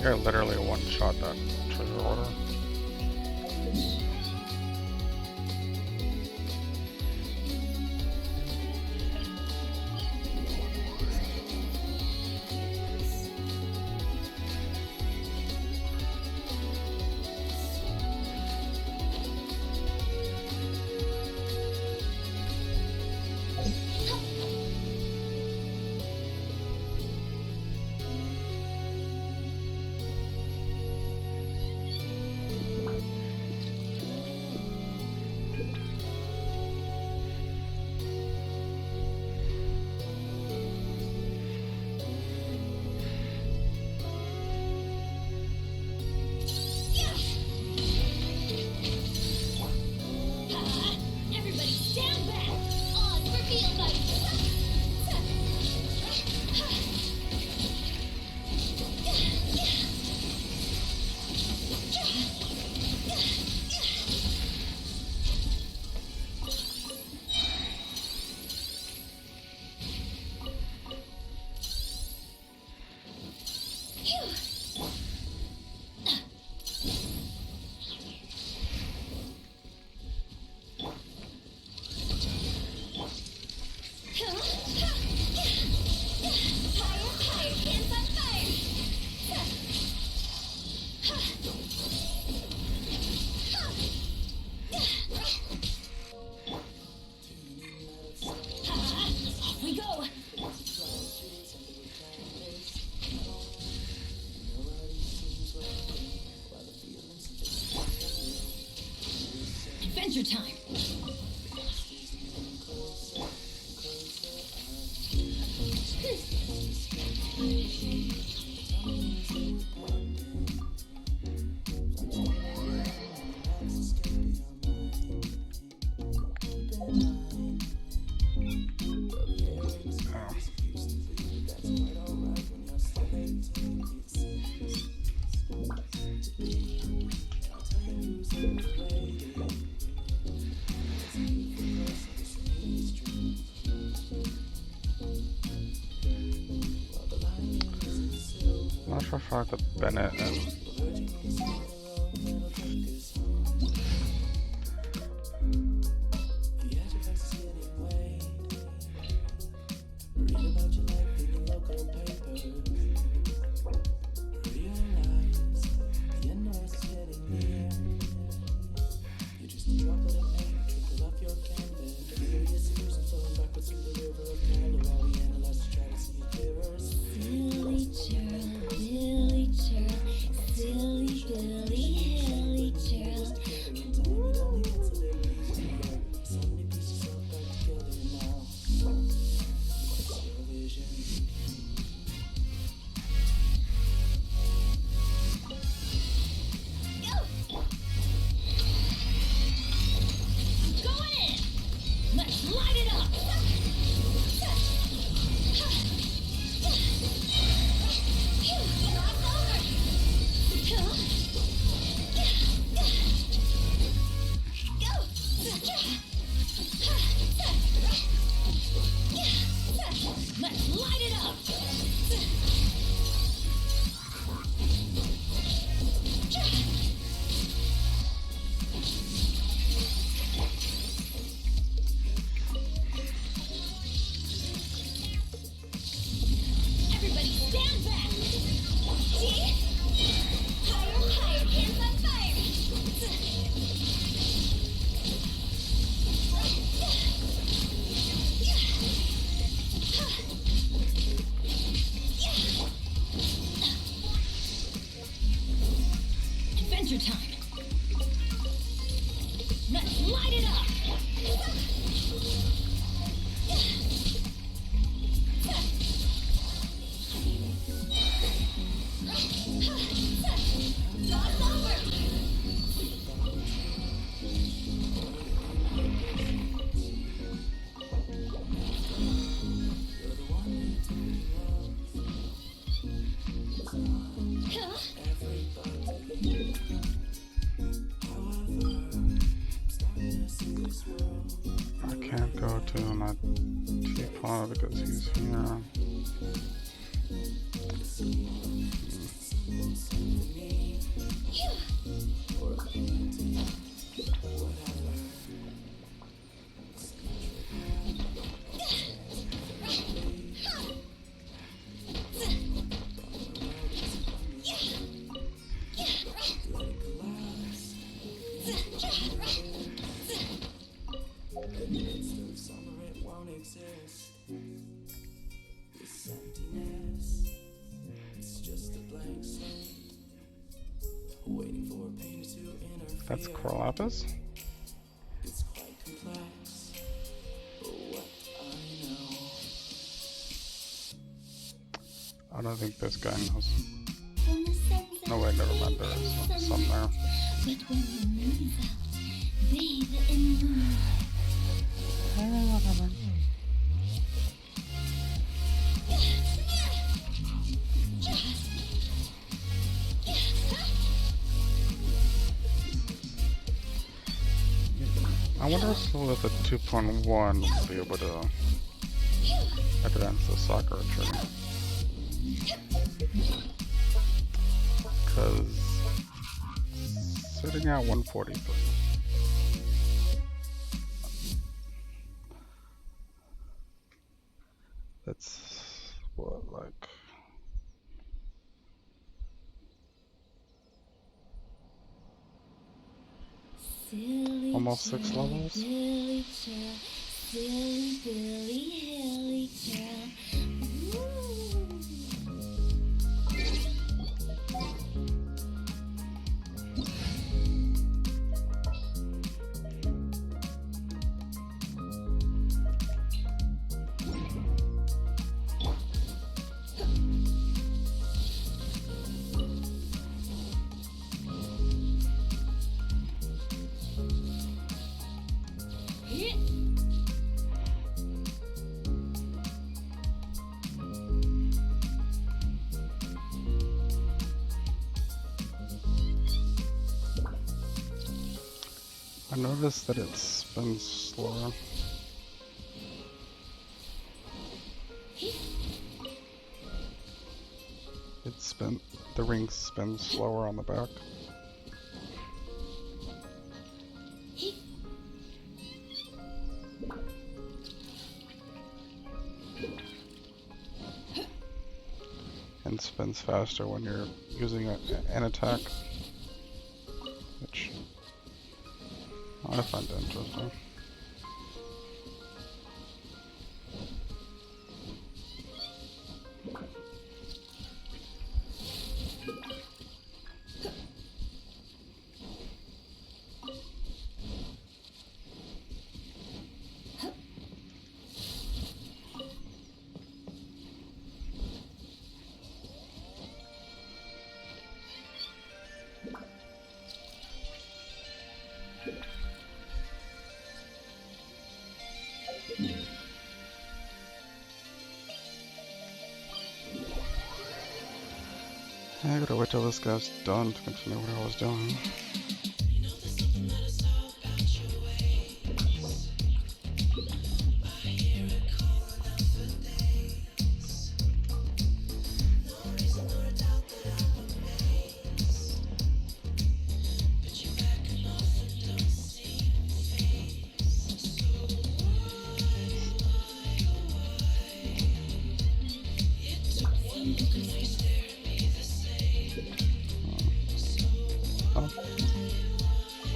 [SPEAKER 14] think I literally one-shot that treasure order.
[SPEAKER 3] Everybody stand back! On reveal night! We go! Adventure time!
[SPEAKER 14] Not sure if I like the Bennett and because he's here. That's Corlapis?
[SPEAKER 4] It's quite complex, for what I know.
[SPEAKER 14] I don't think this guy knows. No, wait, never mind. There is some there.
[SPEAKER 8] But when the moon's out, bathe in the moon.
[SPEAKER 14] I wonder if with a 2.1 we'll be able to advance the soccer tree. Because sitting at 143. That's what, like, almost 6 levels?
[SPEAKER 8] Billy Turl, silly Billy Hilly Turl.
[SPEAKER 14] I noticed that it spins slower. The ring spins slower on the back. And spins faster when you're using an attack, which I find interesting. I gotta wait till this guy's done to continue what I was doing.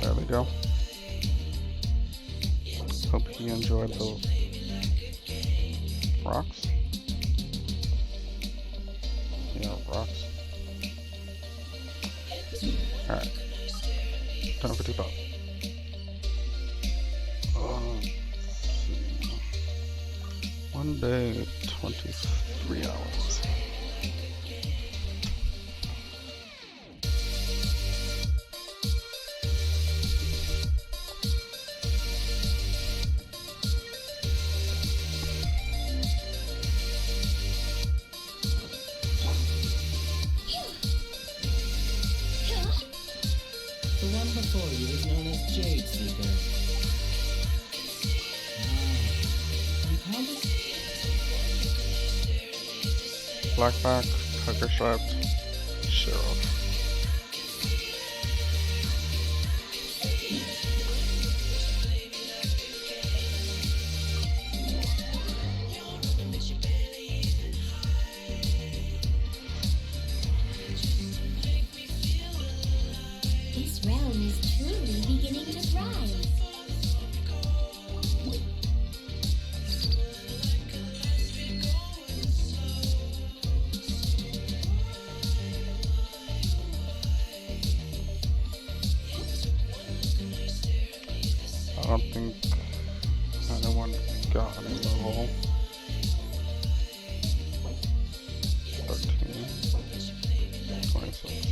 [SPEAKER 14] There we go. Hope he enjoyed the rocks. Yeah, rocks. Alright. Time for deep up. Let's see. 1 day, 23 hours.
[SPEAKER 12] The one before you was known as Jade Seeker.
[SPEAKER 14] Blackback, Tiger Striped, Sheriff.
[SPEAKER 8] This realm is truly beginning to thrive.
[SPEAKER 14] don't think anyone got any level. 13, 26.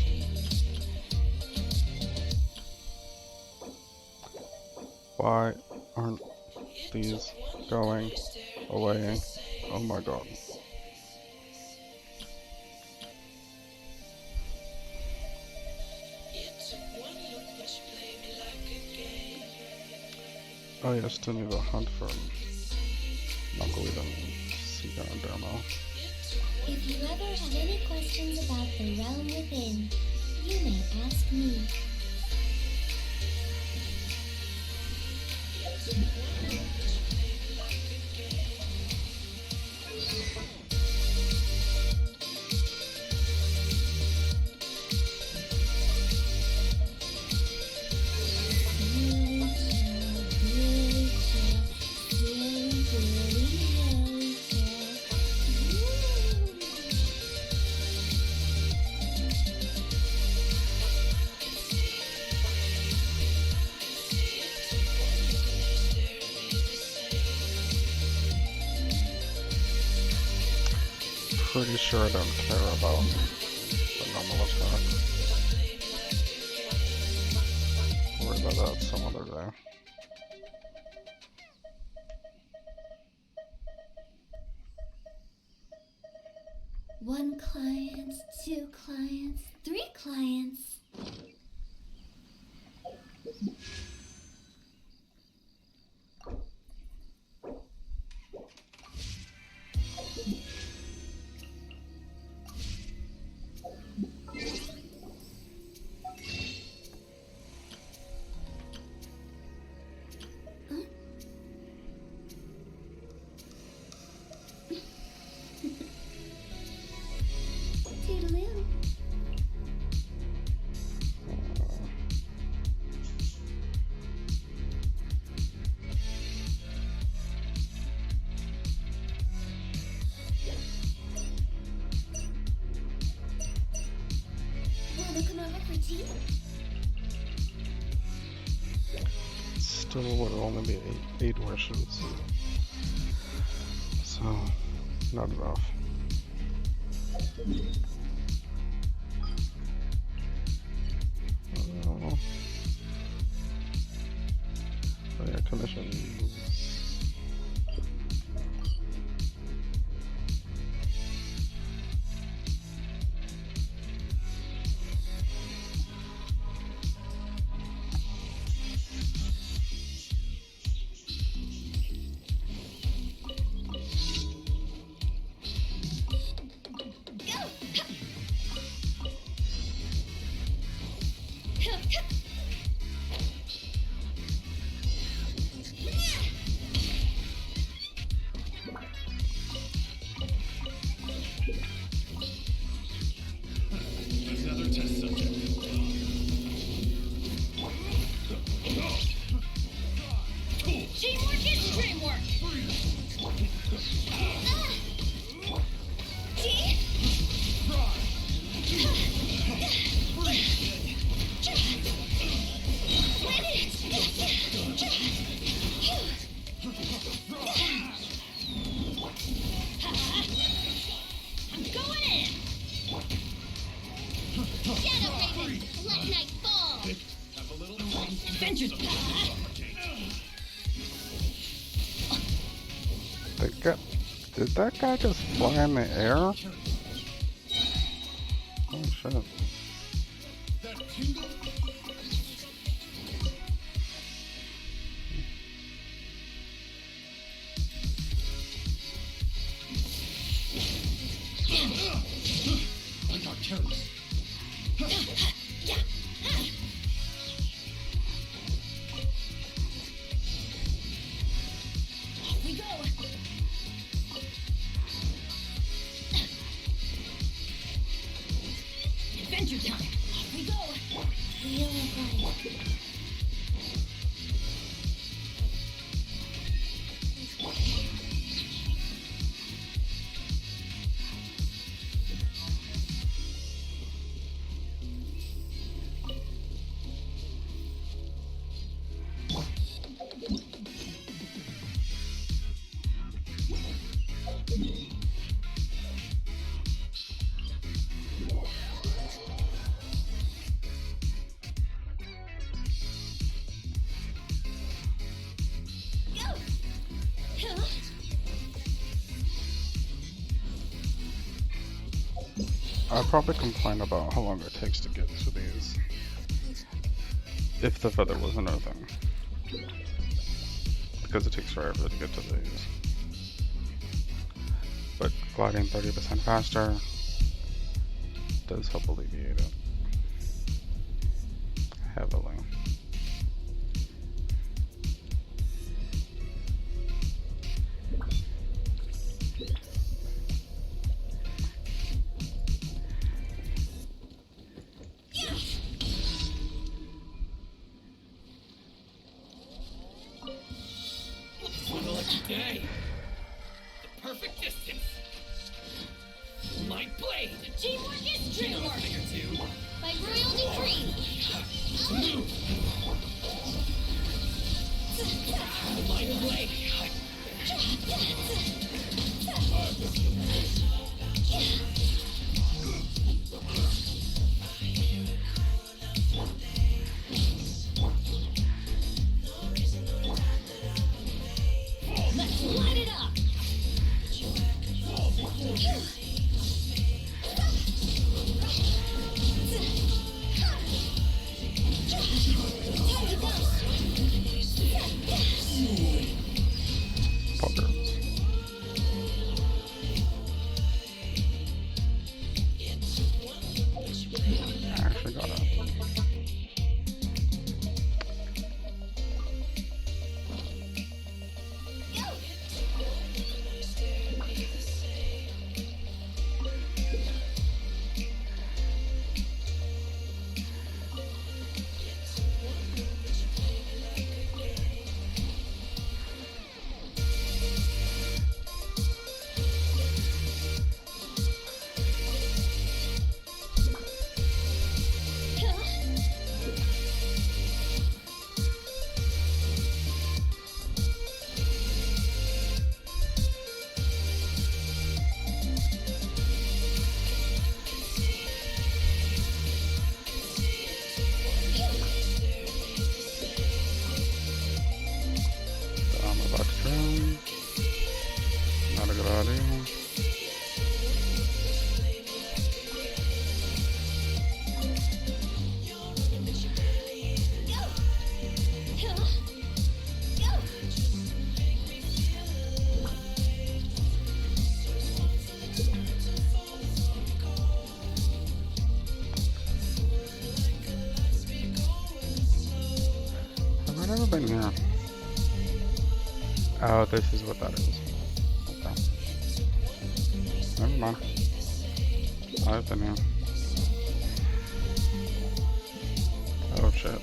[SPEAKER 14] Why aren't these going away? Oh my god. Oh yeah, I still need to hunt for Knuckleweed and Seeker and Dermo.
[SPEAKER 6] If you ever have any questions about the realm within, you may ask me.
[SPEAKER 14] Pretty sure I don't care about the normal attack. Worry about that some other day.
[SPEAKER 6] One client, two clients, three clients. Toodaloo. Wanna come over for tea?
[SPEAKER 14] Still would only be eight wishes. So, not enough. Oh yeah, commission.
[SPEAKER 11] Another test subject.
[SPEAKER 3] Teamwork is dreamwork! I'm going in! Shadow Raven, let night fall!
[SPEAKER 11] Have a little
[SPEAKER 3] Adventure!
[SPEAKER 14] Did that guy just fly in the air? Oh shit.
[SPEAKER 11] That tingle. I got careless.
[SPEAKER 3] Off we go! Adventure time! Off we go!
[SPEAKER 6] Wheel of life.
[SPEAKER 14] I'd probably complain about how long it takes to get to these. If the feather was another thing. Because it takes forever to get to these. But gliding 30% faster does help alleviate it. Heavily.
[SPEAKER 11] What a lucky day! The perfect distance! My blade!
[SPEAKER 3] Teamwork is teamwork!
[SPEAKER 11] Thing or two.
[SPEAKER 3] By royal decree!
[SPEAKER 11] Move! My blade!
[SPEAKER 3] Let's light it up!
[SPEAKER 14] Poggers. I actually got it. I'm about to drown. Not a good idea. Have I never been here? Oh, this is what that is. Okay. Never mind. I've been here. Oh shit.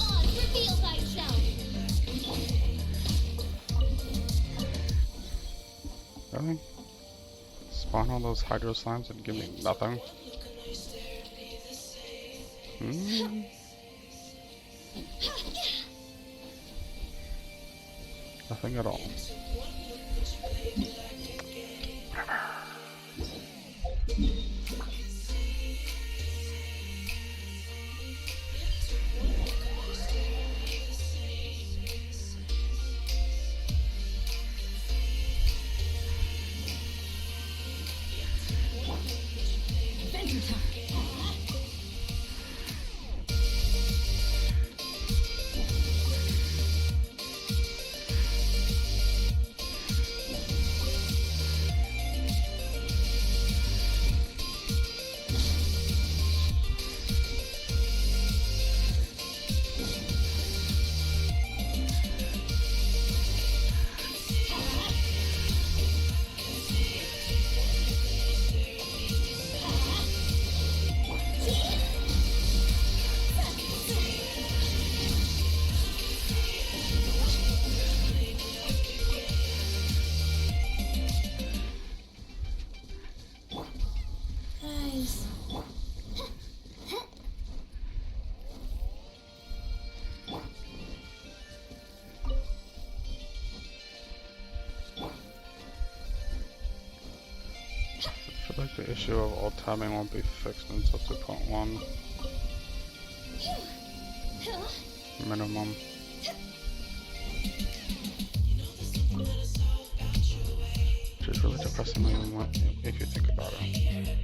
[SPEAKER 3] Oz, reveal thyself!
[SPEAKER 14] Really? Spawn all those hydro slimes and give me nothing? Hmm? Nothing at all.
[SPEAKER 3] Adventure time! Nice.
[SPEAKER 14] I feel like the issue of alt tabbing won't be fixed until 2.1 minimum. Which is really depressing if you think about it.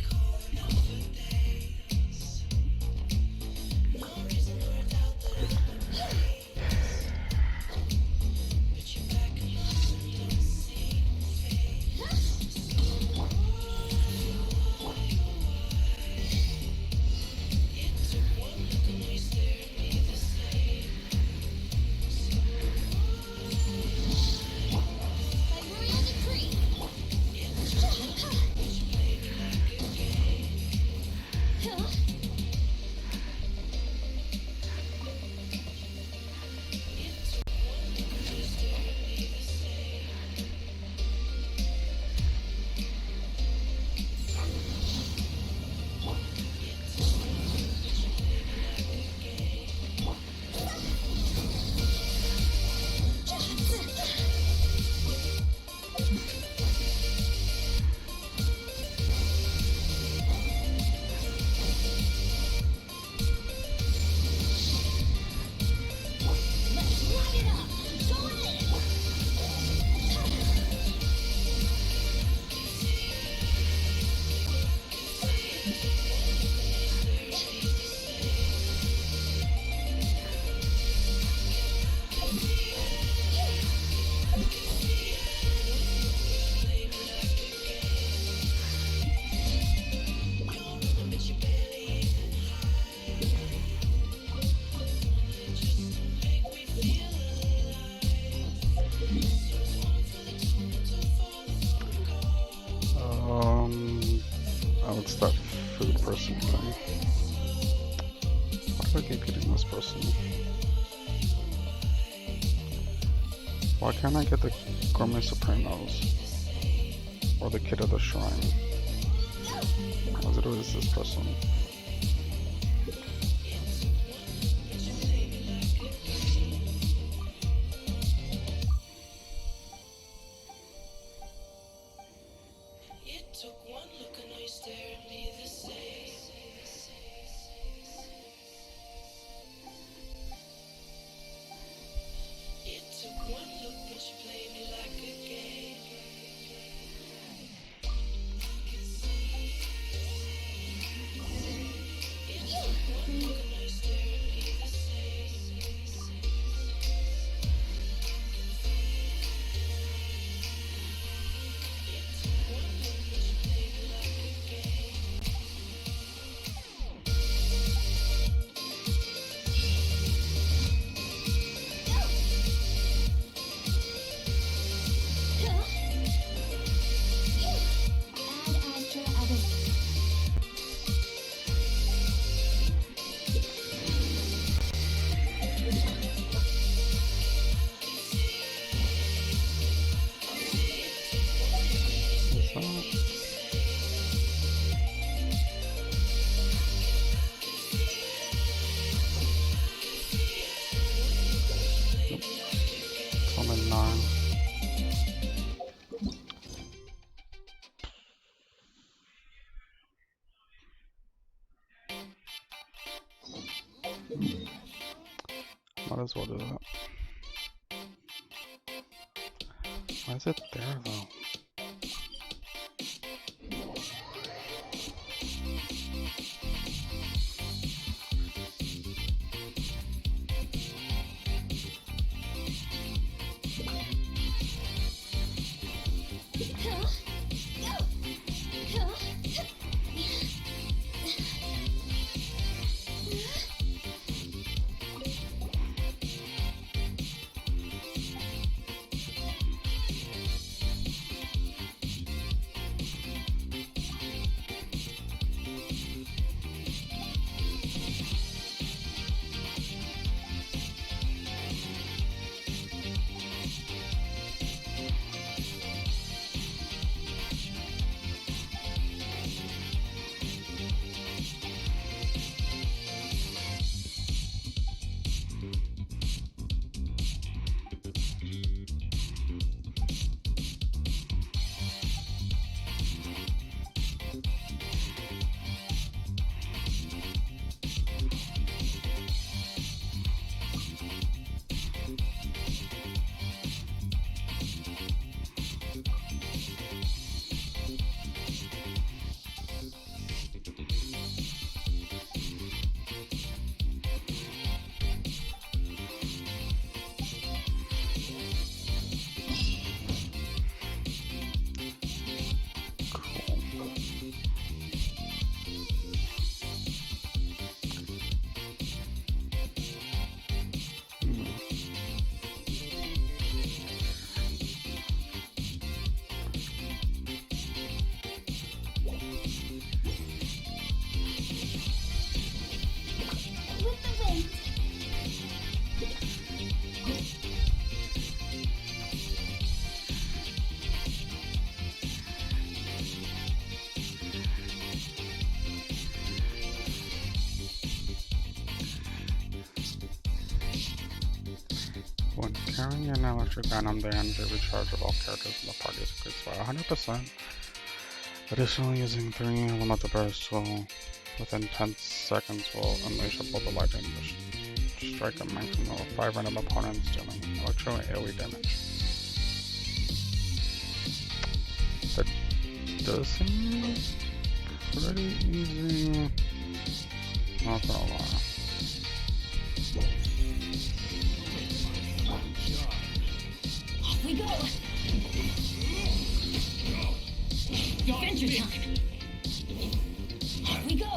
[SPEAKER 14] It's that food person thing. Why do I keep getting this person? Why can't I get the Gourmet Supremos? Or the Kid of the Shrine? Why is it always this person? Might as well do that. Why is it there though? Carrying an electric item, the energy recharge of all characters in the party is increased by 100%. Additionally, using 3 elemental bursts will, within 10 seconds, will unleash a bolt of lightning to strike a maximum of 5 random opponents, dealing electro and AoE damage. That does seem pretty easy. Not gonna lie.
[SPEAKER 3] Off we go! Adventure time! Off we go!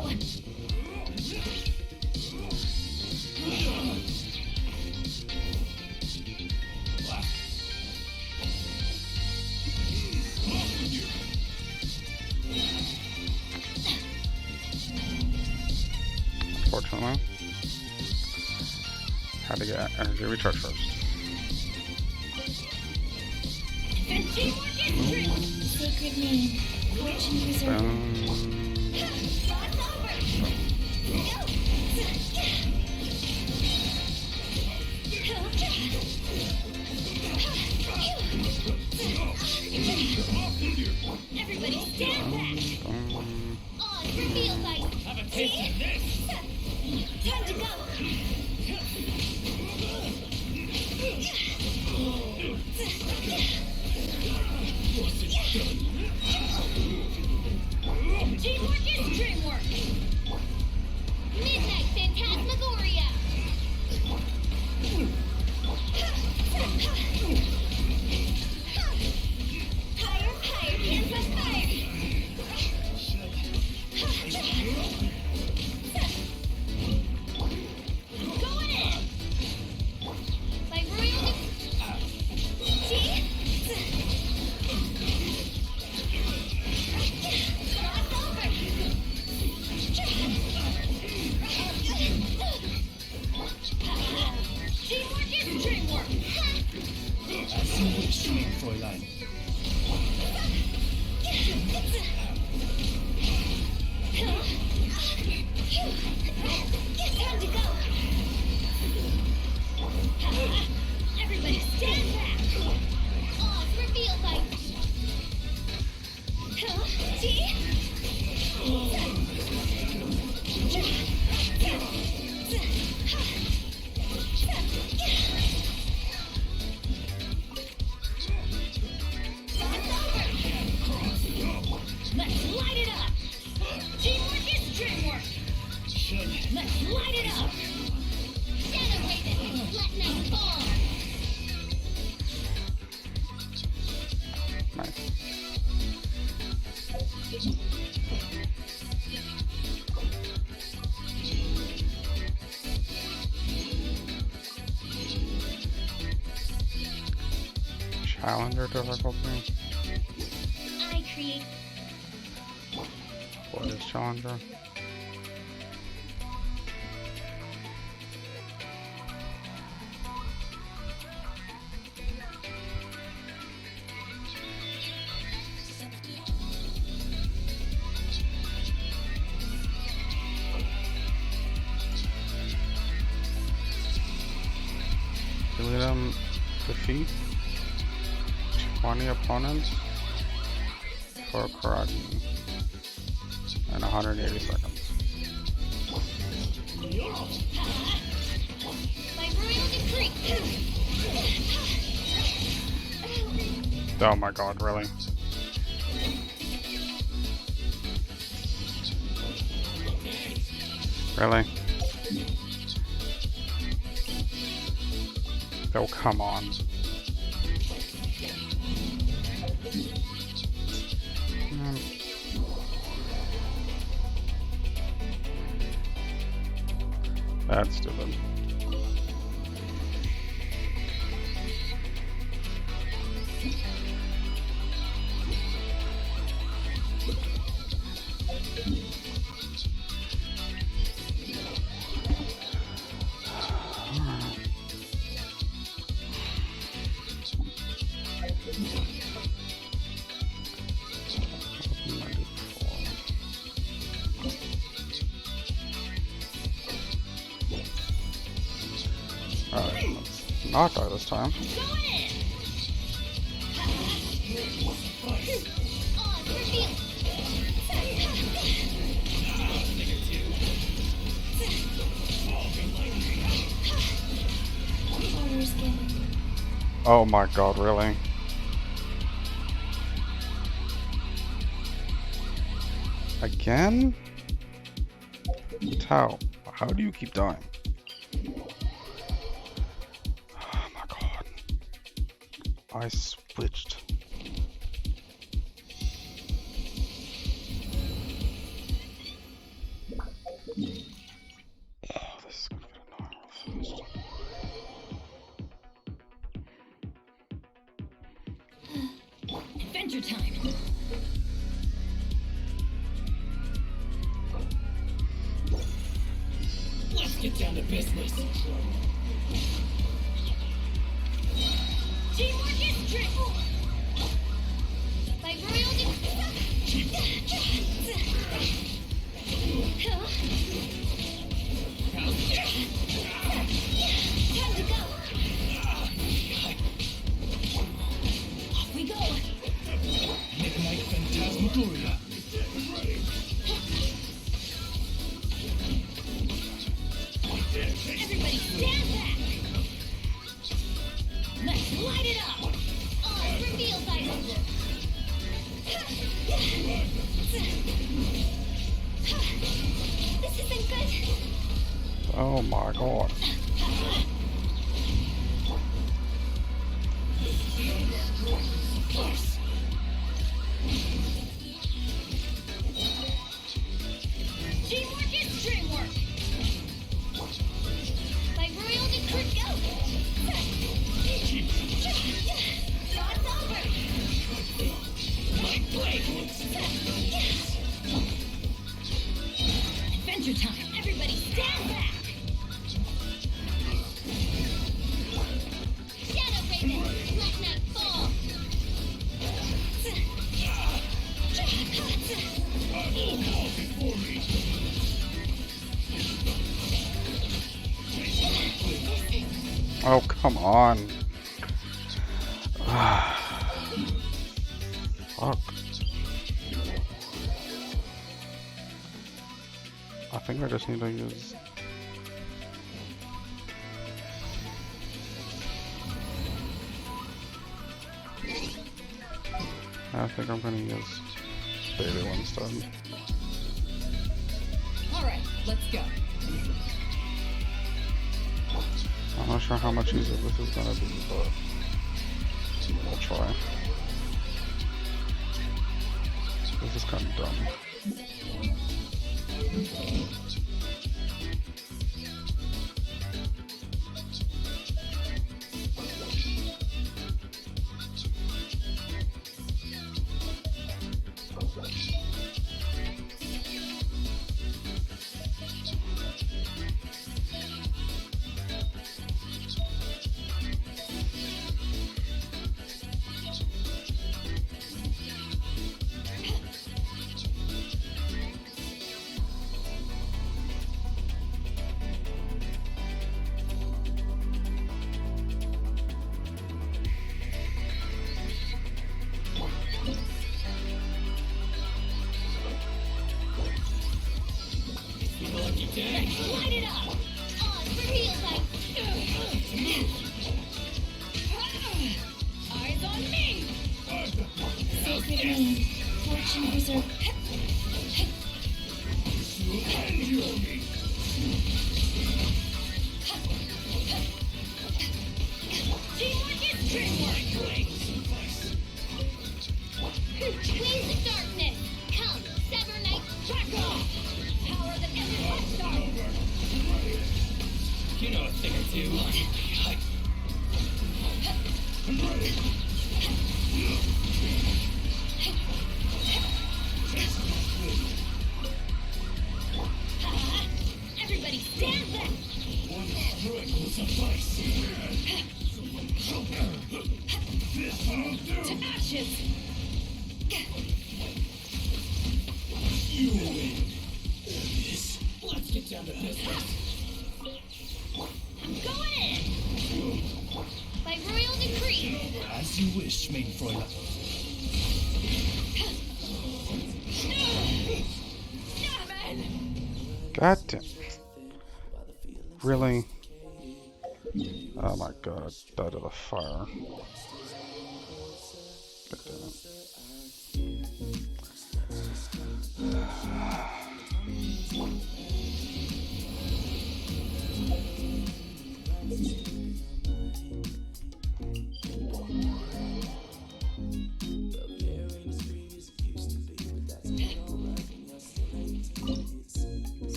[SPEAKER 14] Unfortunately, had to get energy recharge first.
[SPEAKER 3] Sacred name. Fortune preserver.
[SPEAKER 4] Everybody stand back! All is revealed by...
[SPEAKER 11] Have a taste of this!
[SPEAKER 4] Time to go!
[SPEAKER 3] Teamwork is dreamwork!
[SPEAKER 4] Midnight Phantasmagoria! Higher, higher, hands on fire!
[SPEAKER 3] Going in!
[SPEAKER 4] By royal... See?
[SPEAKER 3] Teamwork is dreamwork!
[SPEAKER 12] I see what you mean, Fräulein.
[SPEAKER 4] Time to go!
[SPEAKER 3] Everybody stand back!
[SPEAKER 4] All is revealed by... See?
[SPEAKER 3] Let's light it up! Teamwork is dreamwork! Let's light it up!
[SPEAKER 4] Shadow Raven, let night fall!
[SPEAKER 14] Nice. Challenger difficulty.
[SPEAKER 4] I create...
[SPEAKER 14] What is Challenger? Delete them. Defeat 20 opponents for karate in 180 seconds.
[SPEAKER 4] By royal decree!
[SPEAKER 14] Oh my god, really? Really? Oh, come on. That's stupid. not die this time. Oh my god, really? Again? How? How do you keep dying? Oh my god. I switched. Oh, this is gonna get annoying real fast.
[SPEAKER 3] Adventure time.
[SPEAKER 11] Let's get down to business.
[SPEAKER 3] Teamwork is triple. Like royalty. Time to go. Off we go.
[SPEAKER 11] Midnight Phantasmagoria.
[SPEAKER 3] Everybody stand back. Let's light it up. On reveal item. This isn't good.
[SPEAKER 14] Oh my god.
[SPEAKER 3] Teamwork is dreamwork. Like royalty could go. God's over.
[SPEAKER 11] My blade.
[SPEAKER 3] Adventure time. Everybody stand back. Shadow Raven, let night fall.
[SPEAKER 14] Oh, come on. Fuck. I think I just need to use... I think I'm gonna use Baby instead.
[SPEAKER 3] Alright, let's go.
[SPEAKER 14] I'm not sure how much easier this is gonna be, but we'll try. This is kind of dumb.
[SPEAKER 3] Light it up! On reveal light! Eyes on me!
[SPEAKER 8] Sacred name, fortune preserve.
[SPEAKER 3] Teamwork is dreamwork! Queens of darkness! Come, sever night, crack off! Power that ever touched on!
[SPEAKER 11] You know a thing or two.
[SPEAKER 3] Everybody stand back!
[SPEAKER 11] One strike will suffice. This will do.
[SPEAKER 3] To ashes!
[SPEAKER 11] You win. Let's get down to business.
[SPEAKER 3] I'm going in!
[SPEAKER 11] As you wish, mein Fräulein.
[SPEAKER 14] God damn. Really? Oh my god, I died of the fire. God damn it.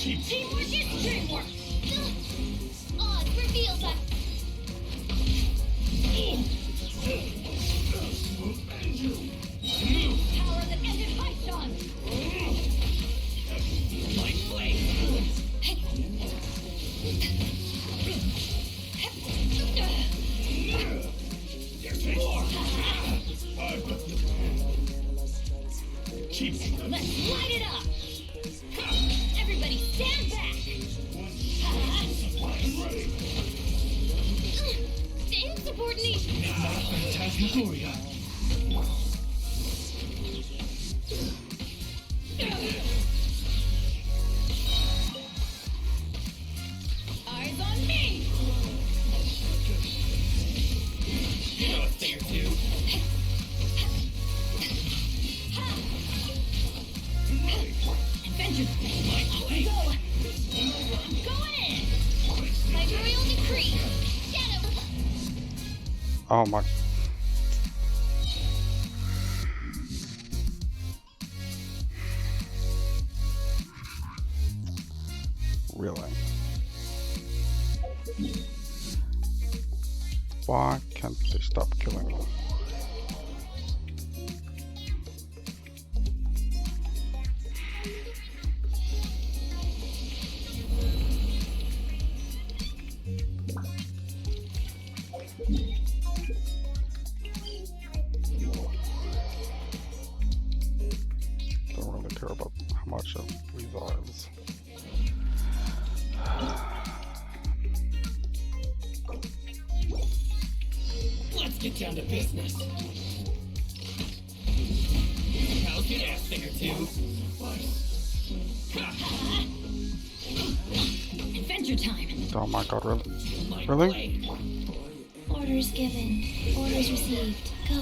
[SPEAKER 3] Teamwork is dreamwork! Oz reveals that... Power that ended Haishan!
[SPEAKER 11] Light blade! There's more!
[SPEAKER 3] Let's light it up! Everybody stand back! Insubordination!
[SPEAKER 11] Phantasmagoria!
[SPEAKER 3] Eyes on me!
[SPEAKER 11] You know a thing or two.
[SPEAKER 3] Adventure!
[SPEAKER 11] Light blade!
[SPEAKER 3] Go! I'm going in! My royal decree! Shadow!
[SPEAKER 14] Oh my. Really? Why can't they stop killing me? Don't really care about how much it revives.
[SPEAKER 11] Let's get down to business. I'll get a thing or two.
[SPEAKER 3] Adventure time!
[SPEAKER 14] Oh my god, really?
[SPEAKER 11] Light
[SPEAKER 14] Really?
[SPEAKER 11] blade.
[SPEAKER 8] Orders given. Orders received. Go.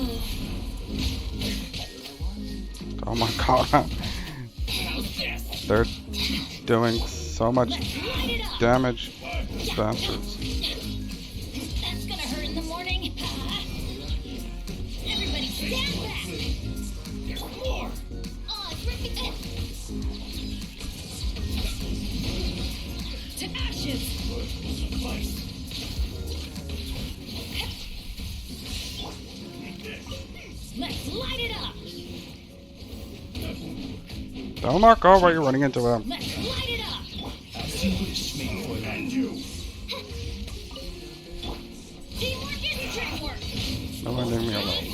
[SPEAKER 14] Oh my god.
[SPEAKER 11] How's this?
[SPEAKER 14] They're doing so much
[SPEAKER 3] Let's light it up!
[SPEAKER 14] damage. Bastards.
[SPEAKER 3] That's gonna hurt in the morning! Everybody stand back!
[SPEAKER 11] There's more!
[SPEAKER 3] Oz, rip it! To ashes!
[SPEAKER 11] Vice.
[SPEAKER 3] Let's light it up!
[SPEAKER 14] Oh my god, why are you running into him?
[SPEAKER 3] Let's light it up!
[SPEAKER 11] As you wish, mein Fräulein.
[SPEAKER 3] Teamwork is dreamwork!
[SPEAKER 14] No one leave me alone.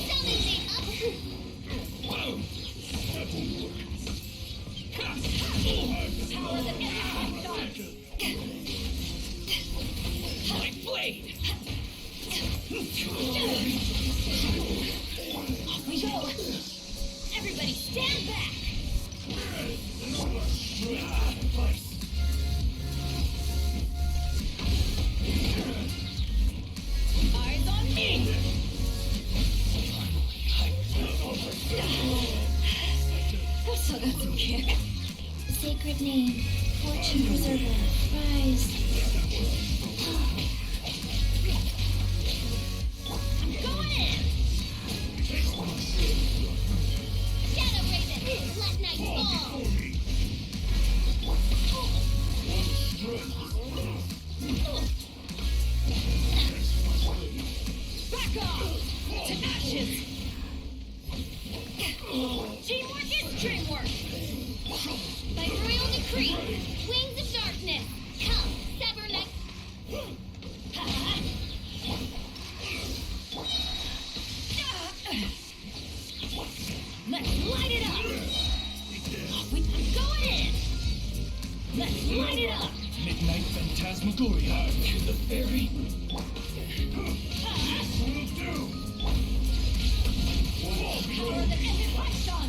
[SPEAKER 3] Power that ended Haishan!
[SPEAKER 11] Light blade.
[SPEAKER 3] Off we go! Everybody stand back!
[SPEAKER 11] Vice.
[SPEAKER 3] Eyes on me! I've still got some kick.
[SPEAKER 8] Sacred name. Fortune preserver. Rise.
[SPEAKER 3] I'm going in! Shadow Raven, let night fall! Back off! To ashes! Teamwork is dreamwork! By royal decree, wings of darkness, come, sever night!
[SPEAKER 11] Midnight Phantasmagoria. To the fairy.
[SPEAKER 3] Power of the Ended Python!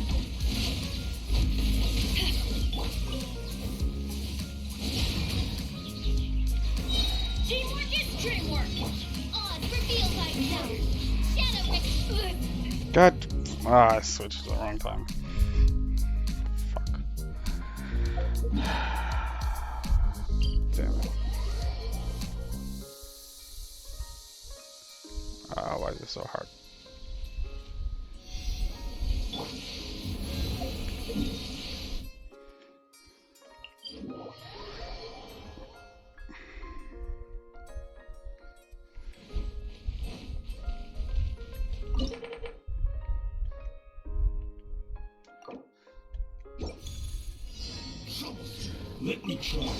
[SPEAKER 3] Teamwork is dreamwork! Oz, reveal thyself! Shadow Witch!
[SPEAKER 14] God. Ah, I switched to the wrong time. Fuck. Damn it. Why is it so hard?
[SPEAKER 11] Let me try.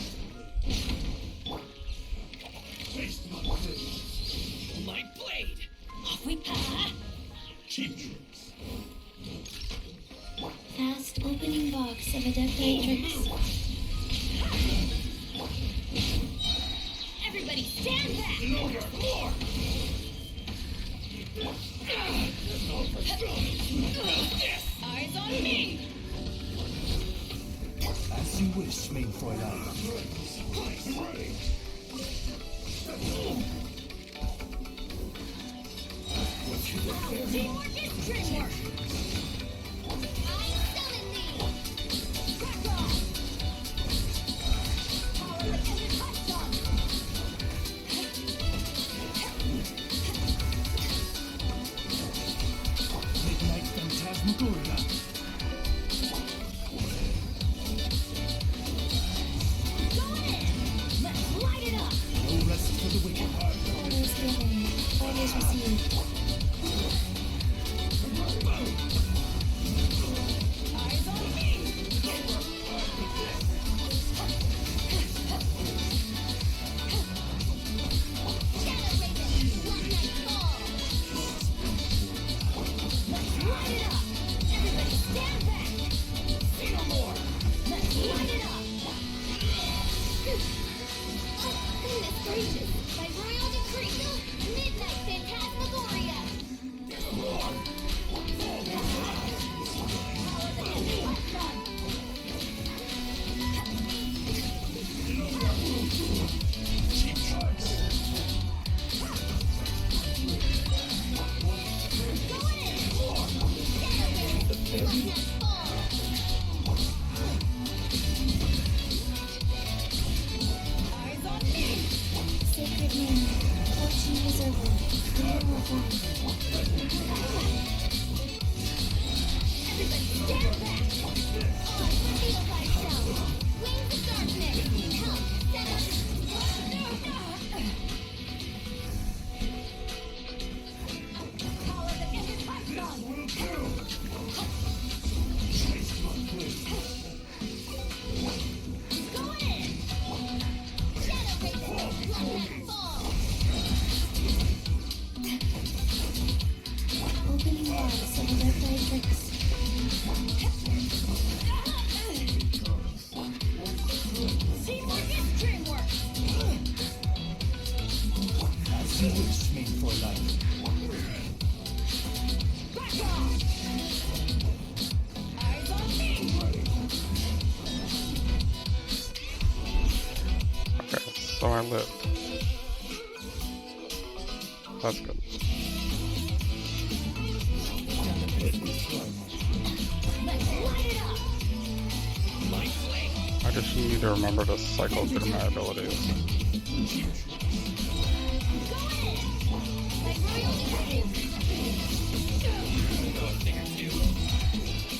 [SPEAKER 11] Taste my blade. My blade.
[SPEAKER 3] Off we pass!
[SPEAKER 11] Cheap tricks.
[SPEAKER 8] Fast opening box of a Decoratrix.
[SPEAKER 3] Everybody stand back!
[SPEAKER 11] More!
[SPEAKER 3] Eyes on me!
[SPEAKER 11] As you wish, main Fräulein.
[SPEAKER 3] Teamwork is dreamwork! I'm selling these! Crack off! Power of the Ended Python!
[SPEAKER 11] Midnight Phantasmagoria.
[SPEAKER 3] Let's light it up!
[SPEAKER 11] No rest for the wicked.
[SPEAKER 8] Orders given. Orders received.
[SPEAKER 3] Eyes on me! Shadow Raven, Black Knight Fall! Let's light it up! Everybody stand back!
[SPEAKER 11] See no more.
[SPEAKER 3] Let's light it up! Oh, goodness gracious! By royal decree, Midnight Phantasmagoria! Power of the Ended Python!
[SPEAKER 11] Cheap tricks.
[SPEAKER 3] Going in! Shadow Raven, Black Knight Fall! Eyes on me!
[SPEAKER 8] Sacred name. Fortune preserver. Renewal form.
[SPEAKER 3] Everybody stand back! On, reveal thyself! Wings of darkness! Help! Set us! Power of the Ended Python! Going in! Shadow Raven! Black Knight Fall!
[SPEAKER 8] Opening box of a Decoratrix.
[SPEAKER 3] Teamwork is dreamwork!
[SPEAKER 11] As you wish, main Fräulein.
[SPEAKER 3] Back off! Eyes on me!
[SPEAKER 14] Okay, so I lived. That's good.
[SPEAKER 3] Let's light it up!
[SPEAKER 11] My blade.
[SPEAKER 14] I just need to remember to cycle through my abilities.
[SPEAKER 3] Going in! By royal decree!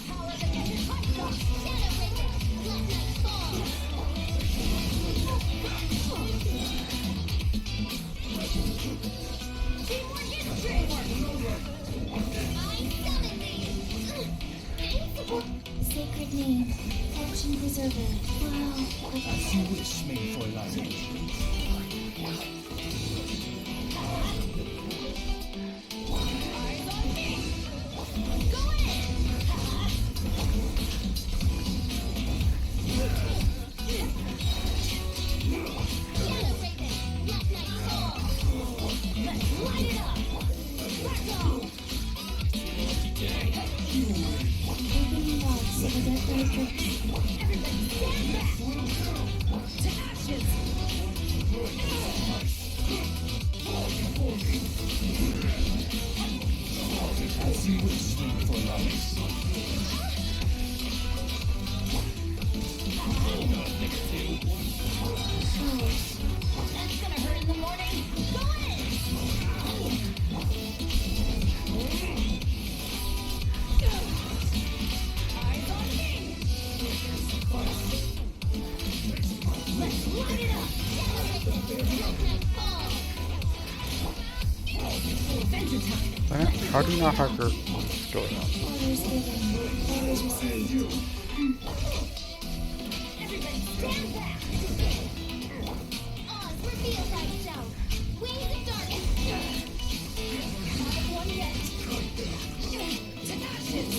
[SPEAKER 3] Power of the Ended Python! Shadow Raven! Black Knight Fall! Teamwork is dreamwork! I'm selling these!
[SPEAKER 8] Sacred name. Fortune preserver. Wow.
[SPEAKER 11] As you wish, main Fräulein.
[SPEAKER 3] Eyes on me! Going in! Everybody stand back! To ashes!
[SPEAKER 4] As you wish, for life.
[SPEAKER 3] That's gonna hurt in the morning. Go in! Eyes on me! Let's light it up! Midnight fall! Adventure time!
[SPEAKER 14] How do you not have your skill up?
[SPEAKER 8] Orders given. Orders received.
[SPEAKER 3] Everybody stand back! Oz, reveal thyself! Wings of darkness! Not one yet! To ashes!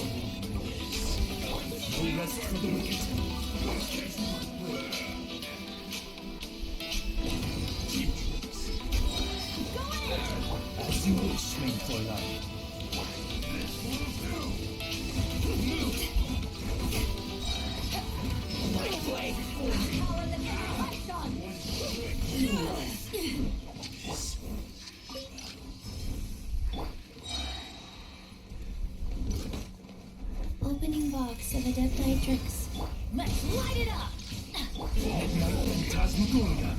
[SPEAKER 4] No rest for the wicked.
[SPEAKER 3] Go in!
[SPEAKER 4] As you wish, made for life.
[SPEAKER 3] Power the Python!
[SPEAKER 8] Opening box of Adept Nitrix.
[SPEAKER 3] Let's light it up!
[SPEAKER 4] Midnight Phantasmagoria.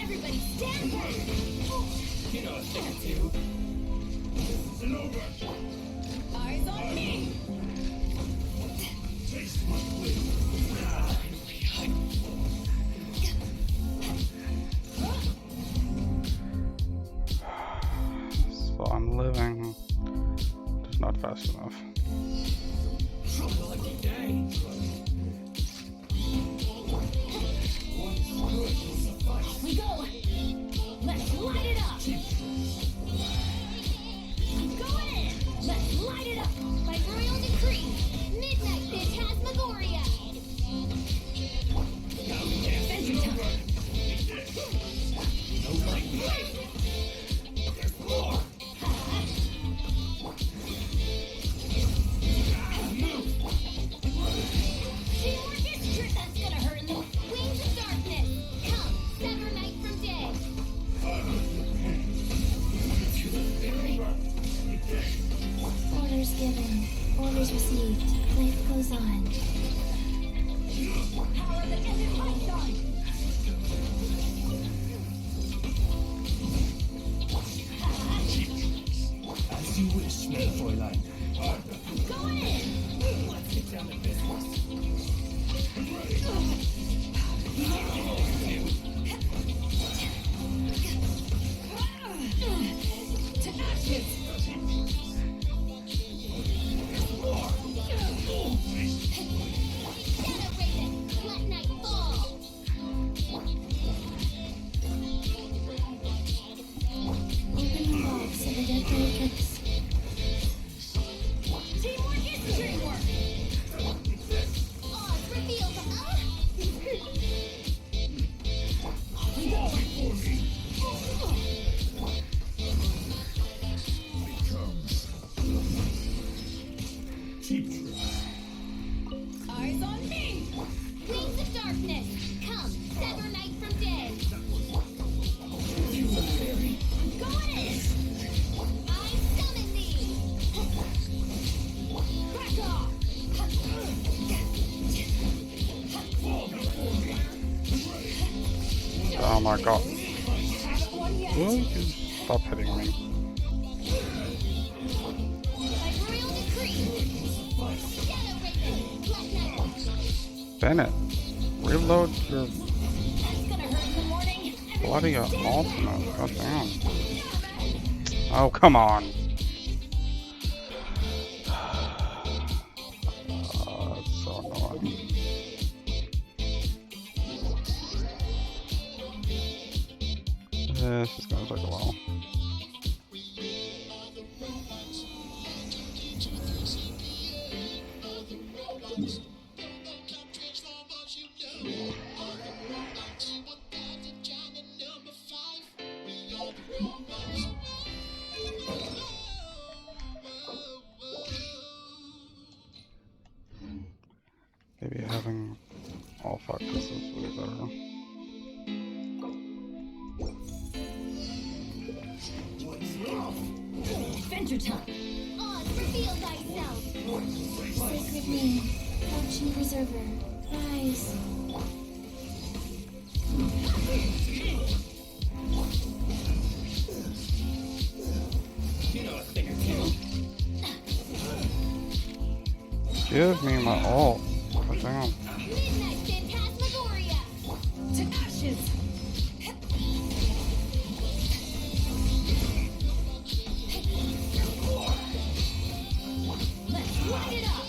[SPEAKER 3] Everybody stand back!
[SPEAKER 4] You know a thing or two. This isn't over.
[SPEAKER 3] Eyes on me!
[SPEAKER 4] Taste my blade.
[SPEAKER 14] So I'm living, just not fast enough.
[SPEAKER 4] Lucky day.
[SPEAKER 3] Off we go! Let's light it up! Go in! Let's light it up! By royal decree! Midnight Phantasmagoria! Adventure time!
[SPEAKER 4] No lightning. There's more.
[SPEAKER 3] Teamwork is true! That's gonna hurt in the wings of darkness! Come, sever night from day!
[SPEAKER 8] Orders given. Orders received. Life goes on.
[SPEAKER 3] Power the desert python!
[SPEAKER 4] As you wish, made for life.
[SPEAKER 3] Go in!
[SPEAKER 4] Let's get down to business.
[SPEAKER 3] To ashes! Shadow Raven, let night fall!
[SPEAKER 8] Opening box of Adept Nitrix.
[SPEAKER 3] Teamwork is dreamwork! Oz, reveal the... Off we go! Eyes on me! Wings of darkness! Come, sever night from day! Go in! I summon thee! Back off!
[SPEAKER 14] Oh my god.
[SPEAKER 3] Haven't won yet!
[SPEAKER 14] Will you stop hitting me?
[SPEAKER 3] By royal decree! Shadow Raven, let night...
[SPEAKER 14] Bennett, reload your
[SPEAKER 3] That's gonna hurt in the morning!
[SPEAKER 14] bloody ultimate. God damn. Oh, come on. That's so annoying. This is gonna take a while.
[SPEAKER 8] Sacred name, Fauci Preserver, rise.
[SPEAKER 11] You know a thing or two.
[SPEAKER 14] Give me my ult. God damn.
[SPEAKER 3] Midnight Phantasmagoria! To ashes! Let's light it up!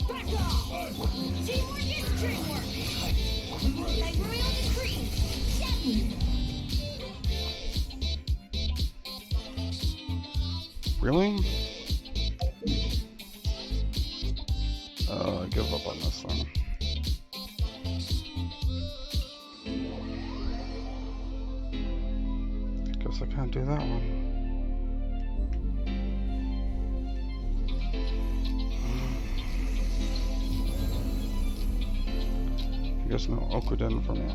[SPEAKER 3] Back off! Teamwork is dreamwork! By royal decree!
[SPEAKER 14] Really? I give up on this thing. Guess I can't do that one. I guess no Okuden for me.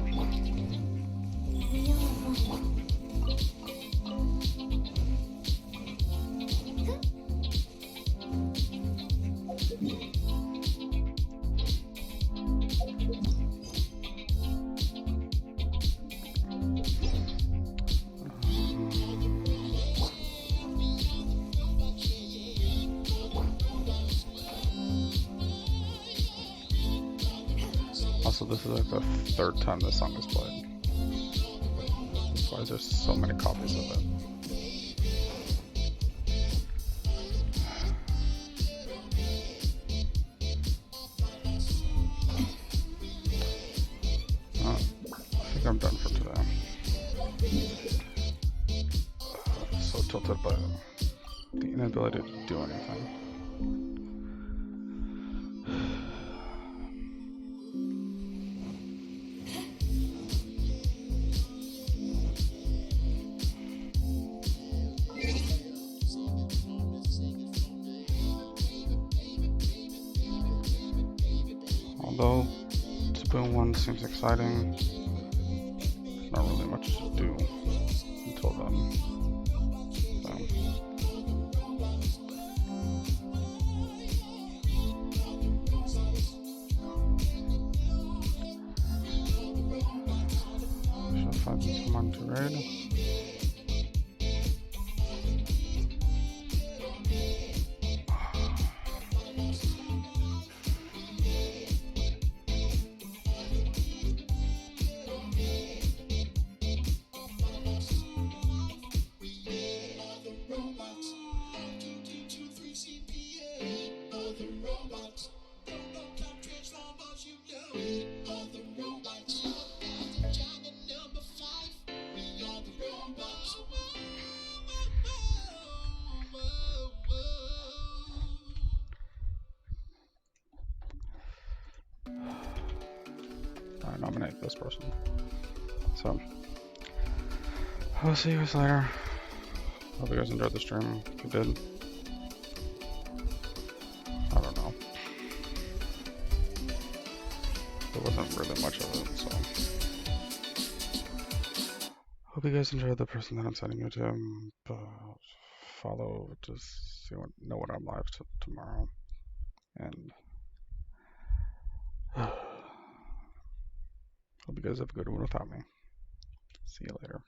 [SPEAKER 14] Also, this is like the third time this song is played. That's why there's so many copies of it. I think I'm done for today. So tilted by the inability to do anything. Although Spoon 1 seems exciting, there's not really much to do until then. So. Should find someone to raid. I nominate this person. So, I'll see you guys later. Hope you guys enjoyed the stream. If you did, I don't know. There wasn't really much of it, so. Hope you guys enjoyed the person that I'm sending you to. Follow to see know when I'm live tomorrow. And hope you guys have a good one without me. See you later.